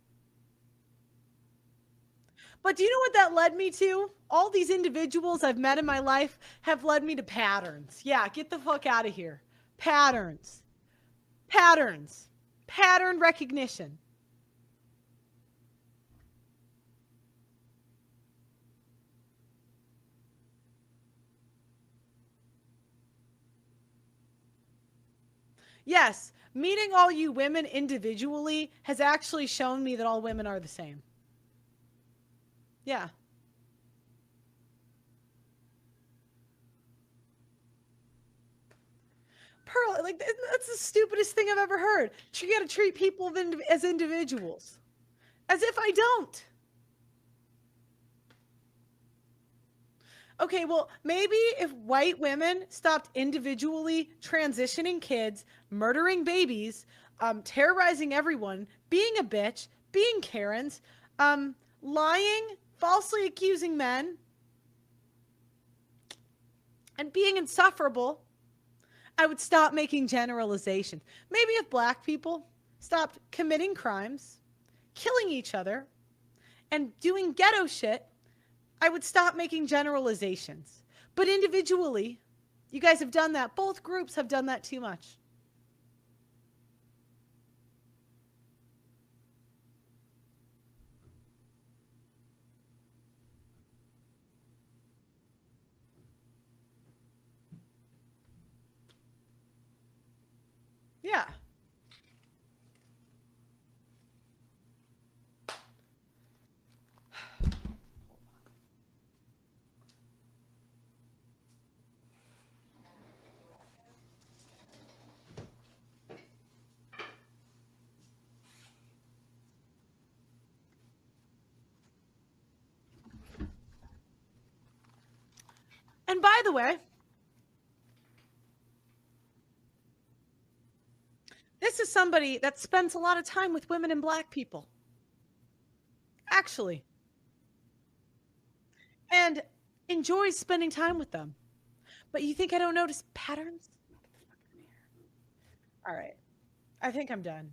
But do you know what that led me to? All these individuals I've met in my life have led me to patterns. Yeah, get the fuck out of here. Patterns. Patterns. Pattern recognition. Yes, meeting all you women individually has actually shown me that all women are the same. Yeah. Pearl, like, that's the stupidest thing I've ever heard. You got to treat people as individuals. As if I don't. Okay, well, maybe if white women stopped individually transitioning kids, murdering babies, terrorizing everyone, being a bitch, being Karens, lying, falsely accusing men, and being insufferable, I would stop making generalizations. Maybe if black people stopped committing crimes, killing each other and doing ghetto shit, I would stop making generalizations. But individually, you guys have done that. Both groups have done that too much. Yeah. And by the way, this is somebody that spends a lot of time with women and black people. Actually. And enjoys spending time with them. But you think I don't notice patterns? All right. I think I'm done.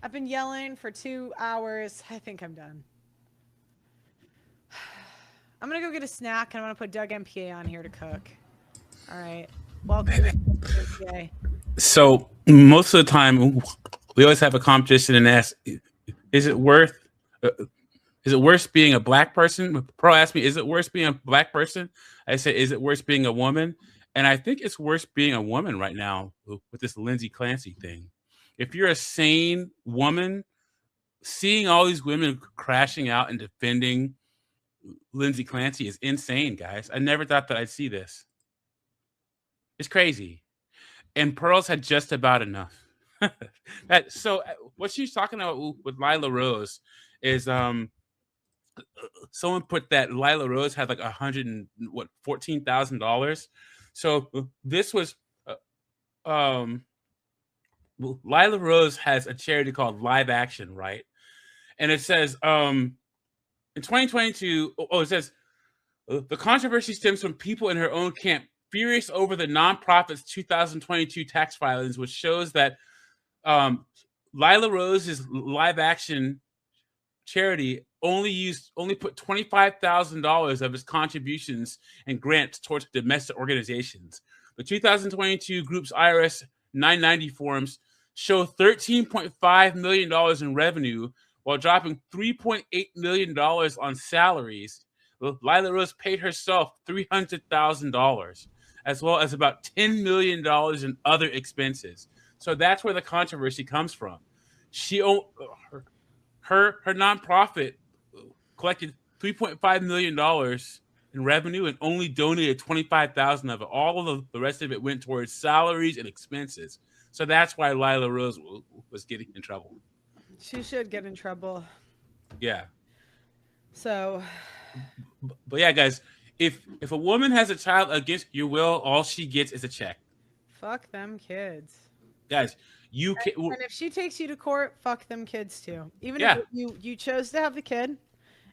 I've been yelling for 2 hours. I think I'm done. I'm going to go get a snack, and I'm going to put Doug MPA on here to cook. All right. Welcome to MPA. So most of the time, we always have a competition and ask, is it worth being a black person? Pro asked me, is it worse being a black person? I said, is it worse being a woman? And I think it's worse being a woman right now with this Lindsay Clancy thing. If you're a sane woman, seeing all these women crashing out and defending Lindsay Clancy is insane, guys. I never thought that I'd see this. It's crazy. And Pearl's had just about enough. So what she's talking about with Lila Rose is someone put that Lila Rose had like $14,000. So this was Lila Rose has a charity called Live Action, right? And it says in 2022, it says the controversy stems from people in her own camp furious over the nonprofit's 2022 tax filings, which shows that Lila Rose's Live Action charity only put $25,000 of its contributions and grants towards domestic organizations. The 2022 group's IRS 990 forms show $13.5 million in revenue while dropping $3.8 million on salaries. Lila Rose paid herself $300,000, as well as about $10 million in other expenses. So that's where the controversy comes from. Her nonprofit collected $3.5 million in revenue and only donated $25,000 of it. All of the rest of it went towards salaries and expenses. So that's why Lila Rose was getting in trouble. She should get in trouble. Yeah. So. But yeah, guys, if a woman has a child against your will, all she gets is a check. Fuck them kids. Guys, you can. And if she takes you to court, fuck them kids too. Even if you chose to have the kid,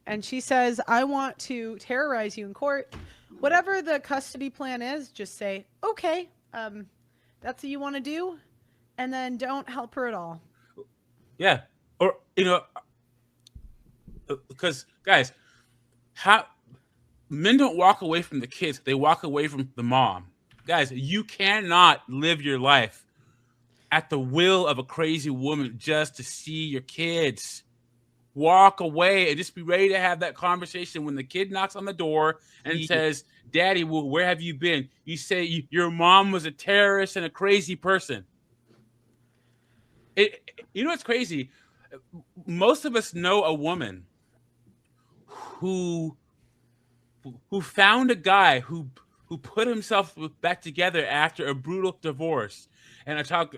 and she says, I want to terrorize you in court, whatever the custody plan is, just say, okay, that's what you want to do, and then don't help her at all. Yeah. Or, because, guys, men don't walk away from the kids. They walk away from the mom. Guys, you cannot live your life at the will of a crazy woman just to see your kids. Walk away and just be ready to have that conversation when the kid knocks on the door and says, Daddy, well, where have you been? You say your mom was a terrorist and a crazy person. You know what's crazy? Most of us know a woman who found a guy who put himself back together after a brutal divorce and a child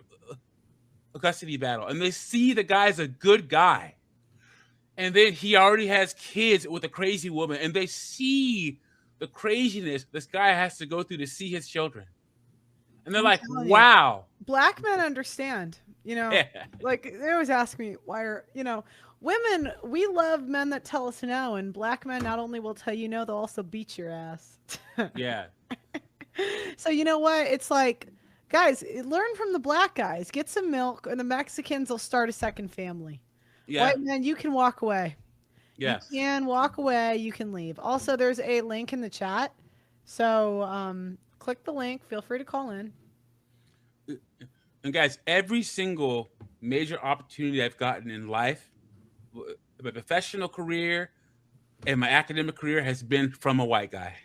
custody battle, and they see the guy's a good guy, and then he already has kids with a crazy woman, and they see the craziness this guy has to go through to see his children, and they're like, wow. Black men understand, like they always ask me why are women, we love men that tell us no, and black men not only will tell you no, they'll also beat your ass. Yeah. So you know what? It's like, guys, learn from the black guys. Get some milk, and the Mexicans will start a second family. Yeah. White men, you can walk away. Yes. You can walk away. You can leave. Also, there's a link in the chat. So click the link. Feel free to call in. And guys, every single major opportunity I've gotten in life, my professional career and my academic career, has been from a white guy.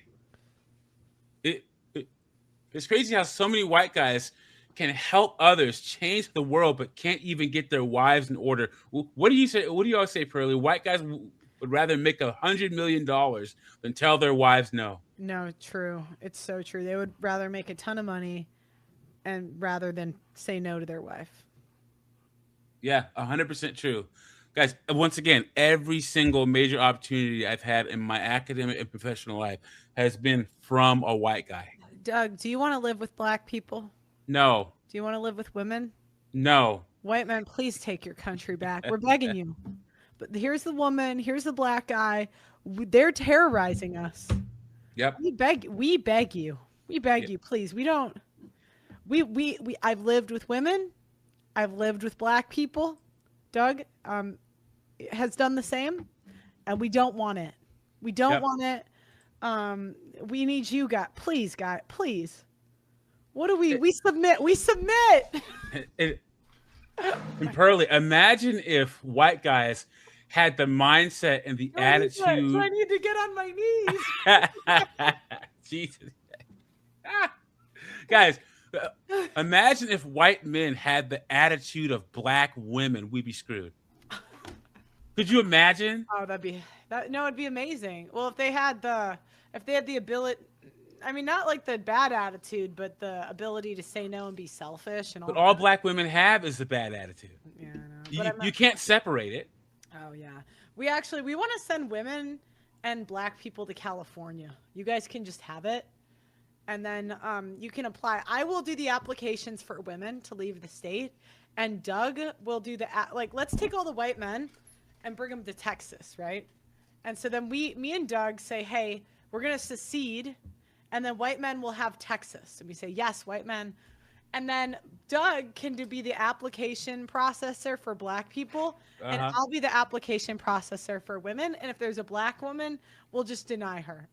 It's crazy how so many white guys can help others change the world, but can't even get their wives in order. What do you say? What do you always say, Pearly? White guys would rather make $100 million than tell their wives no. No, true. It's so true. They would rather make a ton of money and rather than say no to their wife. Yeah, 100% true. Guys, once again, every single major opportunity I've had in my academic and professional life has been from a white guy. Doug, do you want to live with black people? No. Do you want to live with women? No. White men, please take your country back. We're begging you. But here's the woman, here's the black guy. They're terrorizing us. Yep. We beg you. We beg you, please. We don't. I've lived with women. I've lived with black people. Doug has done the same, and we don't want it. We don't want it. We need you, guys. Please, guys. Please. What do we submit? We submit. And Pearly, imagine if white guys had the mindset and the attitude. Do I need to get on my knees? Jesus. Guys, imagine if white men had the attitude of black women. We'd be screwed. Could you imagine? Oh, it'd be amazing. Well, if they had the ability, I mean, not like the bad attitude, but the ability to say no and be selfish and all. But all black women have is the bad attitude. Yeah, I know. You can't separate it. Oh yeah, we want to send women and black people to California. You guys can just have it, and then you can apply. I will do the applications for women to leave the state, and Doug will do let's take all the white men and bring them to Texas, right? And so then me and Doug say, hey, we're gonna secede, and then white men will have Texas, and we say yes, white men. And then Doug can be the application processor for black people, and I'll be the application processor for women. And if there's a black woman, we'll just deny her.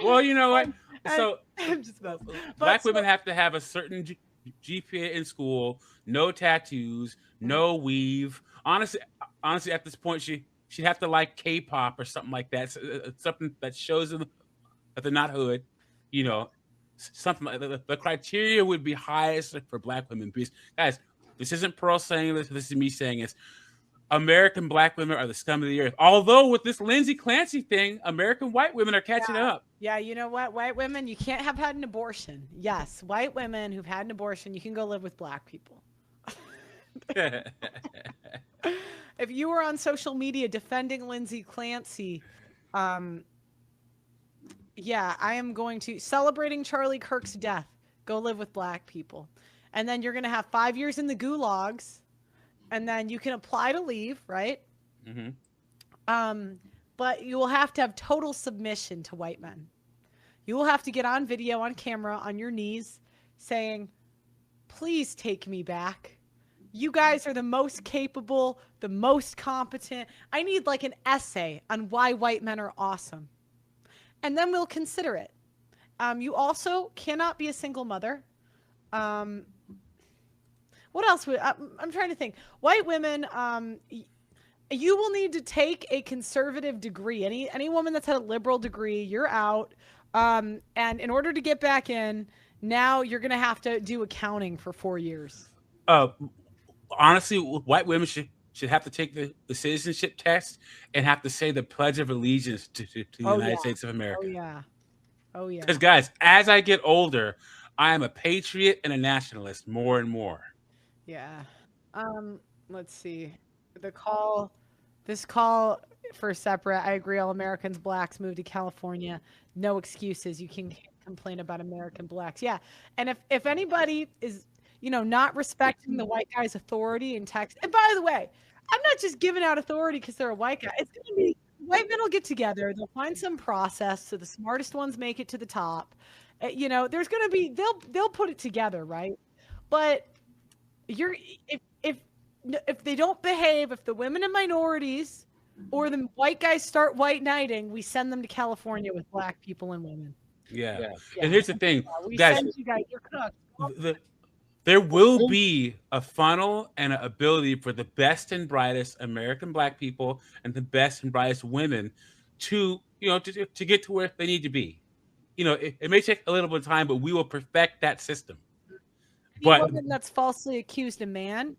Well, you know what? So I'm just messing. Black women have to have a certain GPA in school, no tattoos, no weave. Honestly, at this point, she'd have to like K-pop or something like that. Something that shows them that they're not hood, you know. Something like that. The criteria would be highest for black women. Because, guys, this isn't Pearl saying this. This is me saying this. American black women are the scum of the earth. Although with this Lindsay Clancy thing, American white women are catching up. Yeah, you know what? White women, you can't have had an abortion. Yes, white women who've had an abortion, you can go live with black people. If you were on social media defending Lindsay Clancy, yeah, I am going to celebrating Charlie Kirk's death. Go live with black people. And then you're going to have 5 years in the gulags, and then you can apply to leave, right? Mm-hmm. But you will have to have total submission to white men. You will have to get on video, on camera, on your knees saying, please take me back. You guys are the most capable, the most competent. I need like an essay on why white men are awesome. And then we'll consider it. You also cannot be a single mother. What else? I'm trying to think. White women, you will need to take a conservative degree. Any woman that's had a liberal degree, you're out. And in order to get back in, now you're going to have to do accounting for 4 years. Honestly, white women should have to take the citizenship test and have to say the Pledge of Allegiance to the United States of America. Oh, yeah. Oh, yeah. Because, guys, as I get older, I am a patriot and a nationalist more and more. Yeah. Let's see. This call for separate. I agree. All Americans, blacks move to California. No excuses. You can complain about American blacks. Yeah. And if anybody is, not respecting the white guy's authority in Texas. And by the way, I'm not just giving out authority because they're a white guy. It's going to be white men will get together. They'll find some process so the smartest ones make it to the top. There's going to be they'll put it together, right? But if if they don't behave, if the women and minorities or the white guys start white knighting, we send them to California with black people and women. Yeah. And here's the thing, We guys. send you guys, you're cooked. There will be a funnel and an ability for the best and brightest American black people and the best and brightest women to, to get to where they need to be. It may take a little bit of time, but we will perfect that system. Any woman that's falsely accused a man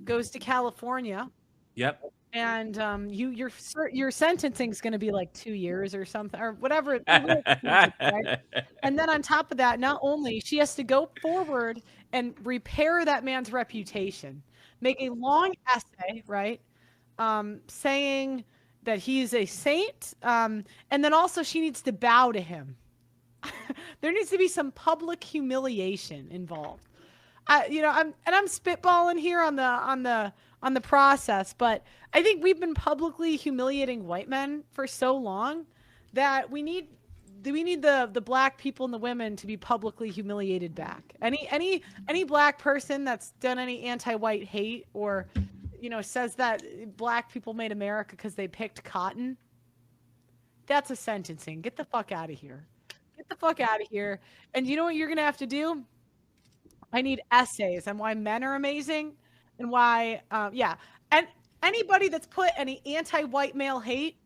goes to California. Yep. And your sentencing is going to be like 2 years or something or whatever. Right? And then on top of that, not only she has to go forward and repair that man's reputation, make a long essay, right, saying that he's a saint, and then also she needs to bow to him. There needs to be some public humiliation involved. I'm spitballing here on the process, but I think we've been publicly humiliating white men for so long that we need the black people and the women to be publicly humiliated back. Any black person that's done any anti-white hate or says that black people made America because they picked cotton, that's a sentencing. Get the fuck out of here. Get the fuck out of here. And you know what you're gonna have to do? I need essays on why men are amazing and why, and anybody that's put any anti-white male hate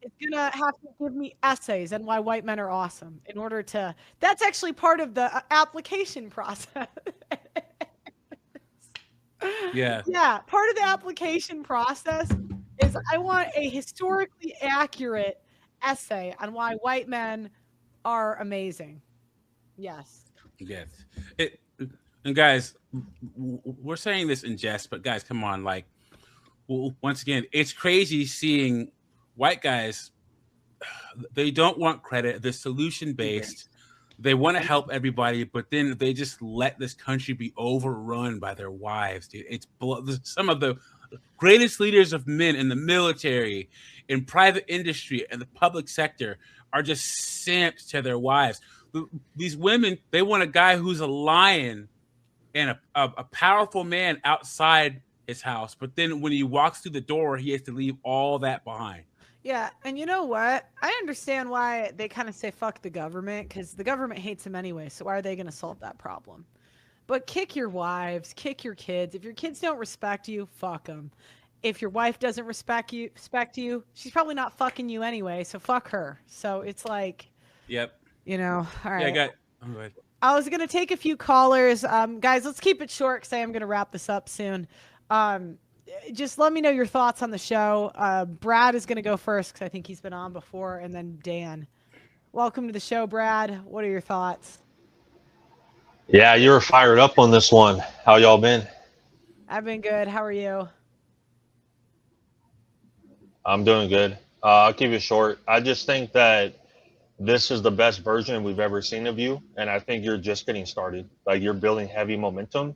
is gonna have to give me essays on why white men are awesome in order to. That's actually part of the application process. Yeah. Yeah, part of the application process is I want a historically accurate essay on why white men are amazing. Yes. Yes. And guys, we're saying this in jest, but guys, come on. Like, once again, it's crazy seeing white guys. They don't want credit. They're solution-based. They want to help everybody, but then they just let this country be overrun by their wives, dude. It's some of the greatest leaders of men in the military, in private industry, and the public sector are just simped to their wives. These women, they want a guy who's a lion and a powerful man outside his house. But then when he walks through the door, he has to leave all that behind. Yeah, and you know what? I understand why they kind of say fuck the government, because the government hates them anyway, so why are they going to solve that problem? But kick your wives, kick your kids. If your kids don't respect you, fuck them. If your wife doesn't respect you, she's probably not fucking you anyway, so fuck her. So it's like... Yep. All right. Yeah, I was going to take a few callers. Guys, let's keep it short because I am going to wrap this up soon. Just let me know your thoughts on the show. Brad is going to go first because I think he's been on before, and then Dan. Welcome to the show, Brad. What are your thoughts? Yeah, you were fired up on this one. How y'all been? I've been good. How are you? I'm doing good. I'll keep it short. I just think that this is the best version we've ever seen of you, and I think you're just getting started. Like, you're building heavy momentum,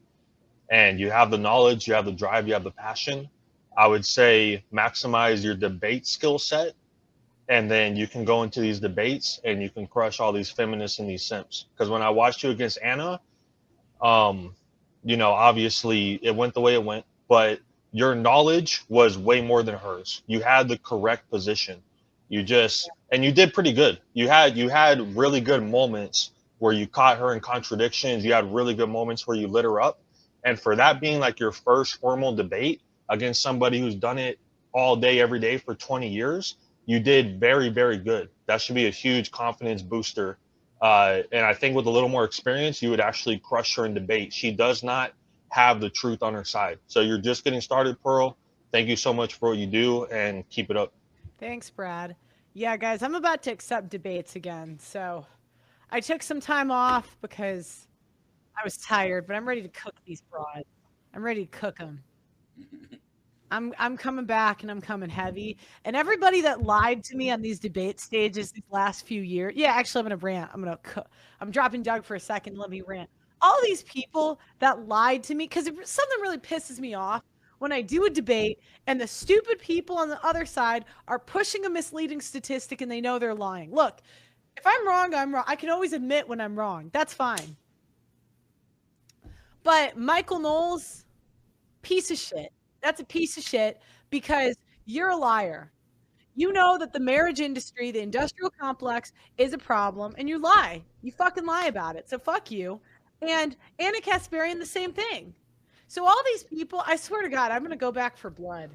and you have the knowledge, you have the drive, you have the passion. I would say maximize your debate skill set, and then you can go into these debates and you can crush all these feminists and these simps. Because when I watched you against Anna, obviously it went the way it went, but your knowledge was way more than hers. You had the correct position. And you did pretty good. You had really good moments where you caught her in contradictions. You had really good moments where you lit her up. And for that being like your first formal debate against somebody who's done it all day, every day for 20 years, you did very, very good. That should be a huge confidence booster. And I think with a little more experience, you would actually crush her in debate. She does not have the truth on her side. So you're just getting started, Pearl. Thank you so much for what you do, and keep it up. Thanks, Brad. Yeah, guys, I'm about to accept debates again. So I took some time off because I was tired, but I'm ready to cook these broads. I'm ready to cook them. I'm coming back, and I'm coming heavy. And everybody that lied to me on these debate stages these last few years. Yeah, actually, I'm going to rant. I'm dropping Doug for a second. Let me rant. All these people that lied to me, because something really pisses me off when I do a debate and the stupid people on the other side are pushing a misleading statistic and they know they're lying. Look, if I'm wrong, I'm wrong. I can always admit when I'm wrong. That's fine. But Michael Knowles, piece of shit. That's a piece of shit because you're a liar. You know that the marriage industry, the industrial complex is a problem, and you lie. You fucking lie about it. So fuck you. And Anna Kasparian, the same thing. So all these people, I swear to God, I'm going to go back for blood.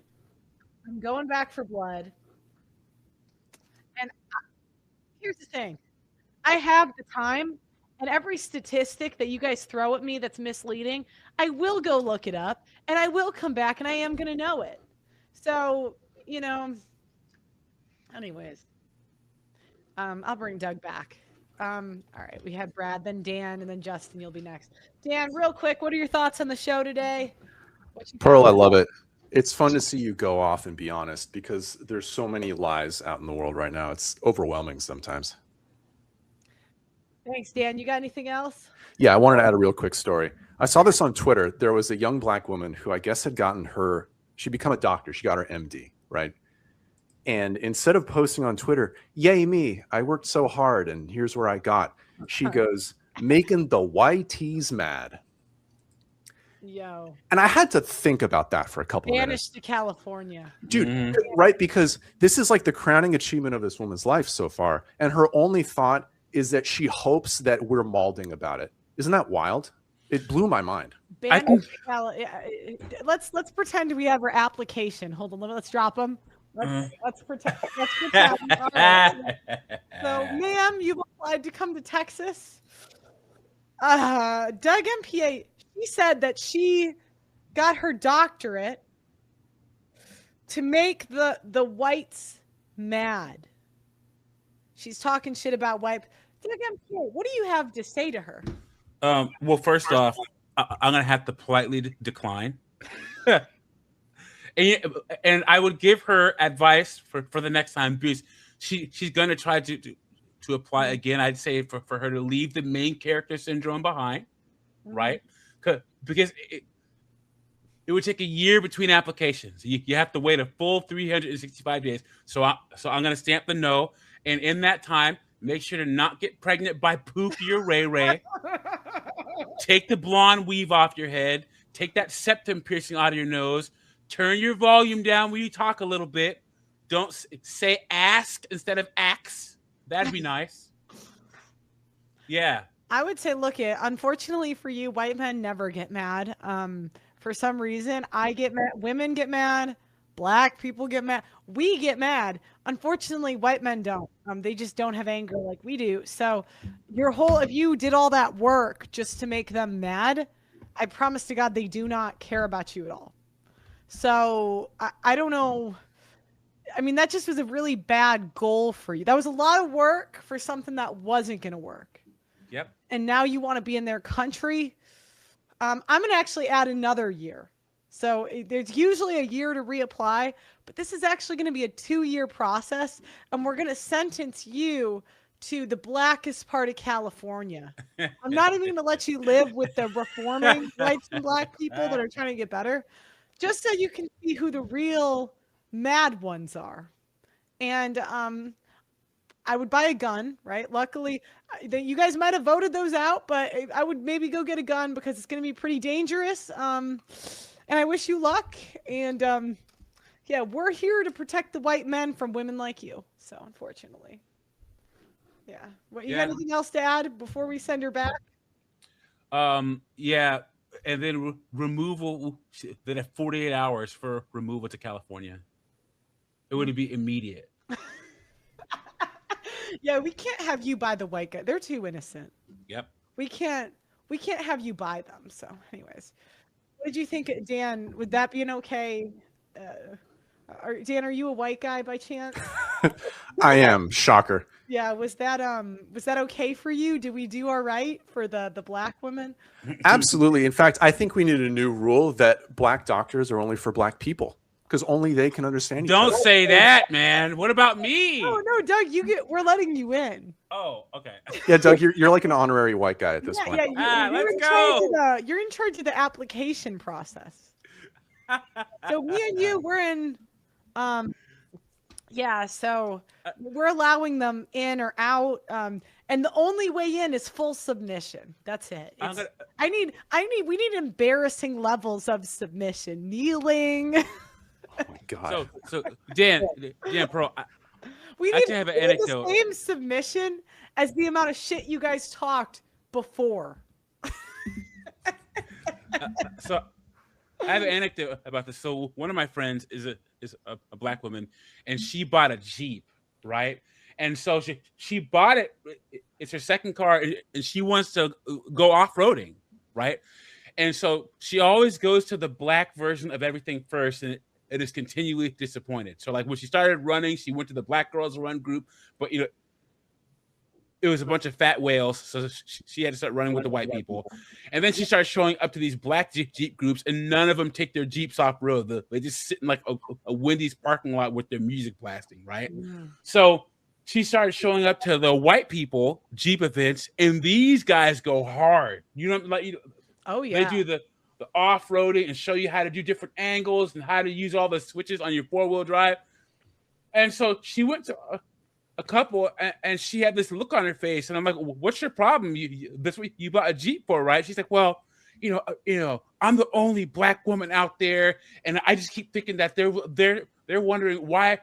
I'm going back for blood. And here's the thing. I have the time, and every statistic that you guys throw at me that's misleading, I will go look it up, and I will come back, and I am going to know it. So, you know, anyways, I'll bring Doug back. All right, we had Brad, then Dan, and then Justin. You'll be next. Dan, real quick, what are your thoughts on the show today? Pearl, I love it. It's fun to see you go off and be honest because there's so many lies out in the world right now. It's overwhelming sometimes. Thanks, Dan. You got anything else? Yeah, I wanted to add a real quick story. I saw this on Twitter. There was a young black woman who I guess had gotten she become a doctor. She got her MD, right? And instead of posting on Twitter, yay me, I worked so hard and here's where I got, she goes, making the YTs mad. Yo. And I had to think about that for a couple of minutes. Banished to California. Dude, right? Because this is like the crowning achievement of this woman's life so far. And her only thought is that she hopes that we're malding about it. Isn't that wild? It blew my mind. Let's pretend we have her application. Hold on, let's drop them. Let's pretend. All right. So, ma'am, you've applied to come to Texas. Doug MPA, she said that she got her doctorate to make the whites mad. She's talking shit about white. Doug MPA, what do you have to say to her? Well, first off, I'm gonna have to politely decline. And I would give her advice for the next time because she's gonna try to apply again. I'd say for her to leave the main character syndrome behind, right? Because it would take a year between applications. You have to wait a full 365 days. So I'm gonna stamp the no, and in that time, make sure to not get pregnant by Pookie or Ray Ray. Take the blonde weave off your head. Take that septum piercing out of your nose. Turn your volume down when you talk a little bit. Don't say ask instead of ax. That'd be nice. Yeah. I would say, look, unfortunately for you, white men never get mad. For some reason, I get mad. Women get mad. Black people get mad. We get mad. Unfortunately, white men don't. They just don't have anger like we do. So if you did all that work just to make them mad, I promise to God they do not care about you at all. So I don't know. I mean, that just was a really bad goal for you. That was a lot of work for something that wasn't going to work. Yep. And now you want to be in their country. I'm going to actually add another year. So there's usually a year to reapply, but this is actually going to be a 2-year process. And we're going to sentence you to the blackest part of California. I'm not even going to let you live with the reforming whites and black people that are trying to get better, just so you can see who the real mad ones are. And I would buy a gun, right? Luckily, you guys might have voted those out, but I would maybe go get a gun because it's going to be pretty dangerous. And I wish you luck. And yeah, we're here to protect the white men from women like you. So unfortunately. Yeah. What, you got anything else to add before we send her back? Yeah. And then removal, then at 48 hours for removal to California. It would be immediate. Yeah, we can't have you buy the white guy. They're too innocent. Yep. We can't have you buy them. So anyways, what did you think, Dan? Would that be an okay? Dan, are you a white guy by chance? I am. Shocker. Yeah, was that okay for you? Did we do all right for the black women? Absolutely. In fact, I think we need a new rule that black doctors are only for black people because only they can understand each other. Don't say that, man. What about me? No, Doug, we're letting you in. Oh, okay. Yeah, Doug, you're like an honorary white guy at this point. Yeah, let's go. You're in charge of the application process. So me and you, we're in Yeah, so we're allowing them in or out, and the only way in is full submission. That's it. We need embarrassing levels of submission, kneeling. Oh my God. So Dan Pro, We I need actually have an anecdote. the same submission as the amount of shit you guys talked before. So I have an anecdote about this. So one of my friends is a black woman, and she bought a Jeep, right? And so she bought it. It's her second car, and she wants to go off roading, right? And so she always goes to the black version of everything first, and it is continually disappointed. So like when she started running, she went to the Black Girls Run group, but it was a bunch of fat whales, so she had to start running with the white people. And then she started showing up to these black Jeep groups, and none of them take their Jeeps off road. They just sit in like a Wendy's parking lot with their music blasting, right? So she started showing up to the white people Jeep events, and these guys go hard. Oh yeah, they do the off-roading and show you how to do different angles and how to use all the switches on your four-wheel drive. And so she went to a couple, and she had this look on her face, and I'm like, "What's your problem? This what you bought a Jeep for, right?" She's like, "Well, I'm the only black woman out there, and I just keep thinking that they're wondering why,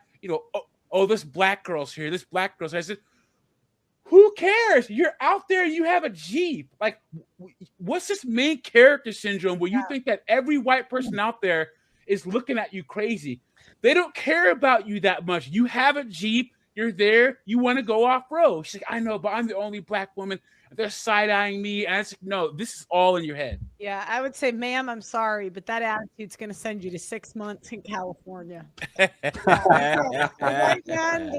this black girl's here, this black girl's." I said, "Who cares? You're out there. You have a Jeep. Like, what's this main character syndrome where you think that every white person out there is looking at you crazy? They don't care about you that much. You have a Jeep. You're there. You want to go off road." She's like, "I know, but I'm the only black woman. They're side-eyeing me." And I was like, "No, this is all in your head." Yeah, I would say, ma'am, I'm sorry, but that attitude's going to send you to 6 months in California. The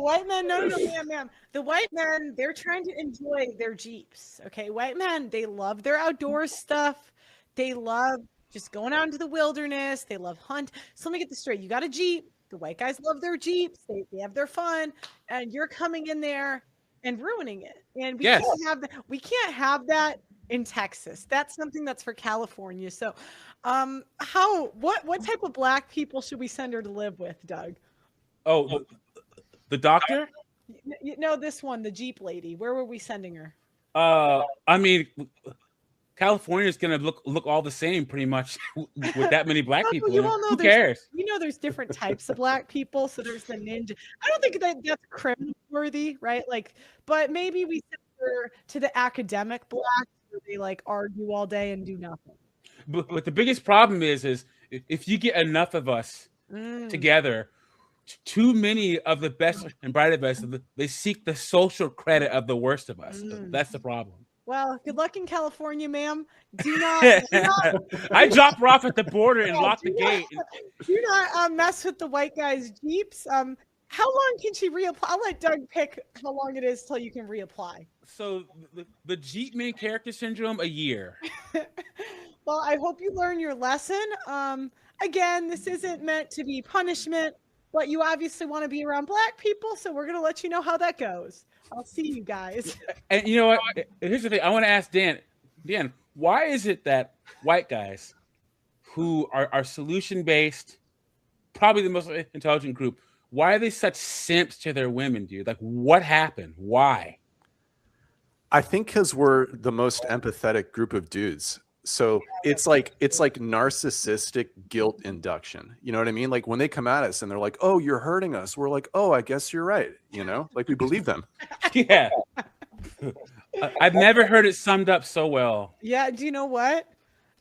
white men, no, ma'am. The white men, they're trying to enjoy their Jeeps. Okay, white men, they love their outdoor stuff. They love just going out into the wilderness. They love hunt. So let me get this straight. You got a Jeep. The white guys love their Jeeps. They have their fun, and you're coming in there and ruining it. And we can't have that. We can't have that in Texas. That's something that's for California. So, what type of black people should we send her to live with, Doug? Oh, the doctor? No, this one, the Jeep lady. Where were we sending her? I mean, California is going to look all the same pretty much with that many black people. Who cares? There's different types of black people. So there's the ninja. I don't think that's criminal worthy, right? Like, but maybe we send her to the academic blacks where they like argue all day and do nothing. But the biggest problem is if you get enough of us together, too many of the best and brightest of us, they seek the social credit of the worst of us. That's the problem. Well, good luck in California, ma'am. Do not. I drop her off at the border and lock the gate. Do not mess with the white guy's Jeeps. How long can she reapply? I'll let Doug pick how long it is till you can reapply. So the Jeep main character syndrome, a year. Well, I hope you learn your lesson. Again, this isn't meant to be punishment, but you obviously want to be around black people, so we're going to let you know how that goes. I'll see you guys. And you know what? Here's the thing. I want to ask Dan. Dan, why is it that white guys who are solution-based, probably the most intelligent group, why are they such simps to their women, dude? Like, what happened? Why? I think because we're the most empathetic group of dudes. So it's like narcissistic guilt induction. You know what I mean? Like when they come at us and they're like, "Oh, you're hurting us." We're like, "Oh, I guess you're right." Like we believe them. Yeah. I've never heard it summed up so well. Yeah. Do you know what?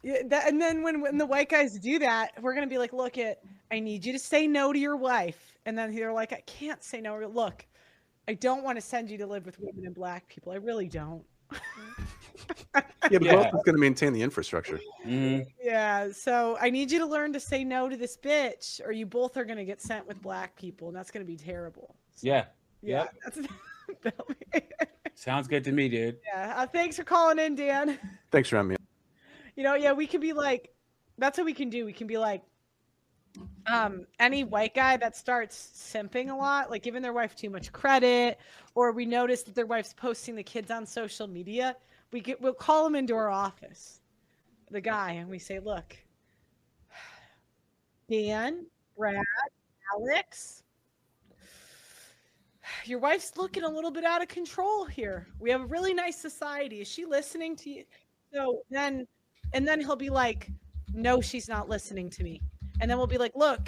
And then when the white guys do that, we're going to be like, "Look, I need you to say no to your wife." And then they're like, "I can't say no. Look, I don't want to send you to live with women and black people. I really don't." Yeah, but both is going to maintain the infrastructure. Yeah, so I need you to learn to say no to this bitch, or you both are going to get sent with black people, and that's going to be terrible. So, yeah. Sounds good to me, dude. Yeah. Thanks for calling in, Dan. Thanks for having me. We could be like, that's what we can do. We can be like, any white guy that starts simping a lot, like giving their wife too much credit, or we notice that their wife's posting the kids on social media, we'll call them into our office, the guy, and we say, "Look, Dan, Brad, Alex, your wife's looking a little bit out of control here. We have a really nice society. Is she listening to you? So then, and then he'll be like, no, she's not listening to me. And then we'll be like, look,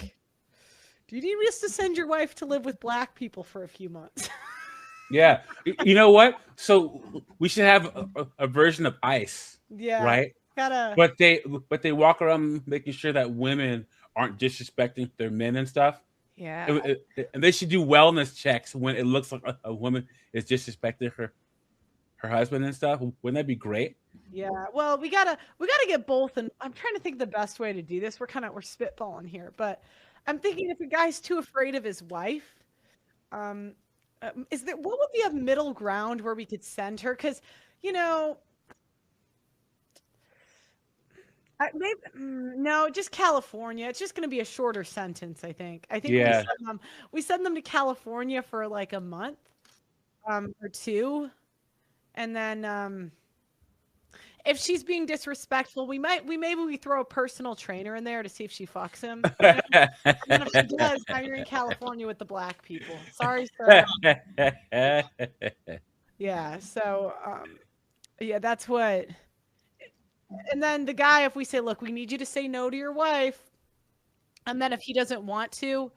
do you need us to send your wife to live with black people for a few months? Yeah. You know what? So we should have a version of ICE. Yeah. Right? Gotta. But they walk around making sure that women aren't disrespecting their men and stuff. Yeah. And they should do wellness checks when it looks like a woman is disrespecting her husband and stuff. Wouldn't that be great? Yeah. Well, we gotta get both. And I'm trying to think the best way to do this. We're spitballing here, but I'm thinking if a guy's too afraid of his wife, what would be a middle ground where we could send her? Because, no, just California. It's just going to be a shorter sentence, I think. Yeah. we send them to California for like a month, or two, and then if she's being disrespectful, maybe we throw a personal trainer in there to see if she fucks him. And then if she does, now you're in California with the black people. Sorry, sir. Yeah. So, yeah, that's what. And then the guy, if we say, look, we need you to say no to your wife, and then if he doesn't want to,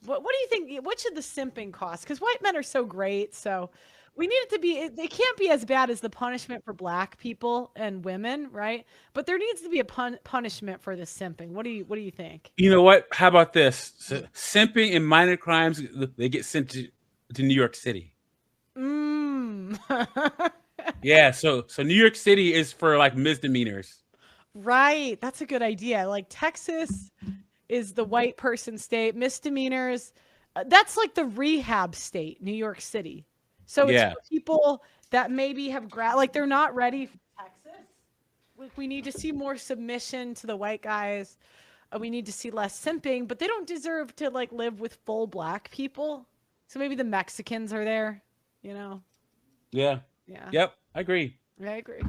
what do you think? What should the simping cost? Because white men are so great, so we need it to be. They can't be as bad as the punishment for black people and women, right? But there needs to be a punishment for the simping. What do you think? You know what? How about this? Simping and minor crimes, they get sent to New York City. Yeah, so New York City is for like misdemeanors. Right. That's a good idea. Like Texas is the white person state. Misdemeanors, that's like the rehab state, New York City. So it's for people that maybe have like they're not ready for Texas. We need to see more submission to the white guys. We need to see less simping, but they don't deserve to like live with full black people. So maybe the Mexicans are there, Yeah. Yeah. Yep. I agree. I agree.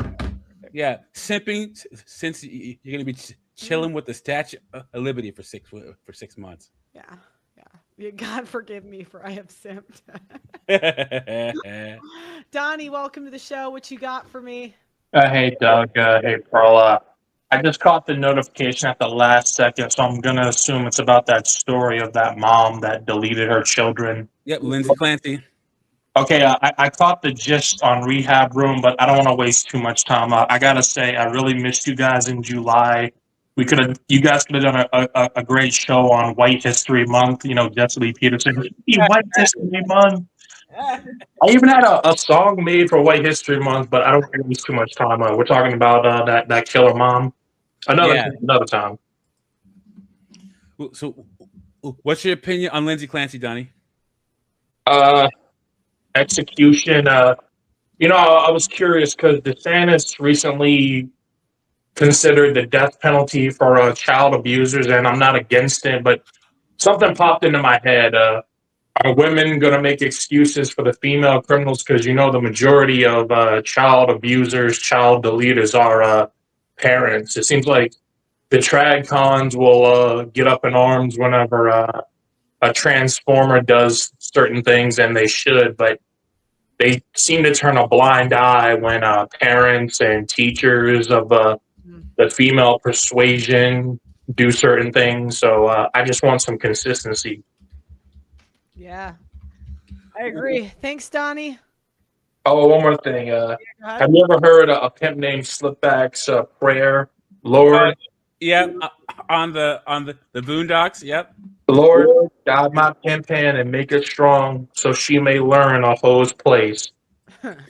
Yeah. Simping, since you're going to be chilling with the Statue of Liberty for 6 months. Yeah. Yeah. God forgive me for I have simped. Donnie, welcome to the show. What you got for me? Hey, Doug. Hey, Pearl. I just caught the notification at the last second, so I'm going to assume it's about that story of that mom that deleted her children. Yep, Lindsay Clancy. Okay, I caught the gist on Rehab Room, but I don't want to waste too much time. I got to say, I really missed you guys in July. You guys could have done a great show on White History Month, Jesse Lee Peterson. White History Month. I even had a song made for White History Month, but I don't want to waste too much time. We're talking about that killer mom. Another time. So, what's your opinion on Lindsay Clancy, Donnie? Execution. I was curious because DeSantis recently considered the death penalty for child abusers, and I'm not against it, but something popped into my head. Are women going to make excuses for the female criminals? Because the majority of child abusers, child deleters are parents. It seems like the trad cons will get up in arms whenever a transformer does certain things, and they should, but they seem to turn a blind eye when parents and teachers of the female persuasion do certain things. So I just want some consistency. Yeah, I agree. Thanks, Donnie. Oh, one more thing. Have you ever heard a pimp named Slipback's prayer? Lord. On the Boondocks. Yep. Lord, guide my pimp hand and make it strong, so she may learn a hoe's place.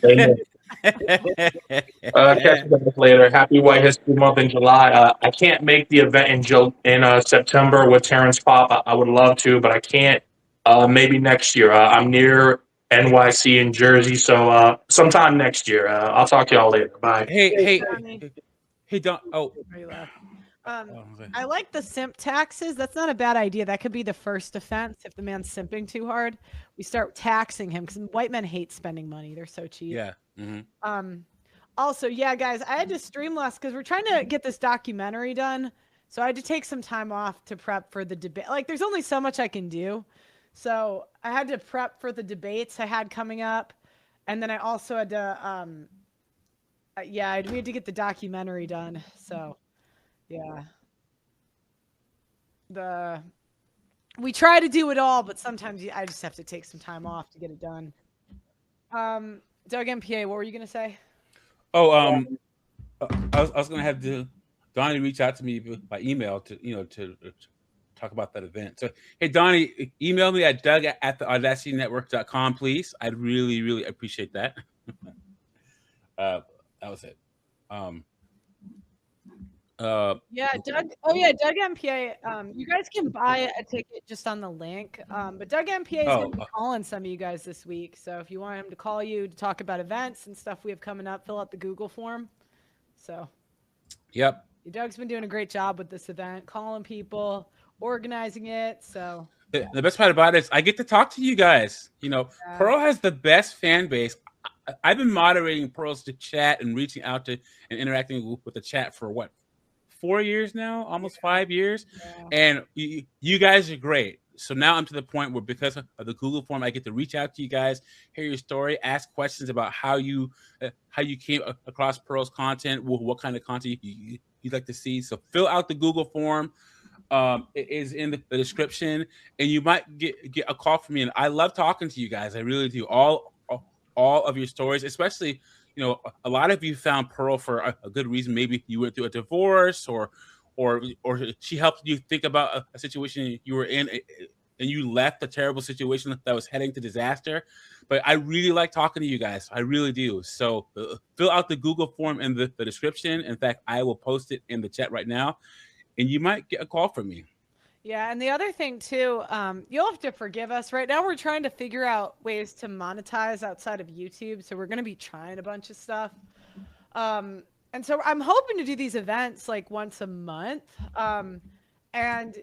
Amen. Catch you guys later. Happy White History Month in July. I can't make the event in September with Terrence Pop. I would love to, but I can't. Maybe next year. I'm near NYC in Jersey, so sometime next year. I'll talk to y'all later. Bye. Hey, Don. Oh. I like the simp taxes. That's not a bad idea. That could be the first offense if the man's simping too hard. We start taxing him because white men hate spending money. They're so cheap. Yeah. Mm-hmm. Also, yeah, guys, I had to stream less because we're trying to get this documentary done. So I had to take some time off to prep for the debate. Like, there's only so much I can do. So I had to prep for the debates I had coming up, and then I also had to, yeah, we had to get the documentary done. So, yeah, we try to do it all, but sometimes I just have to take some time off to get it done. Doug MPA, what were you gonna say? Oh, I was gonna have Donnie reach out to me by email to talk about that event. So, hey, Donnie, email me at doug@theaudacitynetwork.com, please. I'd really, really appreciate that. That was it. Yeah, Doug. Oh, yeah, Doug MPA. You guys can buy a ticket just on the link. But Doug MPA is going to be calling some of you guys this week. So if you want him to call you to talk about events and stuff we have coming up, fill out the Google form. So. Yep. Doug's been doing a great job with this event, calling people, organizing it. So. The best part about it is I get to talk to you guys. Pearl has the best fan base. I've been moderating Pearl's to chat and reaching out to and interacting with the chat for what, 4 years now, almost 5 years, and you guys are great. So now I'm to the point where, because of the Google form, I get to reach out to you guys, hear your story, ask questions about how you came across Pearl's content, what kind of content you'd like to see. So fill out the Google form. It is in the description, and you might get a call from me. And I love talking to you guys. I really do. All of your stories, especially, a lot of you found Pearl for a good reason. Maybe you went through a divorce, or she helped you think about a situation you were in, and you left a terrible situation that was heading to disaster. But I really like talking to you guys. I really do. So fill out the Google form in the description. In fact, I will post it in the chat right now, and you might get a call from me. Yeah, and the other thing too, you'll have to forgive us. Right now, we're trying to figure out ways to monetize outside of YouTube, so we're going to be trying a bunch of stuff. And so I'm hoping to do these events like once a month. And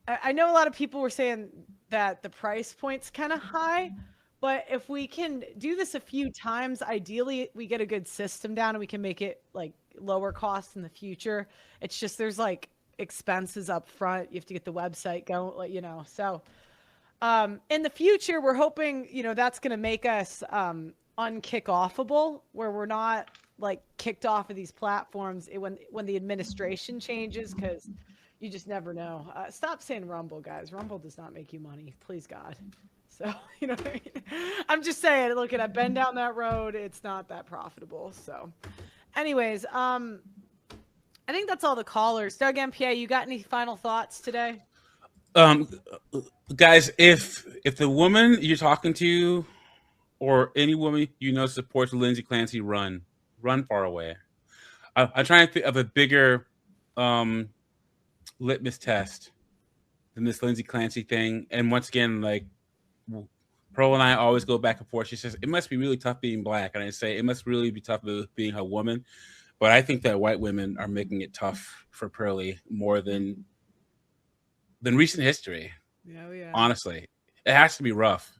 I know a lot of people were saying that the price point's kind of high, but if we can do this a few times, ideally we get a good system down and we can make it like lower cost in the future. It's just there's like expenses up front. You have to get the website going, so in the future we're hoping that's going to make us unkick-offable, where we're not like kicked off of these platforms when the administration changes, because you just never know. Stop saying Rumble, guys. Rumble does not make you money, please God. So you know what I mean? I'm just saying, look, I've been down that road. It's not that profitable. So anyways, I think that's all the callers. Doug MPA, you got any final thoughts today? Guys, if the woman you're talking to, or any woman supports Lindsay Clancy, run far away. I'm trying to think of a bigger litmus test than this Lindsay Clancy thing. And once again, like, Pearl and I always go back and forth. She says it must be really tough being black, and I say it must really be tough being a woman. But I think that white women are making it tough for Pearly more than recent history. Yeah. Honestly, it has to be rough.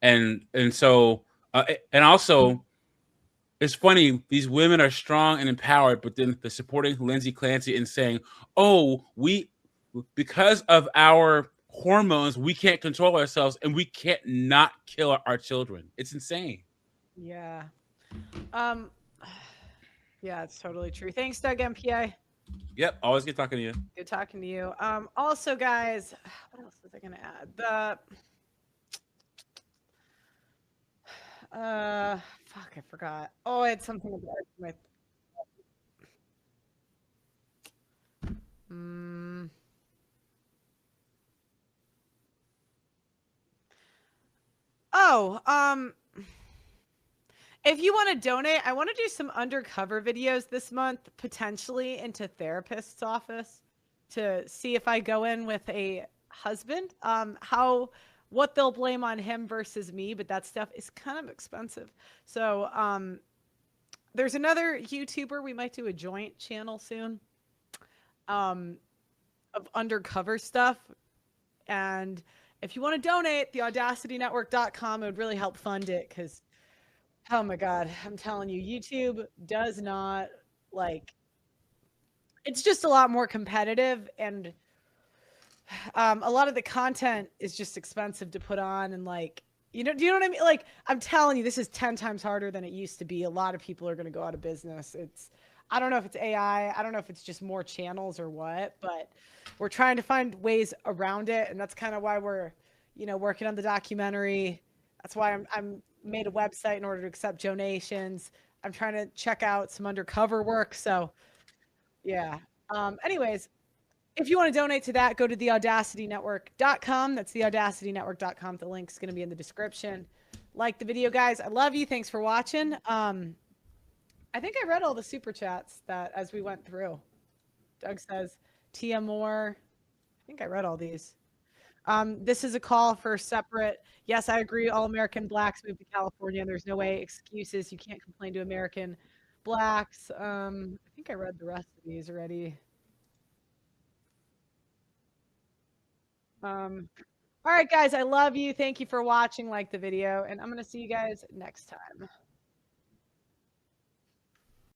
And so and also, it's funny, these women are strong and empowered, but then they're supporting Lindsay Clancy and saying, "Oh, because of our hormones, we can't control ourselves, and we can't not kill our children." It's insane. Yeah. Yeah, it's totally true. Thanks, Doug MPA. Yep, always good talking to you. Good talking to you. Also, guys, what else was I going to add? Fuck, I forgot. Oh, I had something about my. If you want to donate, I want to do some undercover videos this month, potentially into therapist's office, to see if I go in with a husband, what they'll blame on him versus me, but that stuff is kind of expensive. So there's another YouTuber, we might do a joint channel soon of undercover stuff. And if you want to donate, theaudacitynetwork.com, it would really help fund it, because oh my God, I'm telling you, YouTube does not, like, it's just a lot more competitive, and a lot of the content is just expensive to put on, and like, do you know what I mean? Like, I'm telling you, this is 10 times harder than it used to be. A lot of people are going to go out of business. I don't know if it's AI. I don't know if it's just more channels or what, but we're trying to find ways around it. And that's kind of why we're, working on the documentary. That's why I'm made a website in order to accept donations. I'm trying to check out some undercover work. So yeah. Anyways, if you want to donate to that, go to theaudacitynetwork.com. That's theaudacitynetwork.com. The link's going to be in the description. Like the video, guys. I love you. Thanks for watching. I think I read all the super chats that as we went through. Doug says, Tia Moore. I think I read all these. This is a call for separate. Yes, I agree. All American blacks move to California. There's no way excuses. You can't complain to American blacks. I think I read the rest of these already. All right, guys, I love you. Thank you for watching. Like the video, and I'm going to see you guys next time.